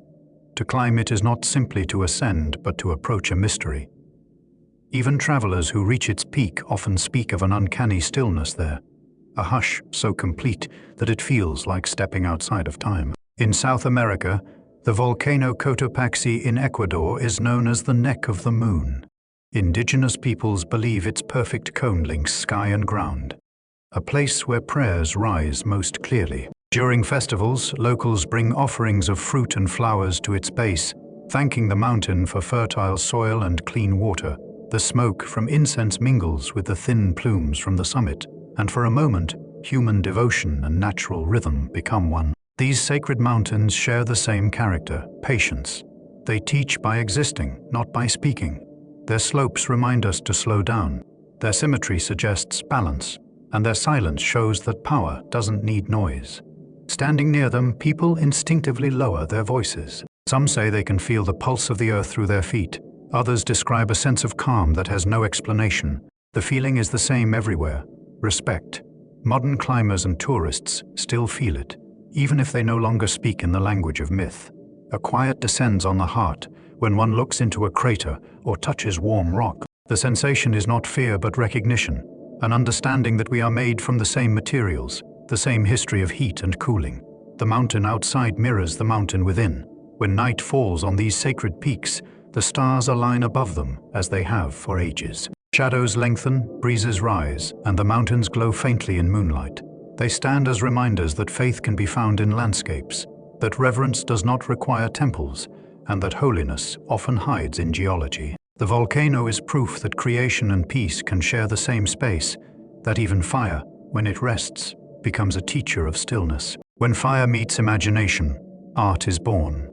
To climb it is not simply to ascend, but to approach a mystery. Even travelers who reach its peak often speak of an uncanny stillness there, a hush so complete that it feels like stepping outside of time. In South America, the volcano Cotopaxi in Ecuador is known as the neck of the moon. Indigenous peoples believe its perfect cone links sky and ground, a place where prayers rise most clearly. During festivals, locals bring offerings of fruit and flowers to its base, thanking the mountain for fertile soil and clean water. The smoke from incense mingles with the thin plumes from the summit, and for a moment, human devotion and natural rhythm become one. These sacred mountains share the same character, patience. They teach by existing, not by speaking. Their slopes remind us to slow down. Their symmetry suggests balance, and their silence shows that power doesn't need noise. Standing near them, people instinctively lower their voices. Some say they can feel the pulse of the earth through their feet. Others describe a sense of calm that has no explanation. The feeling is the same everywhere: respect. Modern climbers and tourists still feel it, even if they no longer speak in the language of myth. A quiet descends on the heart when one looks into a crater or touches warm rock. The sensation is not fear but recognition, an understanding that we are made from the same materials, the same history of heat and cooling. The mountain outside mirrors the mountain within. When night falls on these sacred peaks, the stars align above them as they have for ages. Shadows lengthen, breezes rise, and the mountains glow faintly in moonlight. They stand as reminders that faith can be found in landscapes, that reverence does not require temples, and that holiness often hides in geology. The volcano is proof that creation and peace can share the same space, that even fire, when it rests, becomes a teacher of stillness. When fire meets imagination, art is born.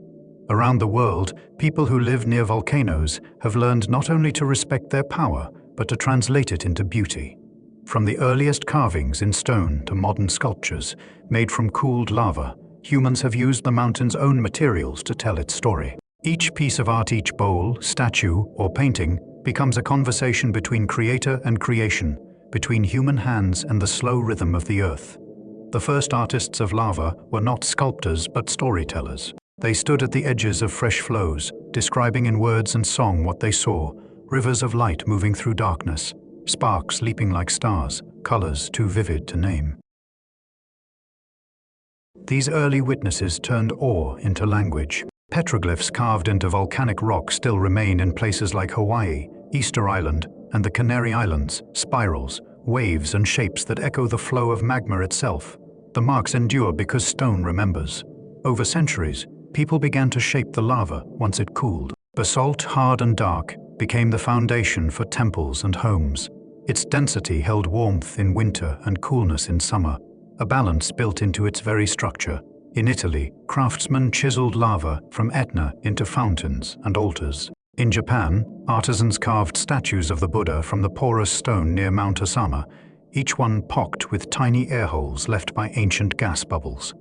Around the world, people who live near volcanoes have learned not only to respect their power, but to translate it into beauty. From the earliest carvings in stone to modern sculptures made from cooled lava, humans have used the mountain's own materials to tell its story. Each piece of art, each bowl, statue, or painting becomes a conversation between creator and creation, between human hands and the slow rhythm of the earth. The first artists of lava were not sculptors but storytellers. They stood at the edges of fresh flows, describing in words and song what they saw: rivers of light moving through darkness, sparks leaping like stars, colors too vivid to name. These early witnesses turned awe into language. Petroglyphs carved into volcanic rock still remain in places like Hawaii, Easter Island, and the Canary Islands: spirals, waves, and shapes that echo the flow of magma itself. The marks endure because stone remembers. Over centuries, people began to shape the lava once it cooled. Basalt, hard and dark, became the foundation for temples and homes. Its density held warmth in winter and coolness in summer, a balance built into its very structure. In Italy, craftsmen chiseled lava from Etna into fountains and altars. In Japan, artisans carved statues of the Buddha from the porous stone near Mount Osama, each one pocked with tiny air holes left by ancient gas bubbles.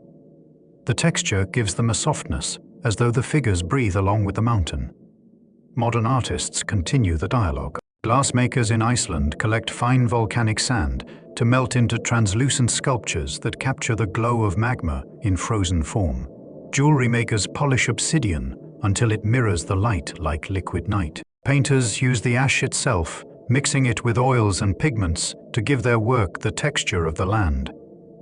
The texture gives them a softness, as though the figures breathe along with the mountain. Modern artists continue the dialogue. Glassmakers in Iceland collect fine volcanic sand to melt into translucent sculptures that capture the glow of magma in frozen form. Jewelry makers polish obsidian until it mirrors the light like liquid night. Painters use the ash itself, mixing it with oils and pigments to give their work the texture of the land.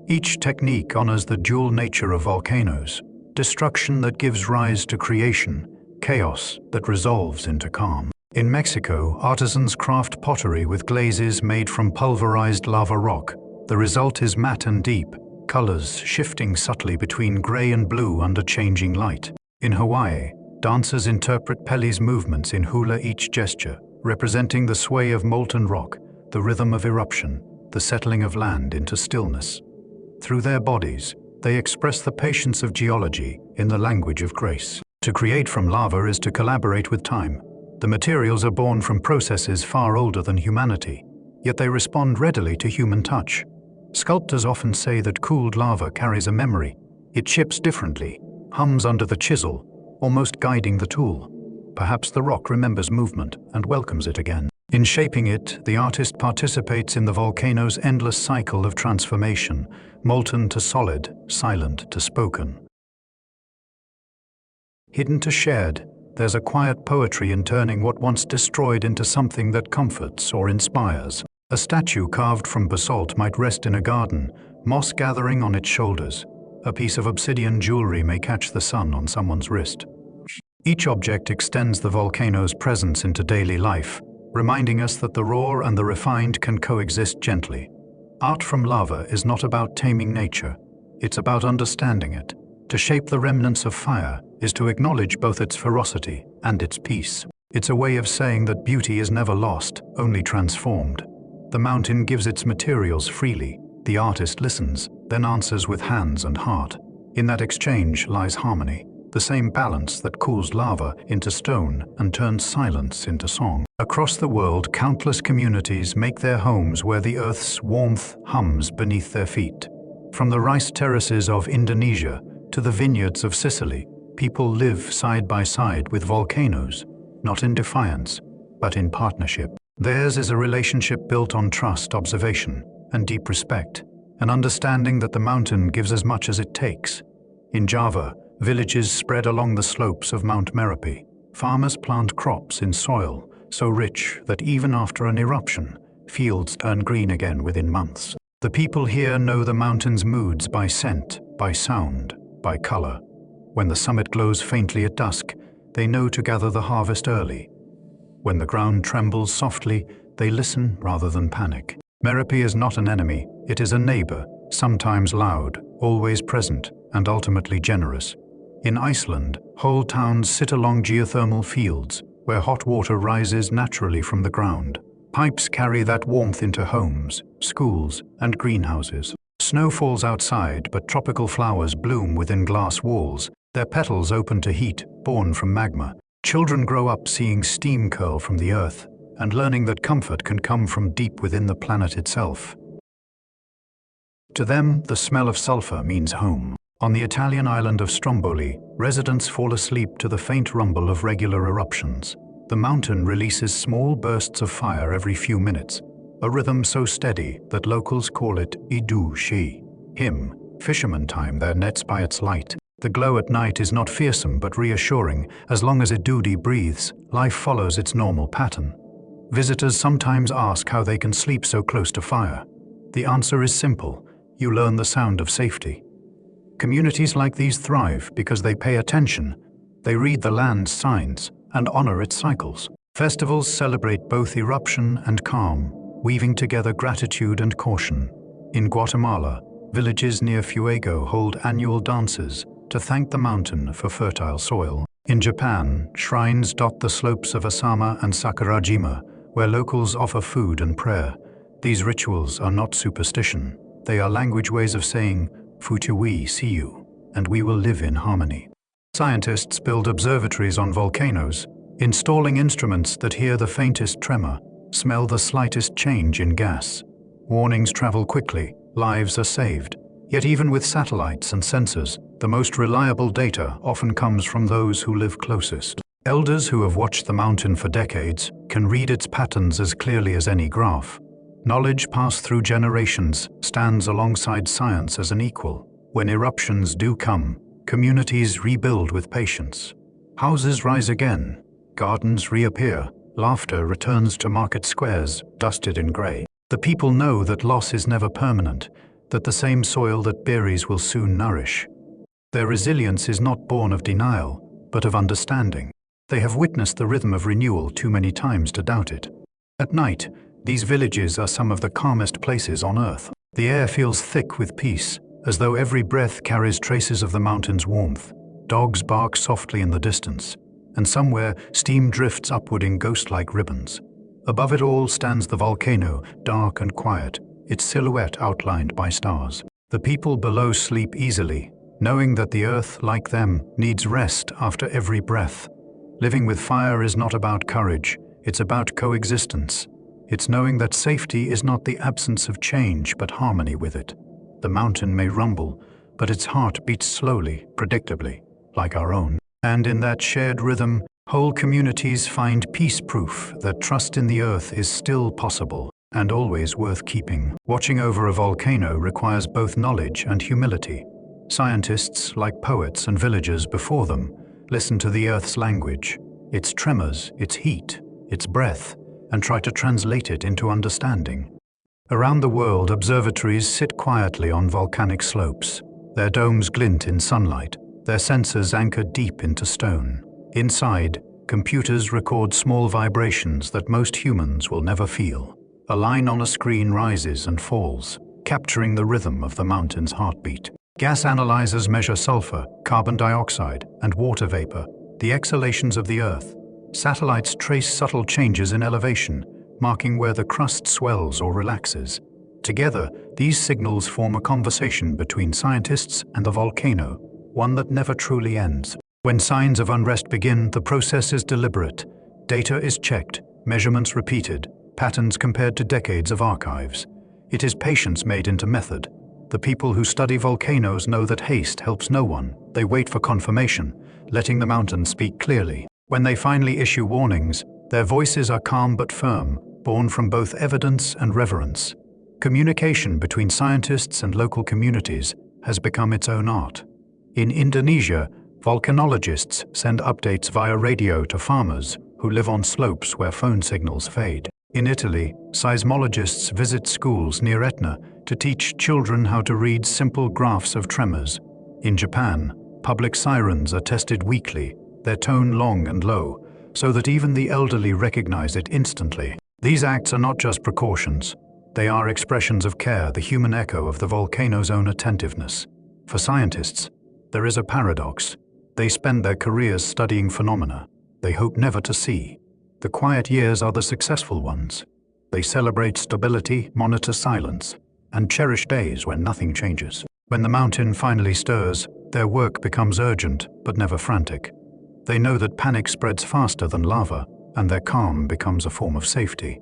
Each technique honors the dual nature of volcanoes: destruction that gives rise to creation, chaos that resolves into calm. In Mexico, artisans craft pottery with glazes made from pulverized lava rock. The result is matte and deep, colors shifting subtly between gray and blue under changing light. In Hawaii, dancers interpret Pele's movements in hula, each gesture representing the sway of molten rock, the rhythm of eruption, the settling of land into stillness. Through their bodies, they express the patience of geology in the language of grace. To create from lava is to collaborate with time. The materials are born from processes far older than humanity, yet they respond readily to human touch. Sculptors often say that cooled lava carries a memory. It chips differently, hums under the chisel, almost guiding the tool. Perhaps the rock remembers movement and welcomes it again. In shaping it, the artist participates in the volcano's endless cycle of transformation, molten to solid, silent to spoken. Hidden to shared, there's a quiet poetry in turning what once destroyed into something that comforts or inspires. A statue carved from basalt might rest in a garden, moss gathering on its shoulders. A piece of obsidian jewelry may catch the sun on someone's wrist. Each object extends the volcano's presence into daily life, reminding us that the raw and the refined can coexist gently. Art from lava is not about taming nature, it's about understanding it. To shape the remnants of fire is to acknowledge both its ferocity and its peace. It's a way of saying that beauty is never lost, only transformed. The mountain gives its materials freely, the artist listens, then answers with hands and heart. In that exchange lies harmony, the same balance that cools lava into stone and turns silence into song. Across the world, countless communities make their homes where the earth's warmth hums beneath their feet. From the rice terraces of Indonesia to the vineyards of Sicily, people live side by side with volcanoes, not in defiance, but in partnership. Theirs is a relationship built on trust, observation, and deep respect, an understanding that the mountain gives as much as it takes. In Java, villages spread along the slopes of Mount Merapi. Farmers plant crops in soil so rich that even after an eruption, fields turn green again within months. The people here know the mountain's moods by scent, by sound, by color. When the summit glows faintly at dusk, they know to gather the harvest early. When the ground trembles softly, they listen rather than panic. Merapi is not an enemy, it is a neighbor, sometimes loud, always present, and ultimately generous. In Iceland, whole towns sit along geothermal fields, where hot water rises naturally from the ground. Pipes carry that warmth into homes, schools, and greenhouses. Snow falls outside, but tropical flowers bloom within glass walls, their petals open to heat, born from magma. Children grow up seeing steam curl from the earth, and learning that comfort can come from deep within the planet itself. To them, the smell of sulfur means home. On the Italian island of Stromboli, residents fall asleep to the faint rumble of regular eruptions. The mountain releases small bursts of fire every few minutes, a rhythm so steady that locals call it idu shi, hymn. Fishermen time their nets by its light. The glow at night is not fearsome but reassuring. As long as Idudi breathes, life follows its normal pattern. Visitors sometimes ask how they can sleep so close to fire. The answer is simple: you learn the sound of safety. Communities like these thrive because they pay attention, they read the land's signs, and honor its cycles. Festivals celebrate both eruption and calm, weaving together gratitude and caution. In Guatemala, villages near Fuego hold annual dances to thank the mountain for fertile soil. In Japan, shrines dot the slopes of Asama and Sakurajima, where locals offer food and prayer. These rituals are not superstition. They are language ways of saying, "Futuwi see you, and we will live in harmony." Scientists build observatories on volcanoes, installing instruments that hear the faintest tremor, smell the slightest change in gas. Warnings travel quickly, lives are saved. Yet even with satellites and sensors, the most reliable data often comes from those who live closest. Elders who have watched the mountain for decades can read its patterns as clearly as any graph. Knowledge passed through generations stands alongside science as an equal. When eruptions do come, communities rebuild with patience. Houses rise again, gardens reappear, laughter returns to market squares dusted in gray. The people know that loss is never permanent, that the same soil that buries will soon nourish. Their resilience is not born of denial, but of understanding. They have witnessed the rhythm of renewal too many times to doubt it. At night, these villages are some of the calmest places on Earth. The air feels thick with peace, as though every breath carries traces of the mountain's warmth. Dogs bark softly in the distance, and somewhere steam drifts upward in ghost-like ribbons. Above it all stands the volcano, dark and quiet, its silhouette outlined by stars. The people below sleep easily, knowing that the earth, like them, needs rest after every breath. Living with fire is not about courage, it's about coexistence. It's knowing that safety is not the absence of change, but harmony with it. The mountain may rumble, but its heart beats slowly, predictably, like our own. And in that shared rhythm, whole communities find peace, proof that trust in the earth is still possible and always worth keeping. Watching over a volcano requires both knowledge and humility. Scientists, like poets and villagers before them, listen to the earth's language, its tremors, its heat, its breath, and try to translate it into understanding. Around the world, observatories sit quietly on volcanic slopes. Their domes glint in sunlight, their sensors anchored deep into stone. Inside, computers record small vibrations that most humans will never feel. A line on a screen rises and falls, capturing the rhythm of the mountain's heartbeat. Gas analyzers measure sulfur, carbon dioxide, and water vapor, the exhalations of the earth. Satellites trace subtle changes in elevation, marking where the crust swells or relaxes. Together, these signals form a conversation between scientists and the volcano, one that never truly ends. When signs of unrest begin, the process is deliberate. Data is checked, measurements repeated, patterns compared to decades of archives. It is patience made into method. The people who study volcanoes know that haste helps no one. They wait for confirmation, letting the mountain speak clearly. When they finally issue warnings, their voices are calm but firm, born from both evidence and reverence. Communication between scientists and local communities has become its own art. In Indonesia, volcanologists send updates via radio to farmers who live on slopes where phone signals fade. In Italy, seismologists visit schools near Etna to teach children how to read simple graphs of tremors. In Japan, public sirens are tested weekly, their tone long and low, so that even the elderly recognize it instantly. These acts are not just precautions. They are expressions of care, the human echo of the volcano's own attentiveness. For scientists, there is a paradox. They spend their careers studying phenomena they hope never to see. The quiet years are the successful ones. They celebrate stability, monitor silence, and cherish days when nothing changes. When the mountain finally stirs, their work becomes urgent but never frantic. They know that panic spreads faster than lava, and their calm becomes a form of safety.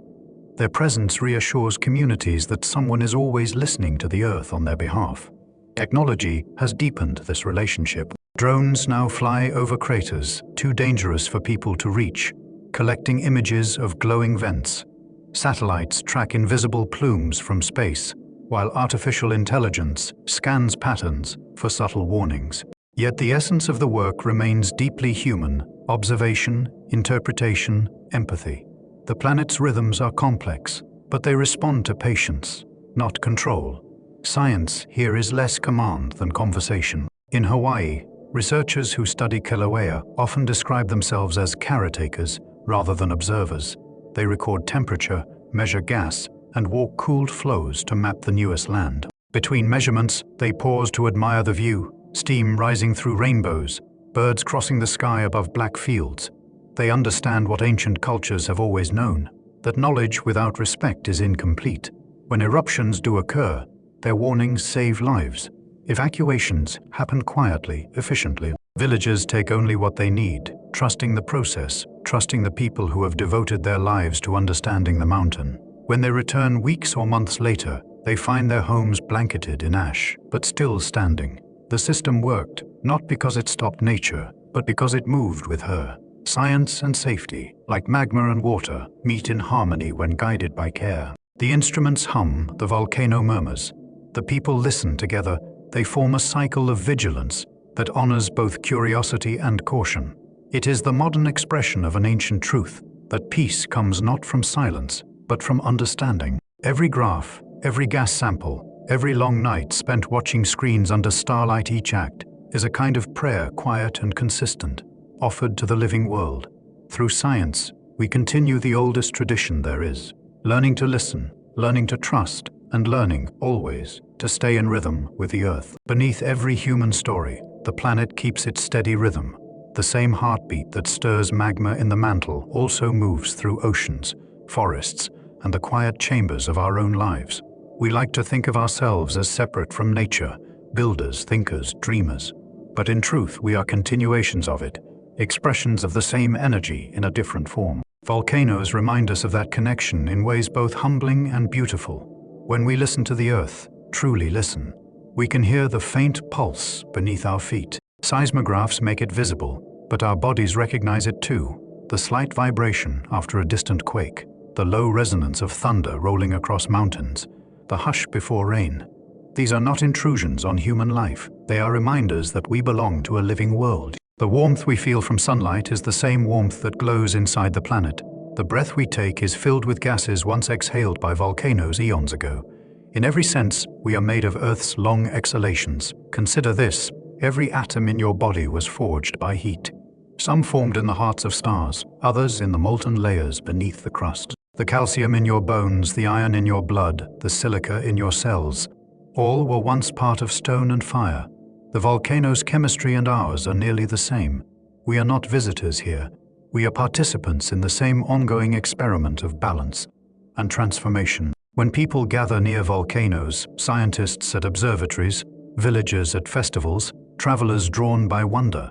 Their presence reassures communities that someone is always listening to the earth on their behalf. Technology has deepened this relationship. Drones now fly over craters, too dangerous for people to reach, collecting images of glowing vents. Satellites track invisible plumes from space, while artificial intelligence scans patterns for subtle warnings. Yet the essence of the work remains deeply human: observation, interpretation, empathy. The planet's rhythms are complex, but they respond to patience, not control. Science here is less command than conversation. In Hawaii, researchers who study Kilauea often describe themselves as caretakers rather than observers. They record temperature, measure gas, and walk cooled flows to map the newest land. Between measurements, they pause to admire the view: steam rising through rainbows, birds crossing the sky above black fields. They understand what ancient cultures have always known, that knowledge without respect is incomplete. When eruptions do occur, their warnings save lives. Evacuations happen quietly, efficiently. Villagers take only what they need, trusting the process, trusting the people who have devoted their lives to understanding the mountain. When they return weeks or months later, they find their homes blanketed in ash, but still standing. The system worked, not because it stopped nature, but because it moved with her. Science and safety, like magma and water, meet in harmony when guided by care. The instruments hum, the volcano murmurs. The people listen together. They form a cycle of vigilance that honors both curiosity and caution. It is the modern expression of an ancient truth, that peace comes not from silence, but from understanding. Every graph, every gas sample, every long night spent watching screens under starlight, each act is a kind of prayer, quiet and consistent, offered to the living world. Through science, we continue the oldest tradition there is, learning to listen, learning to trust, and learning, always, to stay in rhythm with the earth. Beneath every human story, the planet keeps its steady rhythm. The same heartbeat that stirs magma in the mantle also moves through oceans, forests, and the quiet chambers of our own lives. We like to think of ourselves as separate from nature, builders, thinkers, dreamers. But in truth, we are continuations of it, expressions of the same energy in a different form. Volcanoes remind us of that connection in ways both humbling and beautiful. When we listen to the earth, truly listen, we can hear the faint pulse beneath our feet. Seismographs make it visible, but our bodies recognize it too. The slight vibration after a distant quake, the low resonance of thunder rolling across mountains, the hush before rain. These are not intrusions on human life. They are reminders that we belong to a living world. The warmth we feel from sunlight is the same warmth that glows inside the planet. The breath we take is filled with gases once exhaled by volcanoes eons ago. In every sense, we are made of Earth's long exhalations. Consider this: every atom in your body was forged by heat. Some formed in the hearts of stars, others in the molten layers beneath the crust. The calcium in your bones, the iron in your blood, the silica in your cells, all were once part of stone and fire. The volcano's chemistry and ours are nearly the same. We are not visitors here. We are participants in the same ongoing experiment of balance and transformation. When people gather near volcanoes, scientists at observatories, villagers at festivals, travelers drawn by wonder,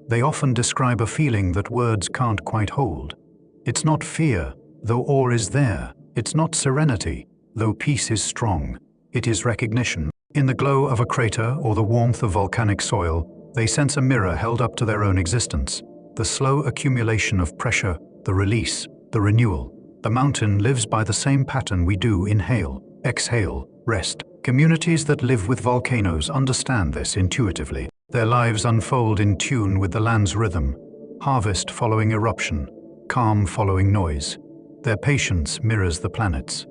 they often describe a feeling that words can't quite hold. It's not fear, though awe is there. It's not serenity, though peace is strong. It is recognition. In the glow of a crater or the warmth of volcanic soil, they sense a mirror held up to their own existence. The slow accumulation of pressure, the release, the renewal. The mountain lives by the same pattern we do: inhale, exhale, rest. Communities that live with volcanoes understand this intuitively. Their lives unfold in tune with the land's rhythm, harvest following eruption, calm following noise. Their patience mirrors the planet's.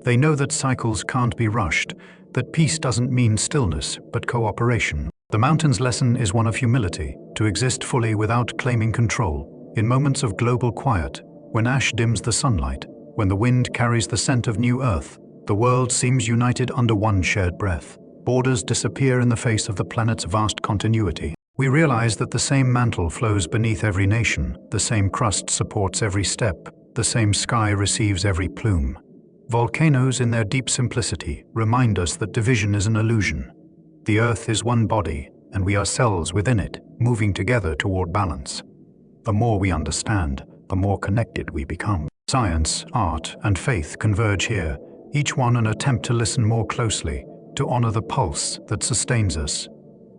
They know that cycles can't be rushed, that peace doesn't mean stillness, but cooperation. The mountain's lesson is one of humility, to exist fully without claiming control. In moments of global quiet, when ash dims the sunlight, when the wind carries the scent of new earth, the world seems united under one shared breath. Borders disappear in the face of the planet's vast continuity. We realize that the same mantle flows beneath every nation, the same crust supports every step, the same sky receives every plume. Volcanoes, in their deep simplicity, remind us that division is an illusion. The Earth is one body, and we are cells within it, moving together toward balance. The more we understand, the more connected we become. Science, art, and faith converge here, each one an attempt to listen more closely, to honor the pulse that sustains us.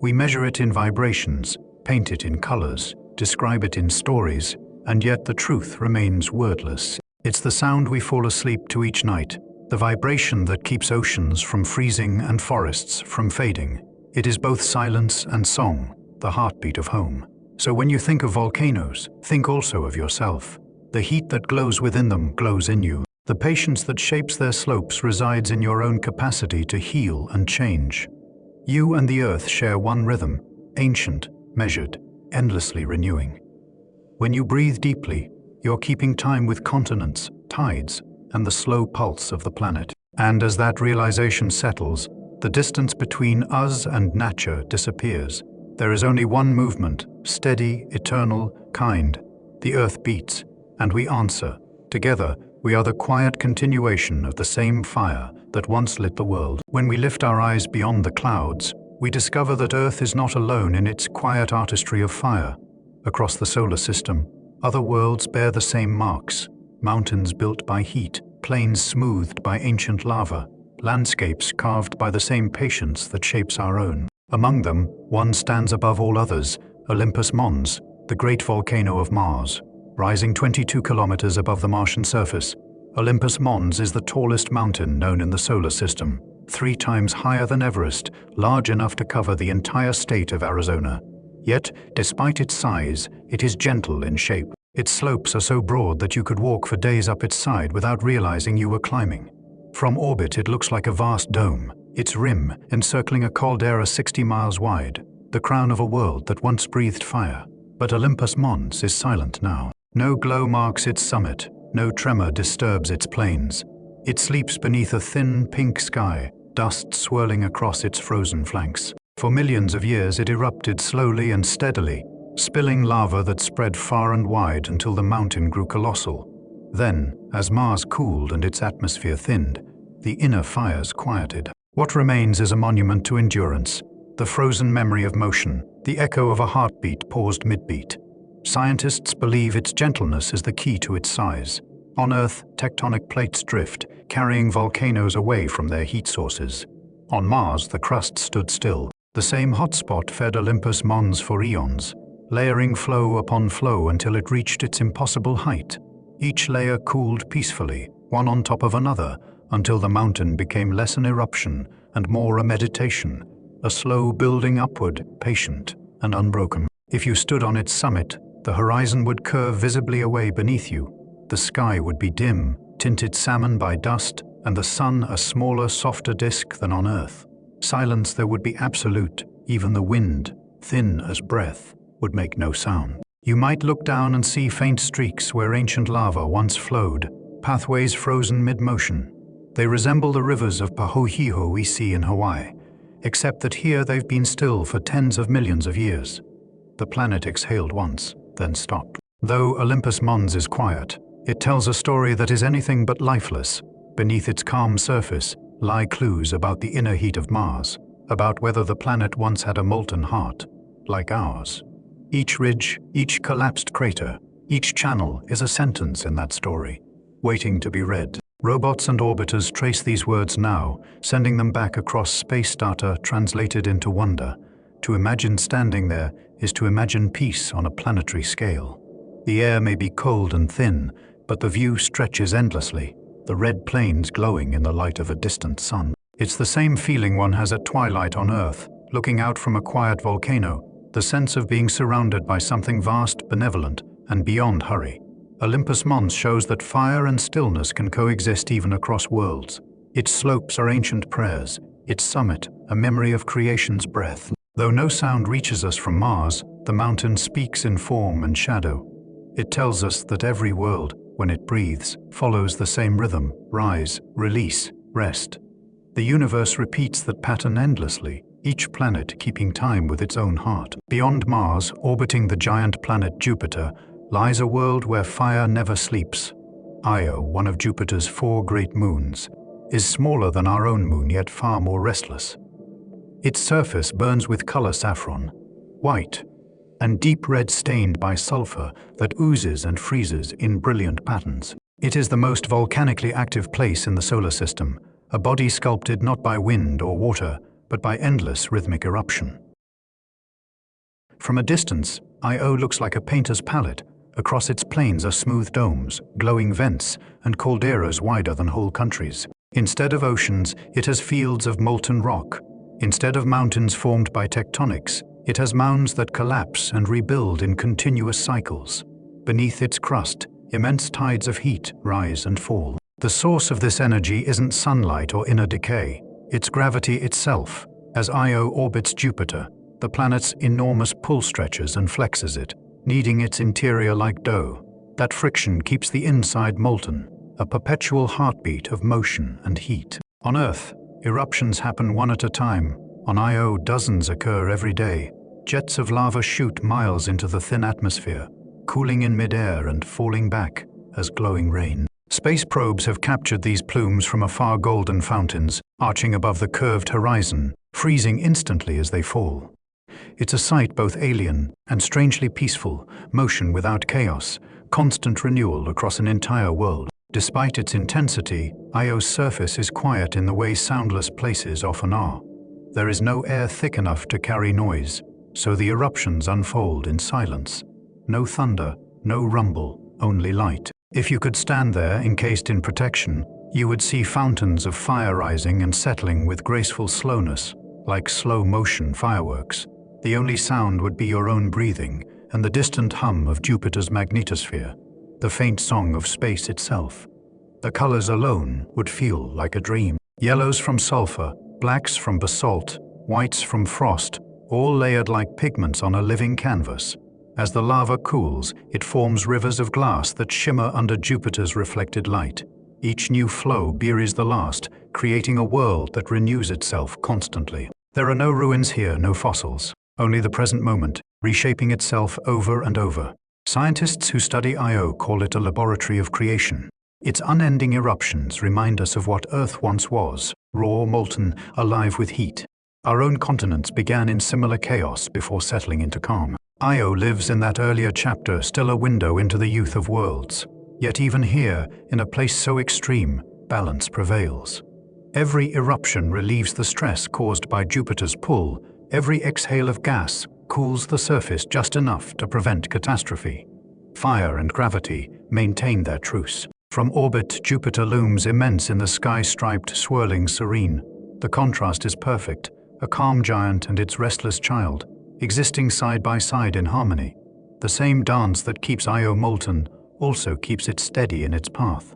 We measure it in vibrations, paint it in colors, describe it in stories, and yet the truth remains wordless. It's the sound we fall asleep to each night, the vibration that keeps oceans from freezing and forests from fading. It is both silence and song, the heartbeat of home. So when you think of volcanoes, think also of yourself. The heat that glows within them glows in you. The patience that shapes their slopes resides in your own capacity to heal and change. You and the earth share one rhythm, ancient, measured, endlessly renewing. When you breathe deeply, you're keeping time with continents, tides, and the slow pulse of the planet. And as that realization settles, the distance between us and nature disappears. There is only one movement, steady, eternal, kind. The earth beats, and we answer. Together, we are the quiet continuation of the same fire that once lit the world. When we lift our eyes beyond the clouds, we discover that Earth is not alone in its quiet artistry of fire. Across the solar system, other worlds bear the same marks: mountains built by heat, plains smoothed by ancient lava, landscapes carved by the same patience that shapes our own. Among them, one stands above all others: Olympus Mons, the great volcano of Mars. Rising 22 kilometers above the Martian surface, Olympus Mons is the tallest mountain known in the solar system, 3 times higher than Everest, large enough to cover the entire state of Arizona. Yet, despite its size, it is gentle in shape. Its slopes are so broad that you could walk for days up its side without realizing you were climbing. From orbit, it looks like a vast dome, its rim encircling a caldera 60 miles wide, the crown of a world that once breathed fire. But Olympus Mons is silent now. No glow marks its summit, no tremor disturbs its plains. It sleeps beneath a thin pink sky, dust swirling across its frozen flanks. For millions of years it erupted slowly and steadily, spilling lava that spread far and wide until the mountain grew colossal. Then, as Mars cooled and its atmosphere thinned, the inner fires quieted. What remains is a monument to endurance, the frozen memory of motion, the echo of a heartbeat paused mid-beat. Scientists believe its gentleness is the key to its size. On Earth, tectonic plates drift, carrying volcanoes away from their heat sources. On Mars, the crust stood still. The same hotspot fed Olympus Mons for eons, layering flow upon flow until it reached its impossible height. Each layer cooled peacefully, one on top of another, until the mountain became less an eruption and more a meditation, a slow building upward, patient and unbroken. If you stood on its summit, the horizon would curve visibly away beneath you. The sky would be dim, tinted salmon by dust, and the sun a smaller, softer disk than on Earth. Silence there would be absolute. Even the wind, thin as breath, would make no sound. You might look down and see faint streaks where ancient lava once flowed, pathways frozen mid-motion. They resemble the rivers of Pahoehoe we see in Hawaii, except that here they've been still for tens of millions of years. The planet exhaled once, then stopped. Though Olympus Mons is quiet, it tells a story that is anything but lifeless. Beneath its calm surface lie clues about the inner heat of Mars, about whether the planet once had a molten heart, like ours. Each ridge, each collapsed crater, each channel is a sentence in that story, waiting to be read. Robots and orbiters trace these words now, sending them back across space data translated into wonder. To imagine standing there is to imagine peace on a planetary scale. The air may be cold and thin, but the view stretches endlessly, the red plains glowing in the light of a distant sun. It's the same feeling one has at twilight on Earth, looking out from a quiet volcano, the sense of being surrounded by something vast, benevolent, and beyond hurry. Olympus Mons shows that fire and stillness can coexist even across worlds. Its slopes are ancient prayers, its summit a memory of creation's breath. Though no sound reaches us from Mars, the mountain speaks in form and shadow. It tells us that every world, when it breathes, follows the same rhythm: rise, release, rest. The universe repeats that pattern endlessly, each planet keeping time with its own heart. Beyond Mars, orbiting the giant planet Jupiter, lies a world where fire never sleeps. Io, one of Jupiter's 4 great moons, is smaller than our own moon, yet far more restless. Its surface burns with color saffron, white, and deep red stained by sulfur that oozes and freezes in brilliant patterns. It is the most volcanically active place in the solar system, a body sculpted not by wind or water, but by endless rhythmic eruption. From a distance, Io looks like a painter's palette. Across its plains are smooth domes, glowing vents, and calderas wider than whole countries. Instead of oceans, it has fields of molten rock. Instead of mountains formed by tectonics, it has mounds that collapse and rebuild in continuous cycles. Beneath its crust, immense tides of heat rise and fall. The source of this energy isn't sunlight or inner decay, it's gravity itself. As Io orbits Jupiter, the planet's enormous pull stretches and flexes it, kneading its interior like dough. That friction keeps the inside molten, a perpetual heartbeat of motion and heat. On Earth, eruptions happen one at a time. On Io, dozens occur every day. Jets of lava shoot miles into the thin atmosphere, cooling in midair and falling back as glowing rain. Space probes have captured these plumes from afar, golden fountains, arching above the curved horizon, freezing instantly as they fall. It's a sight both alien and strangely peaceful, motion without chaos, constant renewal across an entire world. Despite its intensity, Io's surface is quiet in the way soundless places often are. There is no air thick enough to carry noise, so the eruptions unfold in silence. No thunder, no rumble, only light. If you could stand there, encased in protection, you would see fountains of fire rising and settling with graceful slowness, like slow-motion fireworks. The only sound would be your own breathing and the distant hum of Jupiter's magnetosphere, the faint song of space itself. The colors alone would feel like a dream. Yellows from sulfur, blacks from basalt, whites from frost, all layered like pigments on a living canvas. As the lava cools, it forms rivers of glass that shimmer under Jupiter's reflected light. Each new flow buries the last, creating a world that renews itself constantly. There are no ruins here, no fossils, only the present moment, reshaping itself over and over. Scientists who study Io call it a laboratory of creation. Its unending eruptions remind us of what Earth once was, raw, molten, alive with heat. Our own continents began in similar chaos before settling into calm. Io lives in that earlier chapter, still a window into the youth of worlds. Yet even here, in a place so extreme, balance prevails. Every eruption relieves the stress caused by Jupiter's pull. Every exhale of gas cools the surface just enough to prevent catastrophe. Fire and gravity maintain their truce. From orbit, Jupiter looms immense in the sky, striped, swirling, serene. The contrast is perfect, a calm giant and its restless child, existing side by side in harmony. The same dance that keeps Io molten also keeps it steady in its path.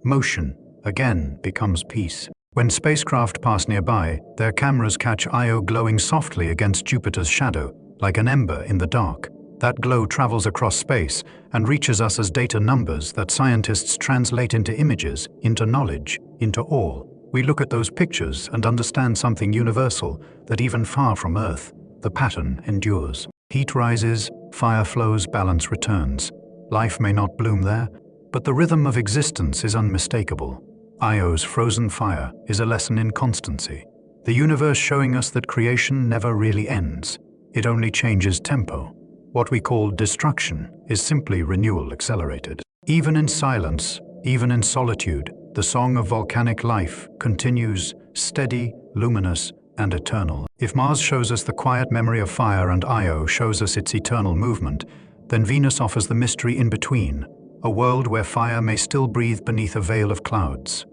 Motion, again, becomes peace. When spacecraft pass nearby, their cameras catch Io glowing softly against Jupiter's shadow, like an ember in the dark. That glow travels across space and reaches us as data numbers that scientists translate into images, into knowledge, into awe. We look at those pictures and understand something universal, that even far from Earth, the pattern endures. Heat rises, fire flows, balance returns. Life may not bloom there, but the rhythm of existence is unmistakable. Io's frozen fire is a lesson in constancy. The universe showing us that creation never really ends. It only changes tempo. What we call destruction is simply renewal accelerated. Even in silence, even in solitude, the song of volcanic life continues, steady, luminous, and eternal. If Mars shows us the quiet memory of fire and Io shows us its eternal movement, then Venus offers the mystery in between, a world where fire may still breathe beneath a veil of clouds.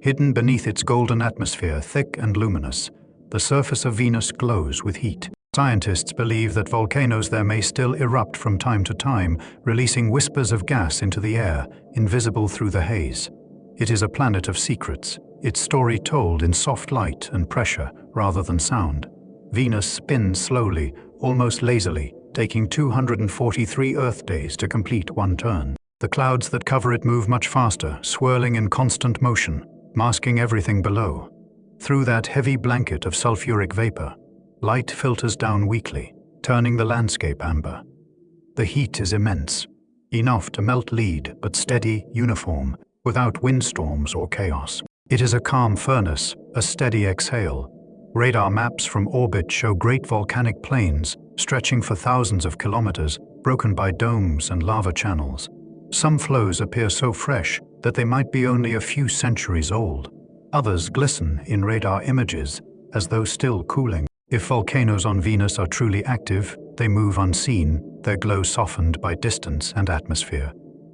Hidden beneath its golden atmosphere, thick and luminous, the surface of Venus glows with heat. Scientists believe that volcanoes there may still erupt from time to time, releasing whispers of gas into the air, invisible through the haze. It is a planet of secrets, its story told in soft light and pressure rather than sound. Venus spins slowly, almost lazily, taking 243 Earth days to complete one turn. The clouds that cover it move much faster, swirling in constant motion, masking everything below. Through that heavy blanket of sulfuric vapor, light filters down weakly, turning the landscape amber. The heat is immense, enough to melt lead, but steady, uniform, without windstorms or chaos. It is a calm furnace, a steady exhale. Radar maps from orbit show great volcanic plains, stretching for thousands of kilometers, broken by domes and lava channels. Some flows appear so fresh that they might be only a few centuries old. Others glisten in radar images, as though still cooling. If volcanoes on Venus are truly active, they move unseen, their glow softened by distance and atmosphere.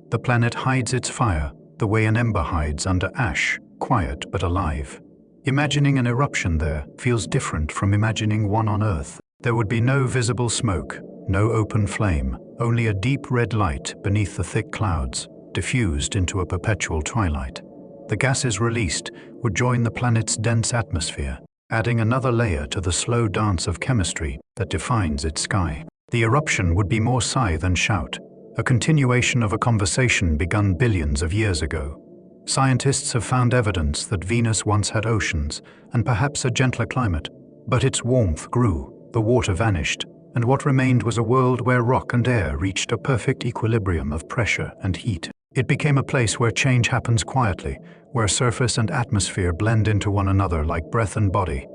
The planet hides its fire, the way an ember hides under ash, quiet but alive. Imagining an eruption there feels different from imagining one on Earth. There would be no visible smoke, no open flame, only a deep red light beneath the thick clouds, diffused into a perpetual twilight. The gases released would join the planet's dense atmosphere, adding another layer to the slow dance of chemistry that defines its sky. The eruption would be more sigh than shout, a continuation of a conversation begun billions of years ago. Scientists have found evidence that Venus once had oceans, and perhaps a gentler climate, but its warmth grew, the water vanished, and what remained was a world where rock and air reached a perfect equilibrium of pressure and heat. It became a place where change happens quietly, where surface and atmosphere blend into one another like breath and body.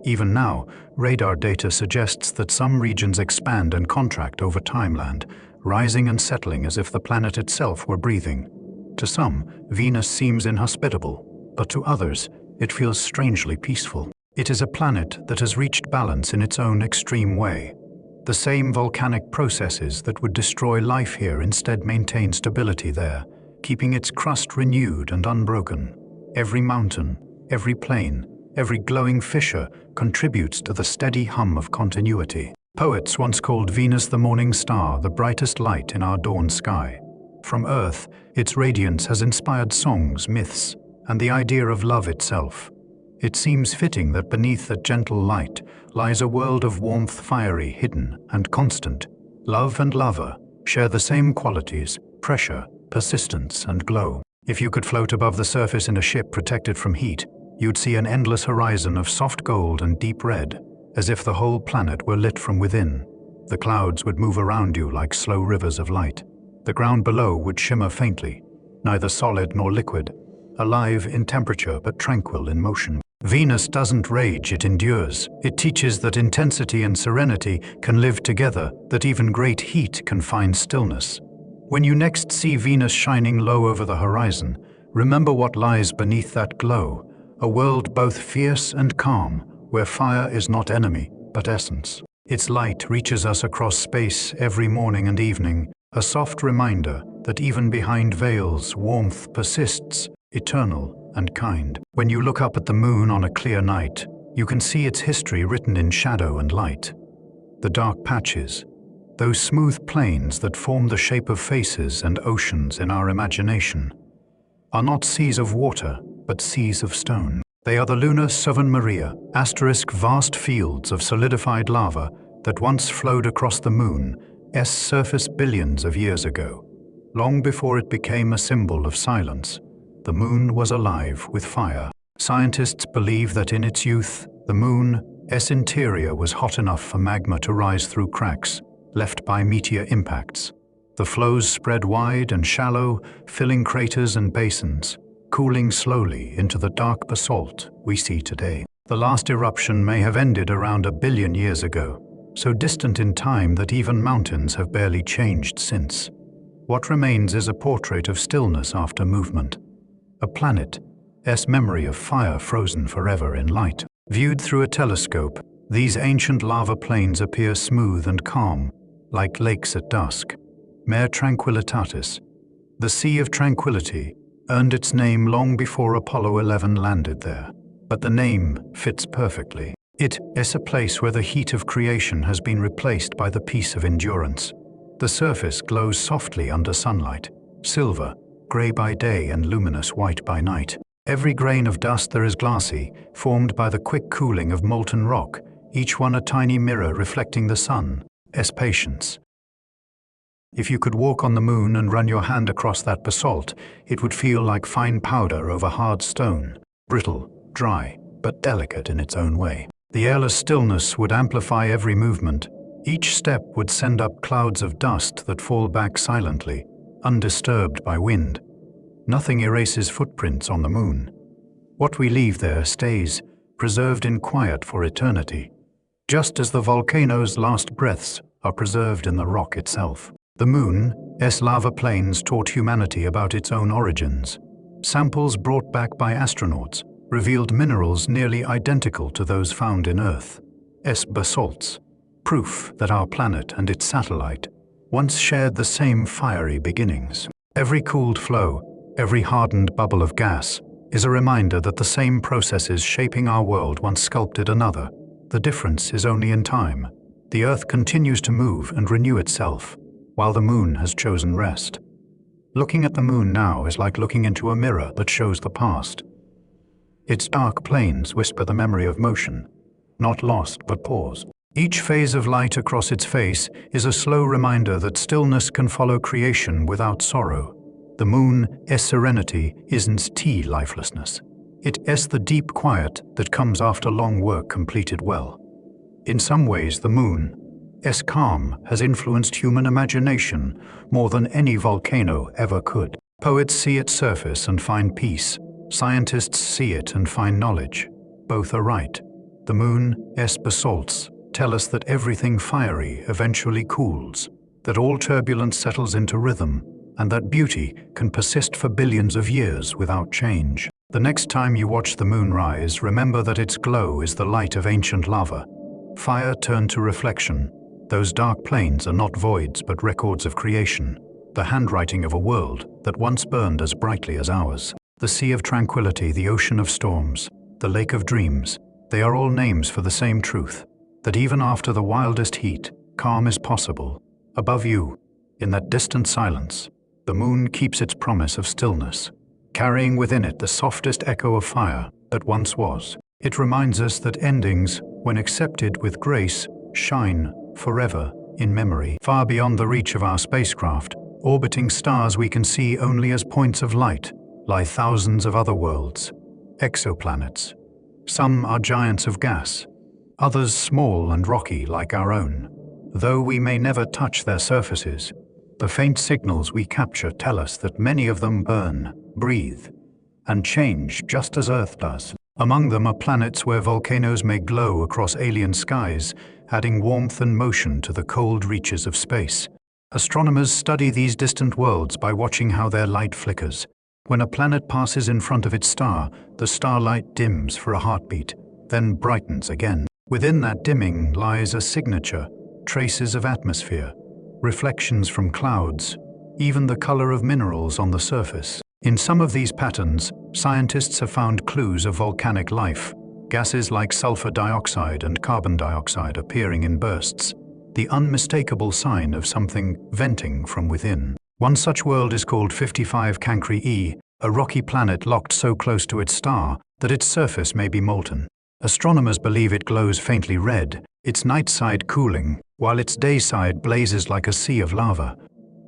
Even now, radar data suggests that some regions expand and contract over timeland, rising and settling as if the planet itself were breathing. To some, Venus seems inhospitable, but to others, it feels strangely peaceful. It is a planet that has reached balance in its own extreme way. The same volcanic processes that would destroy life here instead maintain stability there, keeping its crust renewed and unbroken. Every mountain, every plain, every glowing fissure contributes to the steady hum of continuity. Poets once called Venus the morning star, the brightest light in our dawn sky. From Earth, its radiance has inspired songs, myths, and the idea of love itself. It seems fitting that beneath that gentle light lies a world of warmth, fiery, hidden, and constant. Love and lover share the same qualities: pressure, persistence, and glow. If you could float above the surface in a ship protected from heat, you'd see an endless horizon of soft gold and deep red, as if the whole planet were lit from within. The clouds would move around you like slow rivers of light. The ground below would shimmer faintly, neither solid nor liquid, alive in temperature but tranquil in motion. Venus doesn't rage, it endures. It teaches that intensity and serenity can live together, that even great heat can find stillness. When you next see Venus shining low over the horizon, remember what lies beneath that glow, a world both fierce and calm, where fire is not enemy, but essence. Its light reaches us across space every morning and evening, a soft reminder that even behind veils, warmth persists, eternal and kind. When you look up at the moon on a clear night, you can see its history written in shadow and light. The dark patches, those smooth plains that form the shape of faces and oceans in our imagination, are not seas of water, but seas of stone. They are the lunar Southern Maria, vast fields of solidified lava that once flowed across the moon's surface billions of years ago. Long before it became a symbol of silence, the moon was alive with fire. Scientists believe that in its youth, the moon's interior was hot enough for magma to rise through cracks left by meteor impacts. The flows spread wide and shallow, filling craters and basins, cooling slowly into the dark basalt we see today. The last eruption may have ended around 1 billion years ago, so distant in time that even mountains have barely changed since. What remains is a portrait of stillness after movement, a planet's memory of fire frozen forever in light. Viewed through a telescope, these ancient lava plains appear smooth and calm, like lakes at dusk. Mare Tranquillitatis, the Sea of Tranquility, earned its name long before Apollo 11 landed there. But the name fits perfectly. It is a place where the heat of creation has been replaced by the peace of endurance. The surface glows softly under sunlight, silver, grey by day and luminous white by night. Every grain of dust there is glassy, formed by the quick cooling of molten rock, each one a tiny mirror reflecting the sun's patience. If you could walk on the moon and run your hand across that basalt, it would feel like fine powder over hard stone, brittle, dry, but delicate in its own way. The airless stillness would amplify every movement. Each step would send up clouds of dust that fall back silently, undisturbed by wind. Nothing erases footprints on the moon. What we leave there stays, preserved in quiet for eternity, just as the volcano's last breaths are preserved in the rock itself. The moon's lava plains taught humanity about its own origins. Samples brought back by astronauts revealed minerals nearly identical to those found in Earth's basalts, proof that our planet and its satellite once shared the same fiery beginnings. Every cooled flow, every hardened bubble of gas, is a reminder that the same processes shaping our world once sculpted another. The difference is only in time. The Earth continues to move and renew itself, while the moon has chosen rest. Looking at the moon now is like looking into a mirror that shows the past. Its dark plains whisper the memory of motion, not lost but paused. Each phase of light across its face is a slow reminder that stillness can follow creation without sorrow. The moon's serenity isn't lifelessness. It is the deep quiet that comes after long work completed well. In some ways, the moon's calm has influenced human imagination more than any volcano ever could. Poets see its surface and find peace. Scientists see it and find knowledge. Both are right. The moon's basalts tell us that everything fiery eventually cools, that all turbulence settles into rhythm, and that beauty can persist for billions of years without change. The next time you watch the moon rise, remember that its glow is the light of ancient lava. Fire turned to reflection. Those dark plains are not voids but records of creation, the handwriting of a world that once burned as brightly as ours. The Sea of Tranquility, the Ocean of Storms, the Lake of Dreams, they are all names for the same truth, that even after the wildest heat, calm is possible. Above you, in that distant silence, the moon keeps its promise of stillness, carrying within it the softest echo of fire that once was. It reminds us that endings, when accepted with grace, shine forever in memory. Far beyond the reach of our spacecraft, orbiting stars we can see only as points of light, lie thousands of other worlds, exoplanets. Some are giants of gas, others small and rocky like our own. Though we may never touch their surfaces, the faint signals we capture tell us that many of them burn, breathe, and change just as Earth does. Among them are planets where volcanoes may glow across alien skies, adding warmth and motion to the cold reaches of space. Astronomers study these distant worlds by watching how their light flickers. When a planet passes in front of its star, the starlight dims for a heartbeat, then brightens again. Within that dimming lies a signature, traces of atmosphere, reflections from clouds, even the color of minerals on the surface. In some of these patterns, scientists have found clues of volcanic life, gases like sulfur dioxide and carbon dioxide appearing in bursts, the unmistakable sign of something venting from within. One such world is called 55 Cancri E, a rocky planet locked so close to its star that its surface may be molten. Astronomers believe it glows faintly red, its night side cooling, while its day side blazes like a sea of lava.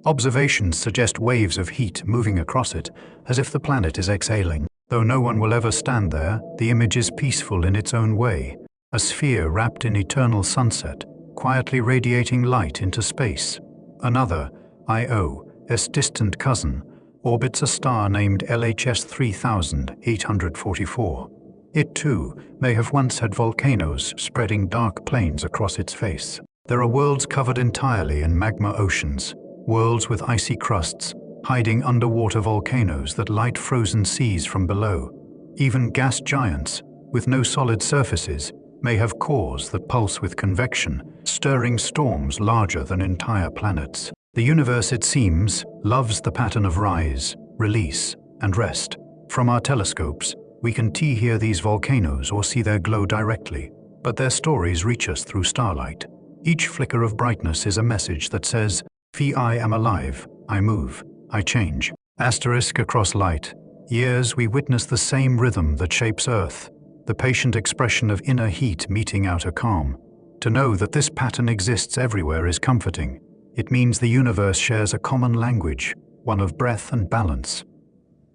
Observations suggest waves of heat moving across it, as if the planet is exhaling. Though no one will ever stand there, the image is peaceful in its own way, a sphere wrapped in eternal sunset, quietly radiating light into space. Another, Io's distant cousin, orbits a star named LHS 3844. It too may have once had volcanoes spreading dark plains across its face. There are worlds covered entirely in magma oceans, worlds with icy crusts, hiding underwater volcanoes that light frozen seas from below. Even gas giants, with no solid surfaces, may have cores that pulse with convection, stirring storms larger than entire planets. The universe, it seems, loves the pattern of rise, release, and rest. From our telescopes, we can hear these volcanoes or see their glow directly, but their stories reach us through starlight. Each flicker of brightness is a message that says, I am alive, I move, I change. Asterisk across light. Years we witness the same rhythm that shapes Earth, the patient expression of inner heat meeting outer calm. To know that this pattern exists everywhere is comforting. It means the universe shares a common language, one of breath and balance.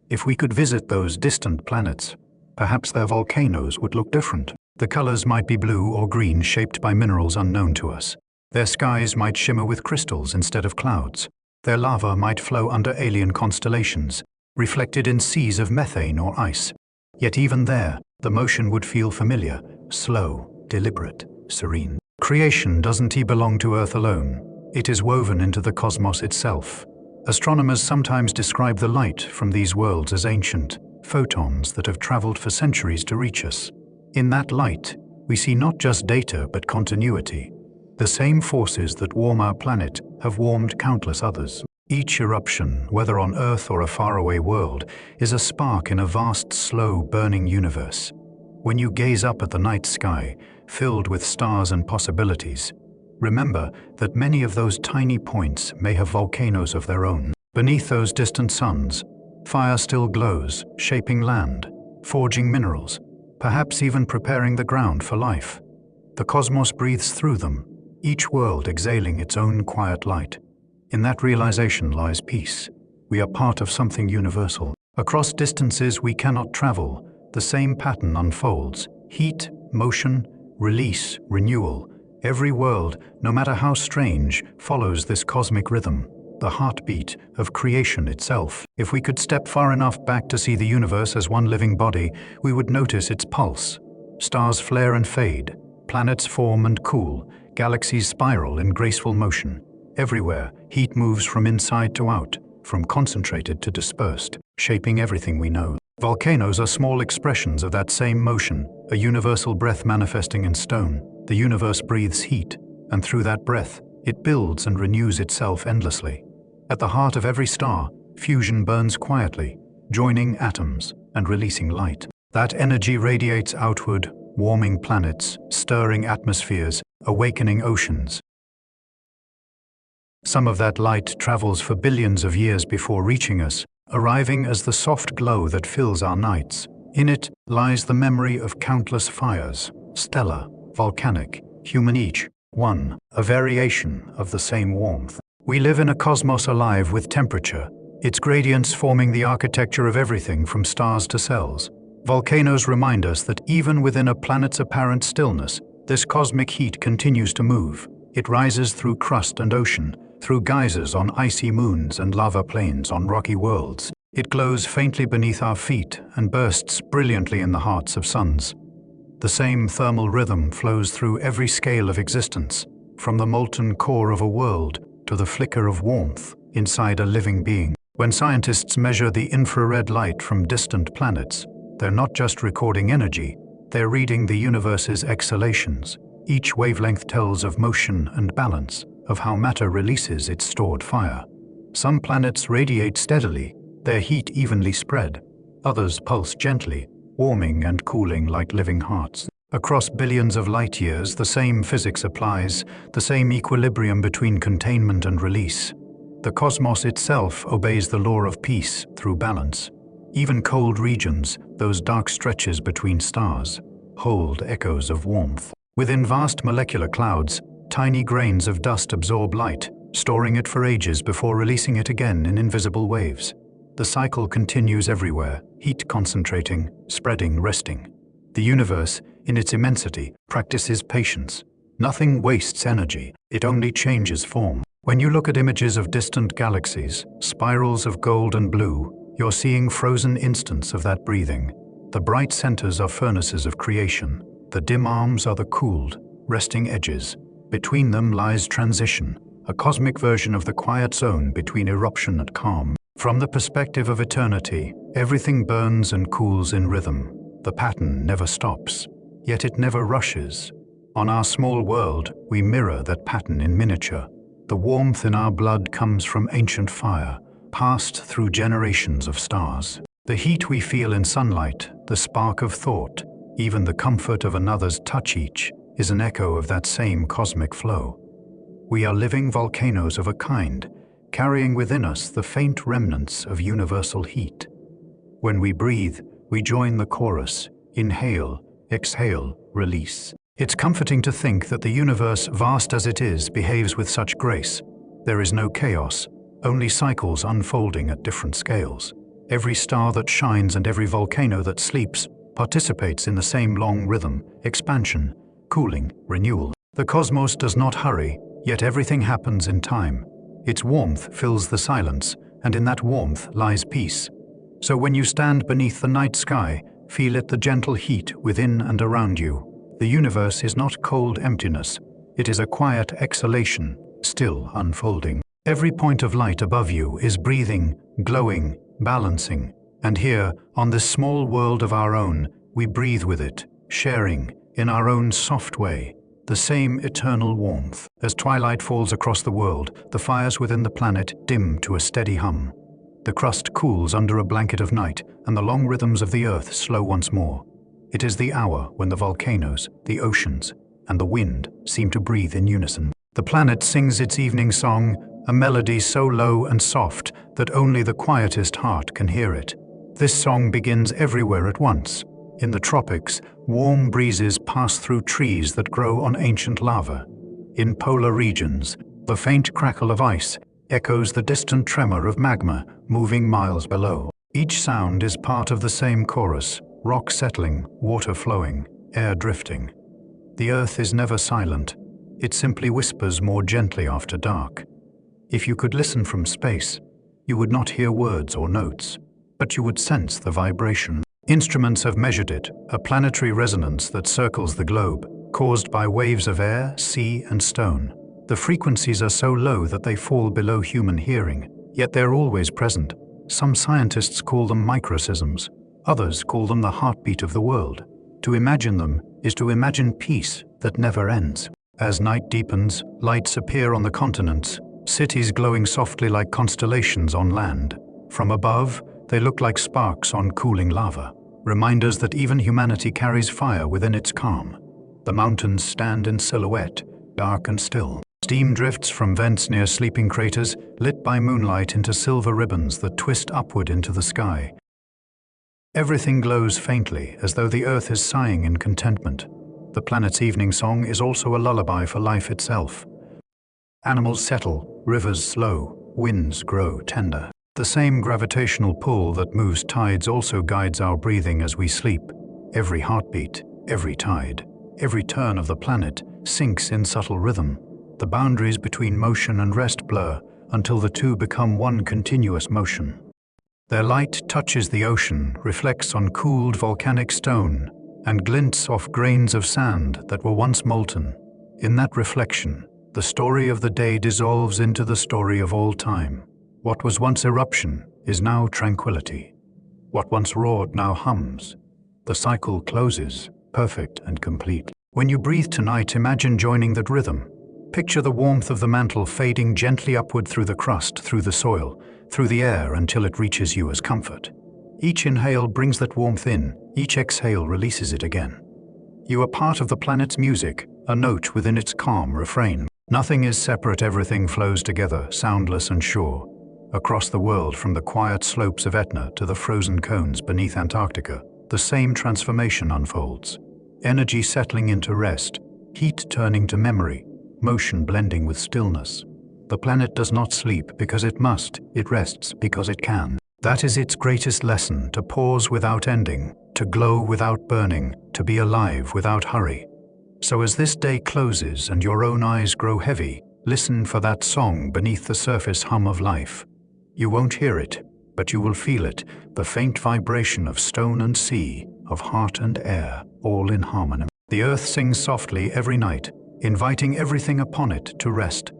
If we could visit those distant planets, perhaps their volcanoes would look different. The colors might be blue or green, shaped by minerals unknown to us. Their skies might shimmer with crystals instead of clouds. Their lava might flow under alien constellations, reflected in seas of methane or ice. Yet even there, the motion would feel familiar, slow, deliberate, serene. Creation doesn't belong to Earth alone. It is woven into the cosmos itself. Astronomers sometimes describe the light from these worlds as ancient, photons that have traveled for centuries to reach us. In that light, we see not just data but continuity. The same forces that warm our planet have warmed countless others. Each eruption, whether on Earth or a faraway world, is a spark in a vast, slow, burning universe. When you gaze up at the night sky, filled with stars and possibilities, remember that many of those tiny points may have volcanoes of their own. Beneath those distant suns, fire still glows, shaping land, forging minerals, perhaps even preparing the ground for life. The cosmos breathes through them, each world exhaling its own quiet light. In that realization lies peace. We are part of something universal. Across distances we cannot travel, the same pattern unfolds. Heat, motion, release, renewal. Every world, no matter how strange, follows this cosmic rhythm, the heartbeat of creation itself. If we could step far enough back to see the universe as one living body, we would notice its pulse. Stars flare and fade, planets form and cool, galaxies spiral in graceful motion. Everywhere, heat moves from inside to out, from concentrated to dispersed, shaping everything we know. Volcanoes are small expressions of that same motion, a universal breath manifesting in stone. The universe breathes heat, and through that breath, it builds and renews itself endlessly. At the heart of every star, fusion burns quietly, joining atoms and releasing light. That energy radiates outward, warming planets, stirring atmospheres, awakening oceans. Some of that light travels for billions of years before reaching us, arriving as the soft glow that fills our nights. In it lies the memory of countless fires, stellar, volcanic, human, each one a variation of the same warmth. We live in a cosmos alive with temperature, its gradients forming the architecture of everything from stars to cells. Volcanoes remind us that even within a planet's apparent stillness, this cosmic heat continues to move. It rises through crust and ocean, through geysers on icy moons and lava plains on rocky worlds. It glows faintly beneath our feet and bursts brilliantly in the hearts of suns. The same thermal rhythm flows through every scale of existence, from the molten core of a world to the flicker of warmth inside a living being. When scientists measure the infrared light from distant planets, they're not just recording energy, they're reading the universe's exhalations. Each wavelength tells of motion and balance, of how matter releases its stored fire. Some planets radiate steadily, their heat evenly spread. Others pulse gently, warming and cooling like living hearts. Across billions of light years, the same physics applies, the same equilibrium between containment and release. The cosmos itself obeys the law of peace through balance. Even cold regions, those dark stretches between stars, hold echoes of warmth. Within vast molecular clouds, tiny grains of dust absorb light, storing it for ages before releasing it again in invisible waves. The cycle continues everywhere, heat concentrating, spreading, resting. The universe, in its immensity, practices patience. Nothing wastes energy, it only changes form. When you look at images of distant galaxies, spirals of gold and blue, you're seeing frozen instants of that breathing. The bright centers are furnaces of creation. The dim arms are the cooled, resting edges. Between them lies transition, a cosmic version of the quiet zone between eruption and calm. From the perspective of eternity, everything burns and cools in rhythm. The pattern never stops, yet it never rushes. On our small world, we mirror that pattern in miniature. The warmth in our blood comes from ancient fire, passed through generations of stars. The heat we feel in sunlight, the spark of thought, even the comfort of another's touch each, is an echo of that same cosmic flow. We are living volcanoes of a kind, carrying within us the faint remnants of universal heat. When we breathe, we join the chorus, inhale, exhale, release. It's comforting to think that the universe, vast as it is, behaves with such grace. There is no chaos, only cycles unfolding at different scales. Every star that shines and every volcano that sleeps participates in the same long rhythm, expansion, cooling, renewal. The cosmos does not hurry, yet everything happens in time. Its warmth fills the silence, and in that warmth lies peace. So when you stand beneath the night sky, feel it the gentle heat within and around you. The universe is not cold emptiness. It is a quiet exhalation, still unfolding. Every point of light above you is breathing, glowing, balancing. And here, on this small world of our own, we breathe with it, sharing, in our own soft way, the same eternal warmth. As twilight falls across the world, the fires within the planet dim to a steady hum. The crust cools under a blanket of night, and the long rhythms of the earth slow once more. It is the hour when the volcanoes, the oceans, and the wind seem to breathe in unison. The planet sings its evening song, a melody so low and soft that only the quietest heart can hear it. This song begins everywhere at once. In the tropics, warm breezes pass through trees that grow on ancient lava. In polar regions, the faint crackle of ice echoes the distant tremor of magma moving miles below. Each sound is part of the same chorus, rock settling, water flowing, air drifting. The earth is never silent. It simply whispers more gently after dark. If you could listen from space, you would not hear words or notes, but you would sense the vibration. Instruments have measured it, a planetary resonance that circles the globe, caused by waves of air, sea, and stone. The frequencies are so low that they fall below human hearing, yet they're always present. Some scientists call them microseisms. Others call them the heartbeat of the world. To imagine them is to imagine peace that never ends. As night deepens, lights appear on the continents, cities glowing softly like constellations on land. From above, they look like sparks on cooling lava, reminders that even humanity carries fire within its calm. The mountains stand in silhouette, dark and still. Steam drifts from vents near sleeping craters, lit by moonlight into silver ribbons that twist upward into the sky. Everything glows faintly, as though the earth is sighing in contentment. The planet's evening song is also a lullaby for life itself. Animals settle, rivers slow, winds grow tender. The same gravitational pull that moves tides also guides our breathing as we sleep. Every heartbeat, every tide, every turn of the planet syncs in subtle rhythm. The boundaries between motion and rest blur until the two become one continuous motion. Their light touches the ocean, reflects on cooled volcanic stone, and glints off grains of sand that were once molten. In that reflection, the story of the day dissolves into the story of all time. What was once eruption is now tranquility. What once roared now hums. The cycle closes, perfect and complete. When you breathe tonight, imagine joining that rhythm. Picture the warmth of the mantle fading gently upward through the crust, through the soil, through the air until it reaches you as comfort. Each inhale brings that warmth in, each exhale releases it again. You are part of the planet's music, a note within its calm refrain. Nothing is separate, everything flows together, soundless and sure. Across the world, from the quiet slopes of Etna to the frozen cones beneath Antarctica, the same transformation unfolds. Energy settling into rest, heat turning to memory, motion blending with stillness. The planet does not sleep because it must, it rests because it can. That is its greatest lesson, to pause without ending, to glow without burning, to be alive without hurry. So as this day closes and your own eyes grow heavy, listen for that song beneath the surface hum of life. You won't hear it, but you will feel it, the faint vibration of stone and sea, of heart and air, all in harmony. The earth sings softly every night, inviting everything upon it to rest.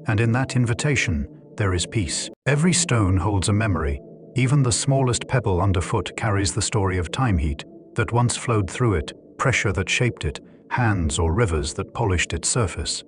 And in that invitation, there is peace. Every stone holds a memory. Even the smallest pebble underfoot carries the story of time, heat that once flowed through it, pressure that shaped it, hands or rivers that polished its surface.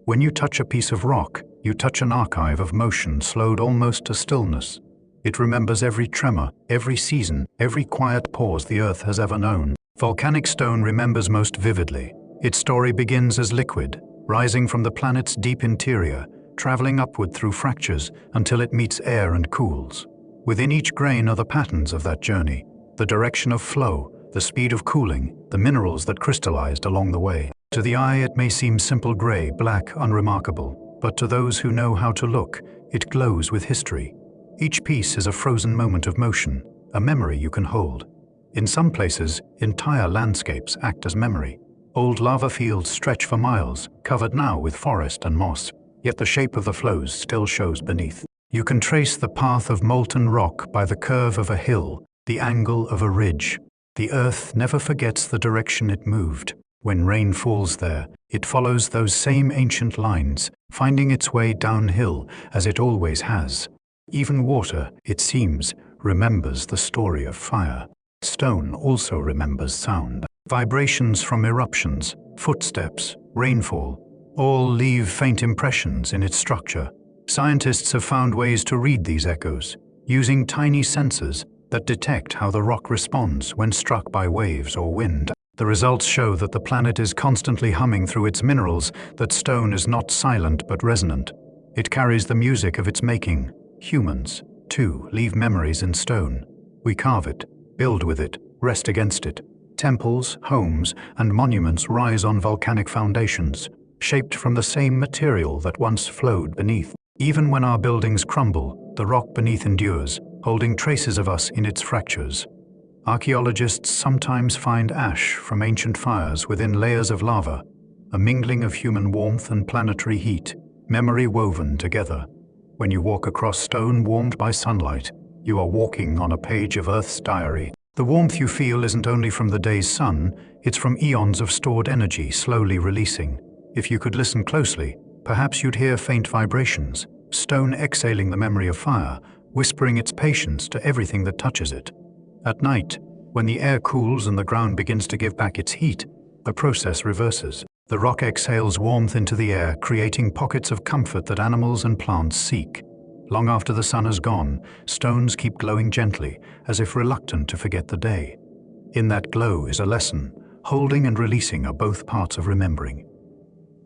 When you touch a piece of rock, you touch an archive of motion slowed almost to stillness. It remembers every tremor, every season, every quiet pause the earth has ever known. Volcanic stone remembers most vividly. Its story begins as liquid, rising from the planet's deep interior, traveling upward through fractures until it meets air and cools. Within each grain are the patterns of that journey, the direction of flow, the speed of cooling, the minerals that crystallized along the way. To the eye it may seem simple gray, black, unremarkable, but to those who know how to look, it glows with history. Each piece is a frozen moment of motion, a memory you can hold. In some places, entire landscapes act as memory. Old lava fields stretch for miles, covered now with forest and moss, yet the shape of the flows still shows beneath. You can trace the path of molten rock by the curve of a hill, the angle of a ridge. The earth never forgets the direction it moved. When rain falls there, it follows those same ancient lines, finding its way downhill as it always has. Even water, it seems, remembers the story of fire. Stone also remembers sound. Vibrations from eruptions, footsteps, rainfall, all leave faint impressions in its structure. Scientists have found ways to read these echoes, using tiny sensors that detect how the rock responds when struck by waves or wind. The results show that the planet is constantly humming through its minerals, that stone is not silent but resonant. It carries the music of its making. Humans, too, leave memories in stone. We carve it, build with it, rest against it. Temples, homes, and monuments rise on volcanic foundations, shaped from the same material that once flowed beneath. Even when our buildings crumble, the rock beneath endures, holding traces of us in its fractures. Archaeologists sometimes find ash from ancient fires within layers of lava, a mingling of human warmth and planetary heat, memory woven together. When you walk across stone warmed by sunlight, you are walking on a page of Earth's diary. The warmth you feel isn't only from the day's sun, it's from eons of stored energy slowly releasing. If you could listen closely, perhaps you'd hear faint vibrations, stone exhaling the memory of fire, whispering its patience to everything that touches it. At night, when the air cools and the ground begins to give back its heat, the process reverses. The rock exhales warmth into the air, creating pockets of comfort that animals and plants seek. Long after the sun has gone, stones keep glowing gently, as if reluctant to forget the day. In that glow is a lesson. Holding and releasing are both parts of remembering.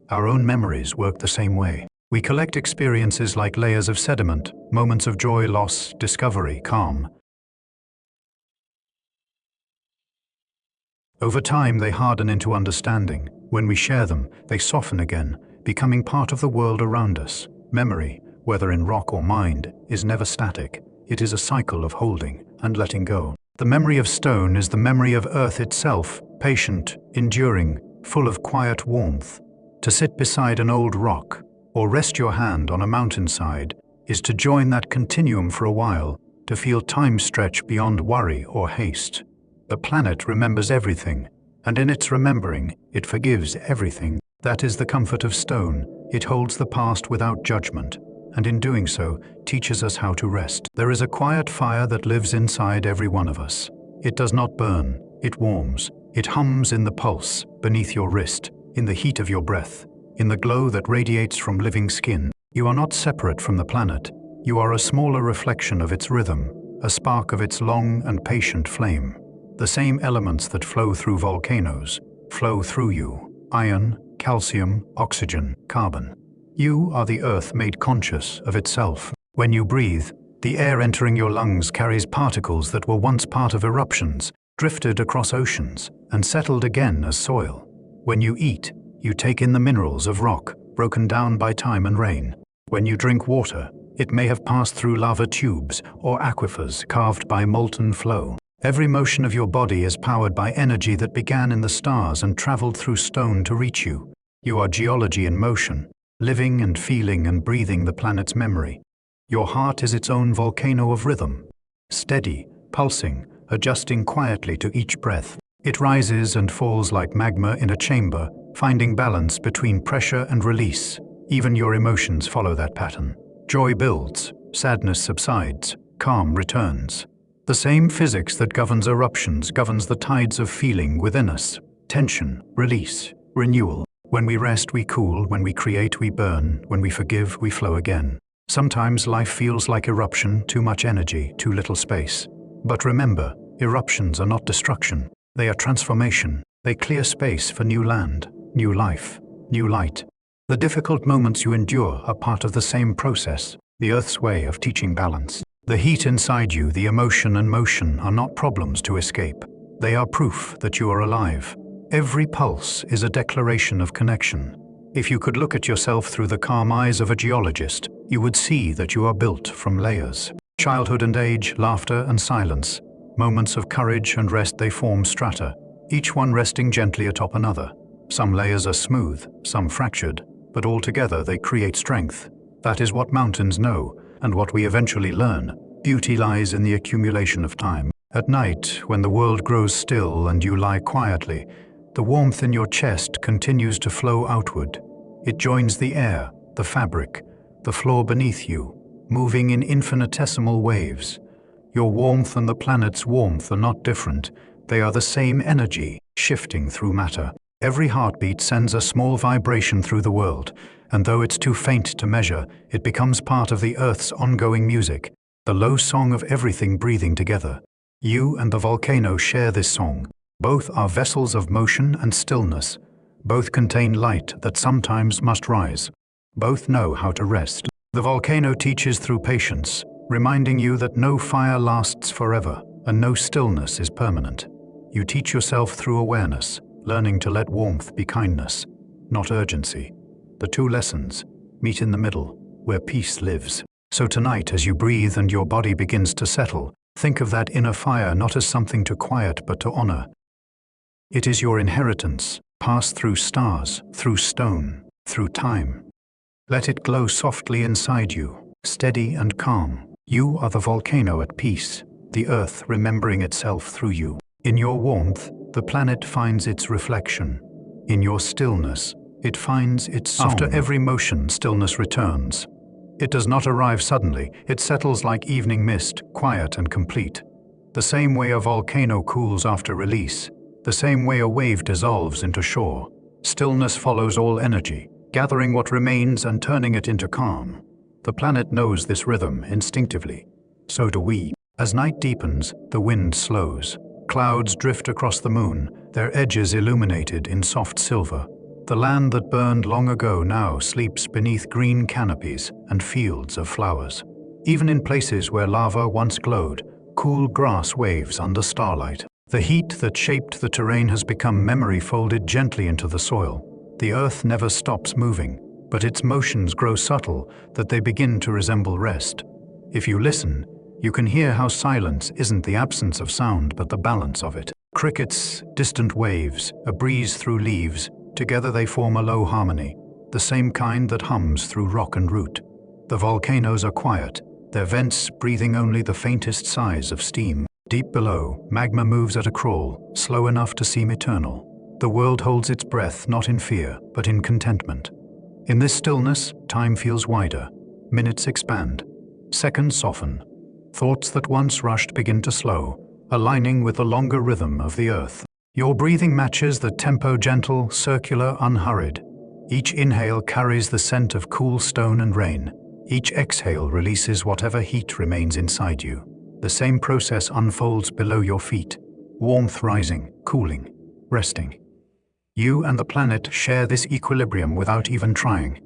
Our own memories work the same way. We collect experiences like layers of sediment, moments of joy, loss, discovery, calm. Over time, they harden into understanding. When we share them, they soften again, becoming part of the world around us. Memory, whether in rock or mind, is never static. It is a cycle of holding and letting go. The memory of stone is the memory of Earth itself, patient, enduring, full of quiet warmth. To sit beside an old rock, or rest your hand on a mountainside, is to join that continuum for a while, to feel time stretch beyond worry or haste. The planet remembers everything, and in its remembering, it forgives everything. That is the comfort of stone. It holds the past without judgment, and in doing so, teaches us how to rest. There is a quiet fire that lives inside every one of us. It does not burn, it warms. It hums in the pulse, beneath your wrist, in the heat of your breath, in the glow that radiates from living skin. You are not separate from the planet. You are a smaller reflection of its rhythm, a spark of its long and patient flame. The same elements that flow through volcanoes flow through you: iron, calcium, oxygen, carbon. You are the earth made conscious of itself. When you breathe, the air entering your lungs carries particles that were once part of eruptions, drifted across oceans, and settled again as soil. When you eat, you take in the minerals of rock, broken down by time and rain. When you drink water, it may have passed through lava tubes or aquifers carved by molten flow. Every motion of your body is powered by energy that began in the stars and traveled through stone to reach you. You are geology in motion, living and feeling and breathing the planet's memory. Your heart is its own volcano of rhythm, steady, pulsing, adjusting quietly to each breath. It rises and falls like magma in a chamber, finding balance between pressure and release. Even your emotions follow that pattern. Joy builds, sadness subsides, calm returns. The same physics that governs eruptions governs the tides of feeling within us. Tension, release, renewal. When we rest, we cool. When we create, we burn. When we forgive, we flow again. Sometimes life feels like eruption, too much energy, too little space. But remember, eruptions are not destruction. They are transformation. They clear space for new land, new life, new light. The difficult moments you endure are part of the same process, the Earth's way of teaching balance. The heat inside you, the emotion and motion are not problems to escape. They are proof that you are alive. Every pulse is a declaration of connection. If you could look at yourself through the calm eyes of a geologist, you would see that you are built from layers. Childhood and age, laughter and silence. Moments of courage and rest, they form strata, each one resting gently atop another. Some layers are smooth, some fractured, but all together they create strength. That is what mountains know, and what we eventually learn. Beauty lies in the accumulation of time. At night, when the world grows still and you lie quietly, the warmth in your chest continues to flow outward. It joins the air, the fabric, the floor beneath you, moving in infinitesimal waves. Your warmth and the planet's warmth are not different. They are the same energy, shifting through matter. Every heartbeat sends a small vibration through the world, and though it's too faint to measure, it becomes part of the Earth's ongoing music, the low song of everything breathing together. You and the volcano share this song. Both are vessels of motion and stillness. Both contain light that sometimes must rise. Both know how to rest. The volcano teaches through patience, reminding you that no fire lasts forever and no stillness is permanent. You teach yourself through awareness, learning to let warmth be kindness, not urgency. The two lessons meet in the middle, where peace lives. So tonight, as you breathe and your body begins to settle, think of that inner fire not as something to quiet but to honor. It is your inheritance, passed through stars, through stone, through time. Let it glow softly inside you, steady and calm. You are the volcano at peace, the earth remembering itself through you. In your warmth, the planet finds its reflection. In your stillness, it finds its song. After every motion, stillness returns. It does not arrive suddenly. It settles like evening mist, quiet and complete. The same way a volcano cools after release, the same way a wave dissolves into shore. Stillness follows all energy, gathering what remains and turning it into calm. The planet knows this rhythm instinctively. So do we. As night deepens, the wind slows. Clouds drift across the moon, their edges illuminated in soft silver. The land that burned long ago now sleeps beneath green canopies and fields of flowers. Even in places where lava once glowed, cool grass waves under starlight. The heat that shaped the terrain has become memory folded gently into the soil. The earth never stops moving, but its motions grow subtle that they begin to resemble rest. If you listen, you can hear how silence isn't the absence of sound but the balance of it. Crickets, distant waves, a breeze through leaves, together they form a low harmony, the same kind that hums through rock and root. The volcanoes are quiet, their vents breathing only the faintest sighs of steam. Deep below, magma moves at a crawl, slow enough to seem eternal. The world holds its breath not in fear, but in contentment. In this stillness, time feels wider. Minutes expand. Seconds soften. Thoughts that once rushed begin to slow, aligning with the longer rhythm of the earth. Your breathing matches the tempo, gentle, circular, unhurried. Each inhale carries the scent of cool stone and rain. Each exhale releases whatever heat remains inside you. The same process unfolds below your feet, warmth rising, cooling, resting. You and the planet share this equilibrium without even trying.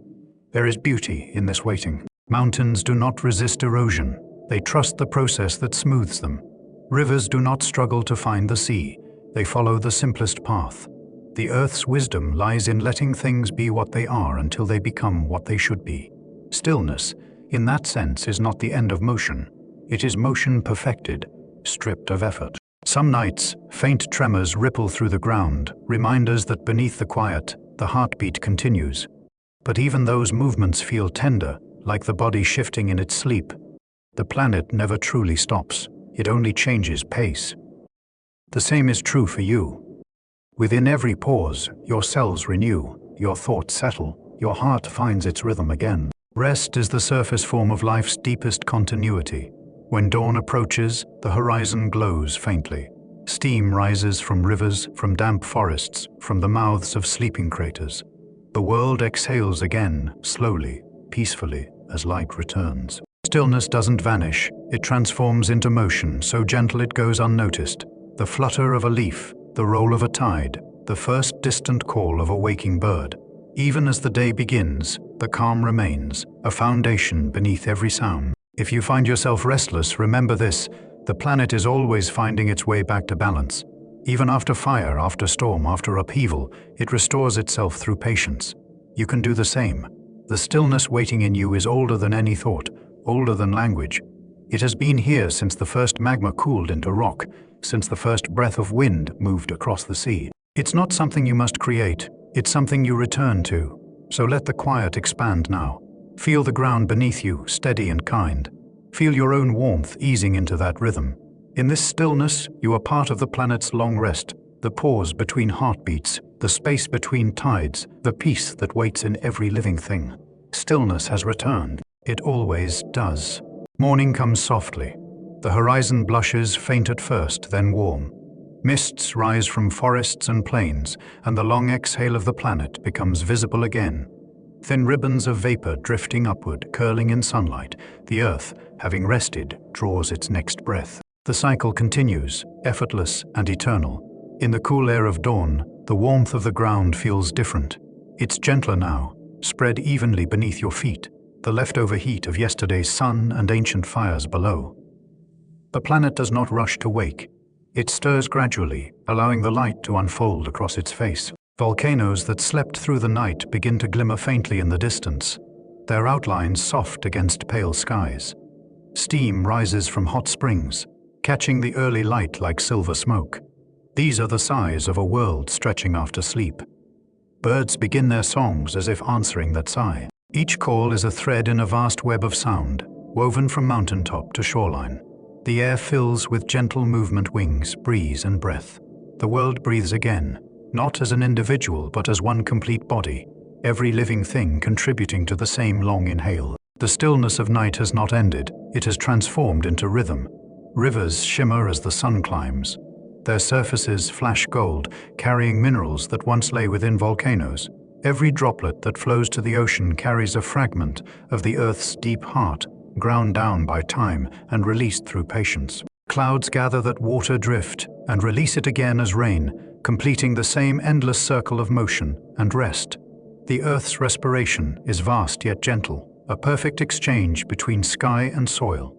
There is beauty in this waiting. Mountains do not resist erosion. They trust the process that smooths them. Rivers do not struggle to find the sea. They follow the simplest path. The earth's wisdom lies in letting things be what they are until they become what they should be. Stillness, in that sense, is not the end of motion. It is motion perfected, stripped of effort. Some nights, faint tremors ripple through the ground, reminders that beneath the quiet, the heartbeat continues. But even those movements feel tender, like the body shifting in its sleep. The planet never truly stops. It only changes pace. The same is true for you. Within every pause, your cells renew, your thoughts settle, your heart finds its rhythm again. Rest is the surface form of life's deepest continuity. When dawn approaches, the horizon glows faintly. Steam rises from rivers, from damp forests, from the mouths of sleeping craters. The world exhales again, slowly, peacefully, as light returns. Stillness doesn't vanish. It transforms into motion, so gentle it goes unnoticed. The flutter of a leaf, the roll of a tide, the first distant call of a waking bird. Even as the day begins, the calm remains, a foundation beneath every sound. If you find yourself restless, remember this: the planet is always finding its way back to balance. Even after fire, after storm, after upheaval, it restores itself through patience. You can do the same. The stillness waiting in you is older than any thought, older than language. It has been here since the first magma cooled into rock, since the first breath of wind moved across the sea. It's not something you must create, it's something you return to. So let the quiet expand now. Feel the ground beneath you, steady and kind. Feel your own warmth easing into that rhythm. In this stillness, you are part of the planet's long rest, the pause between heartbeats, the space between tides, the peace that waits in every living thing. Stillness has returned. It always does. Morning comes softly. The horizon blushes, faint at first, then warm. Mists rise from forests and plains, and the long exhale of the planet becomes visible again. Thin ribbons of vapor drifting upward, curling in sunlight. The earth, having rested, draws its next breath. The cycle continues, effortless and eternal. In the cool air of dawn, the warmth of the ground feels different. It's gentler now, spread evenly beneath your feet, the leftover heat of yesterday's sun and ancient fires below. The planet does not rush to wake. It stirs gradually, allowing the light to unfold across its face. Volcanoes that slept through the night begin to glimmer faintly in the distance, their outlines soft against pale skies. Steam rises from hot springs, catching the early light like silver smoke. These are the sighs of a world stretching after sleep. Birds begin their songs as if answering that sigh. Each call is a thread in a vast web of sound, woven from mountaintop to shoreline. The air fills with gentle movement, wings, breeze, and breath. The world breathes again, not as an individual but as one complete body, every living thing contributing to the same long inhale. The stillness of night has not ended, it has transformed into rhythm. Rivers shimmer as the sun climbs. Their surfaces flash gold, carrying minerals that once lay within volcanoes. Every droplet that flows to the ocean carries a fragment of the Earth's deep heart, ground down by time and released through patience. Clouds gather that water drift and release it again as rain, completing the same endless circle of motion and rest. The Earth's respiration is vast yet gentle, a perfect exchange between sky and soil.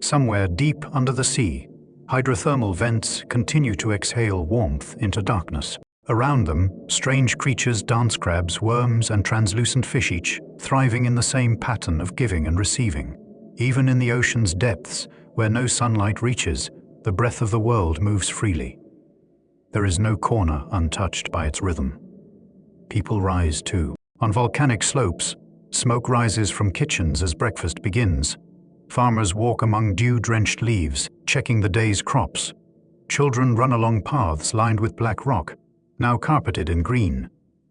Somewhere deep under the sea, hydrothermal vents continue to exhale warmth into darkness. Around them, strange creatures, dance crabs, worms, and translucent fish, each thriving in the same pattern of giving and receiving. Even in the ocean's depths, where no sunlight reaches, the breath of the world moves freely. There is no corner untouched by its rhythm. People rise too. On volcanic slopes, smoke rises from kitchens as breakfast begins. Farmers walk among dew-drenched leaves, checking the day's crops. Children run along paths lined with black rock, now carpeted in green.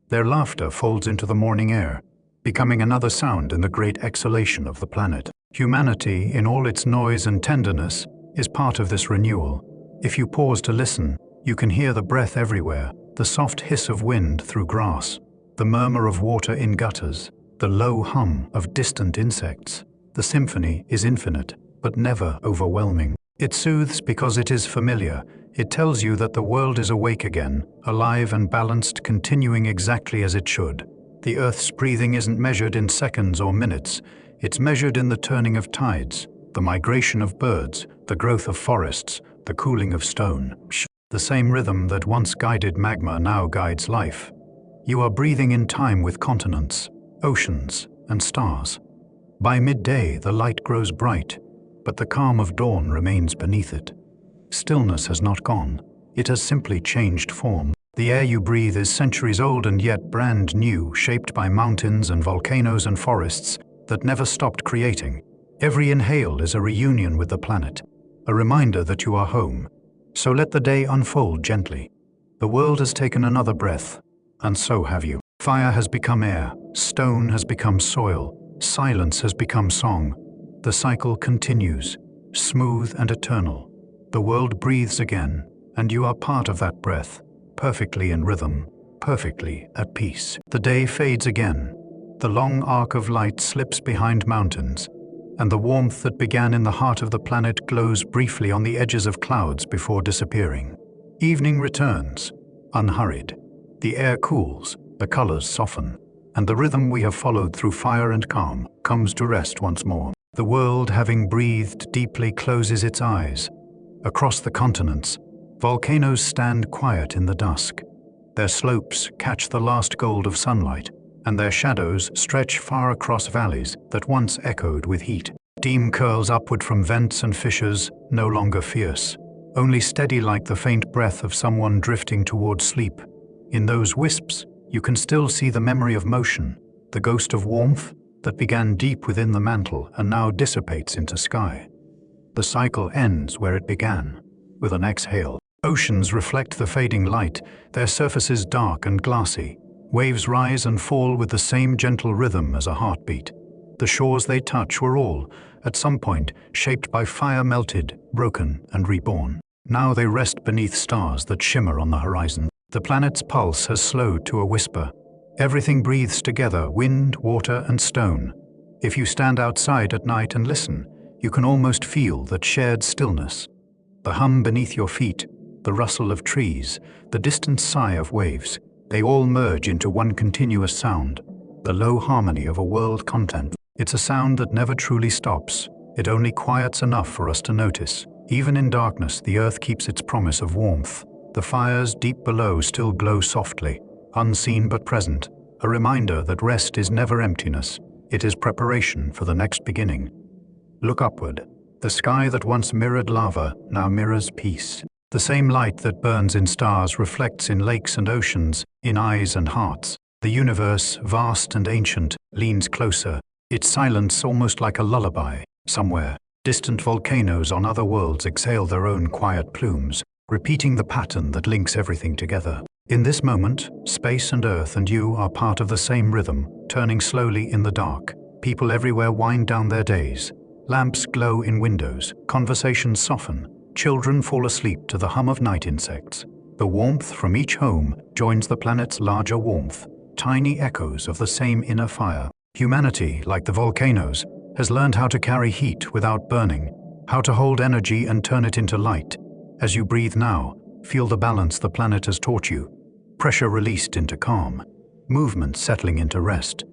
Their laughter folds into the morning air, becoming another sound in the great exhalation of the planet. Humanity, in all its noise and tenderness, is part of this renewal. If you pause to listen, you can hear the breath everywhere, the soft hiss of wind through grass, the murmur of water in gutters, the low hum of distant insects. The symphony is infinite, but never overwhelming. It soothes because it is familiar. It tells you that the world is awake again, alive and balanced, continuing exactly as it should. The Earth's breathing isn't measured in seconds or minutes. It's measured in the turning of tides, the migration of birds, the growth of forests, the cooling of stone. The same rhythm that once guided magma now guides life. You are breathing in time with continents, oceans, and stars. By midday, the light grows bright, but the calm of dawn remains beneath it. Stillness has not gone. It has simply changed form. The air you breathe is centuries old and yet brand new, shaped by mountains and volcanoes and forests that never stopped creating. Every inhale is a reunion with the planet, a reminder that you are home. So let the day unfold gently. The world has taken another breath, and so have you. Fire has become air, stone has become soil, silence has become song. The cycle continues, smooth and eternal. The world breathes again, and you are part of that breath, perfectly in rhythm, perfectly at peace. The day fades again. The long arc of light slips behind mountains, and the warmth that began in the heart of the planet glows briefly on the edges of clouds before disappearing. Evening returns, unhurried. The air cools, the colors soften, and the rhythm we have followed through fire and calm comes to rest once more. The world, having breathed deeply, closes its eyes. Across the continents, volcanoes stand quiet in the dusk. Their slopes catch the last gold of sunlight, and their shadows stretch far across valleys that once echoed with heat. Steam curls upward from vents and fissures, no longer fierce, only steady like the faint breath of someone drifting toward sleep. In those wisps, you can still see the memory of motion, the ghost of warmth that began deep within the mantle and now dissipates into sky. The cycle ends where it began, with an exhale. Oceans reflect the fading light, their surfaces dark and glassy. Waves rise and fall with the same gentle rhythm as a heartbeat. The shores they touch were all, at some point, shaped by fire, melted, broken, and reborn. Now they rest beneath stars that shimmer on the horizon. The planet's pulse has slowed to a whisper. Everything breathes together, wind, water, and stone. If you stand outside at night and listen, you can almost feel that shared stillness. The hum beneath your feet, the rustle of trees, the distant sigh of waves, they all merge into one continuous sound, the low harmony of a world content. It's a sound that never truly stops. It only quiets enough for us to notice. Even in darkness, the earth keeps its promise of warmth. The fires deep below still glow softly, unseen but present, a reminder that rest is never emptiness. It is preparation for the next beginning. Look upward. The sky that once mirrored lava now mirrors peace. The same light that burns in stars reflects in lakes and oceans, in eyes and hearts. The universe, vast and ancient, leans closer, its silence almost like a lullaby. Somewhere, distant volcanoes on other worlds exhale their own quiet plumes, repeating the pattern that links everything together. In this moment, space and earth and you are part of the same rhythm, turning slowly in the dark. People everywhere wind down their days. Lamps glow in windows, conversations soften. Children fall asleep to the hum of night insects. The warmth from each home joins the planet's larger warmth, tiny echoes of the same inner fire. Humanity, like the volcanoes, has learned how to carry heat without burning, how to hold energy and turn it into light. As you breathe now, feel the balance the planet has taught you. Pressure released into calm, movement settling into rest.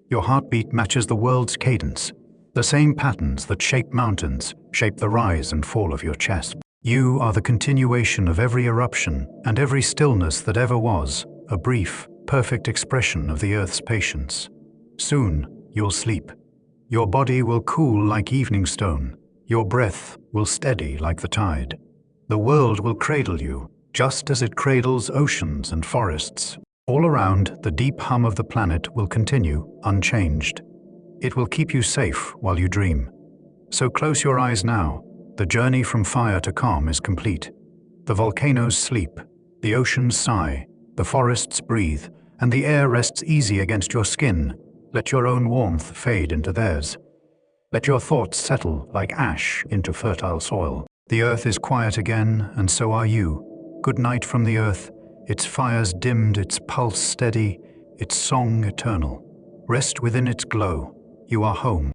Your heartbeat matches the world's cadence. The same patterns that shape mountains shape the rise and fall of your chest. You are the continuation of every eruption and every stillness that ever was, a brief, perfect expression of the Earth's patience. Soon, you'll sleep. Your body will cool like evening stone. Your breath will steady like the tide. The world will cradle you, just as it cradles oceans and forests. All around, the deep hum of the planet will continue, unchanged. It will keep you safe while you dream. So close your eyes now. The journey from fire to calm is complete. The volcanoes sleep, the oceans sigh, the forests breathe, and the air rests easy against your skin. Let your own warmth fade into theirs. Let your thoughts settle like ash into fertile soil. The earth is quiet again, and so are you. Good night from the earth, its fires dimmed, its pulse steady, its song eternal. Rest within its glow. You are home.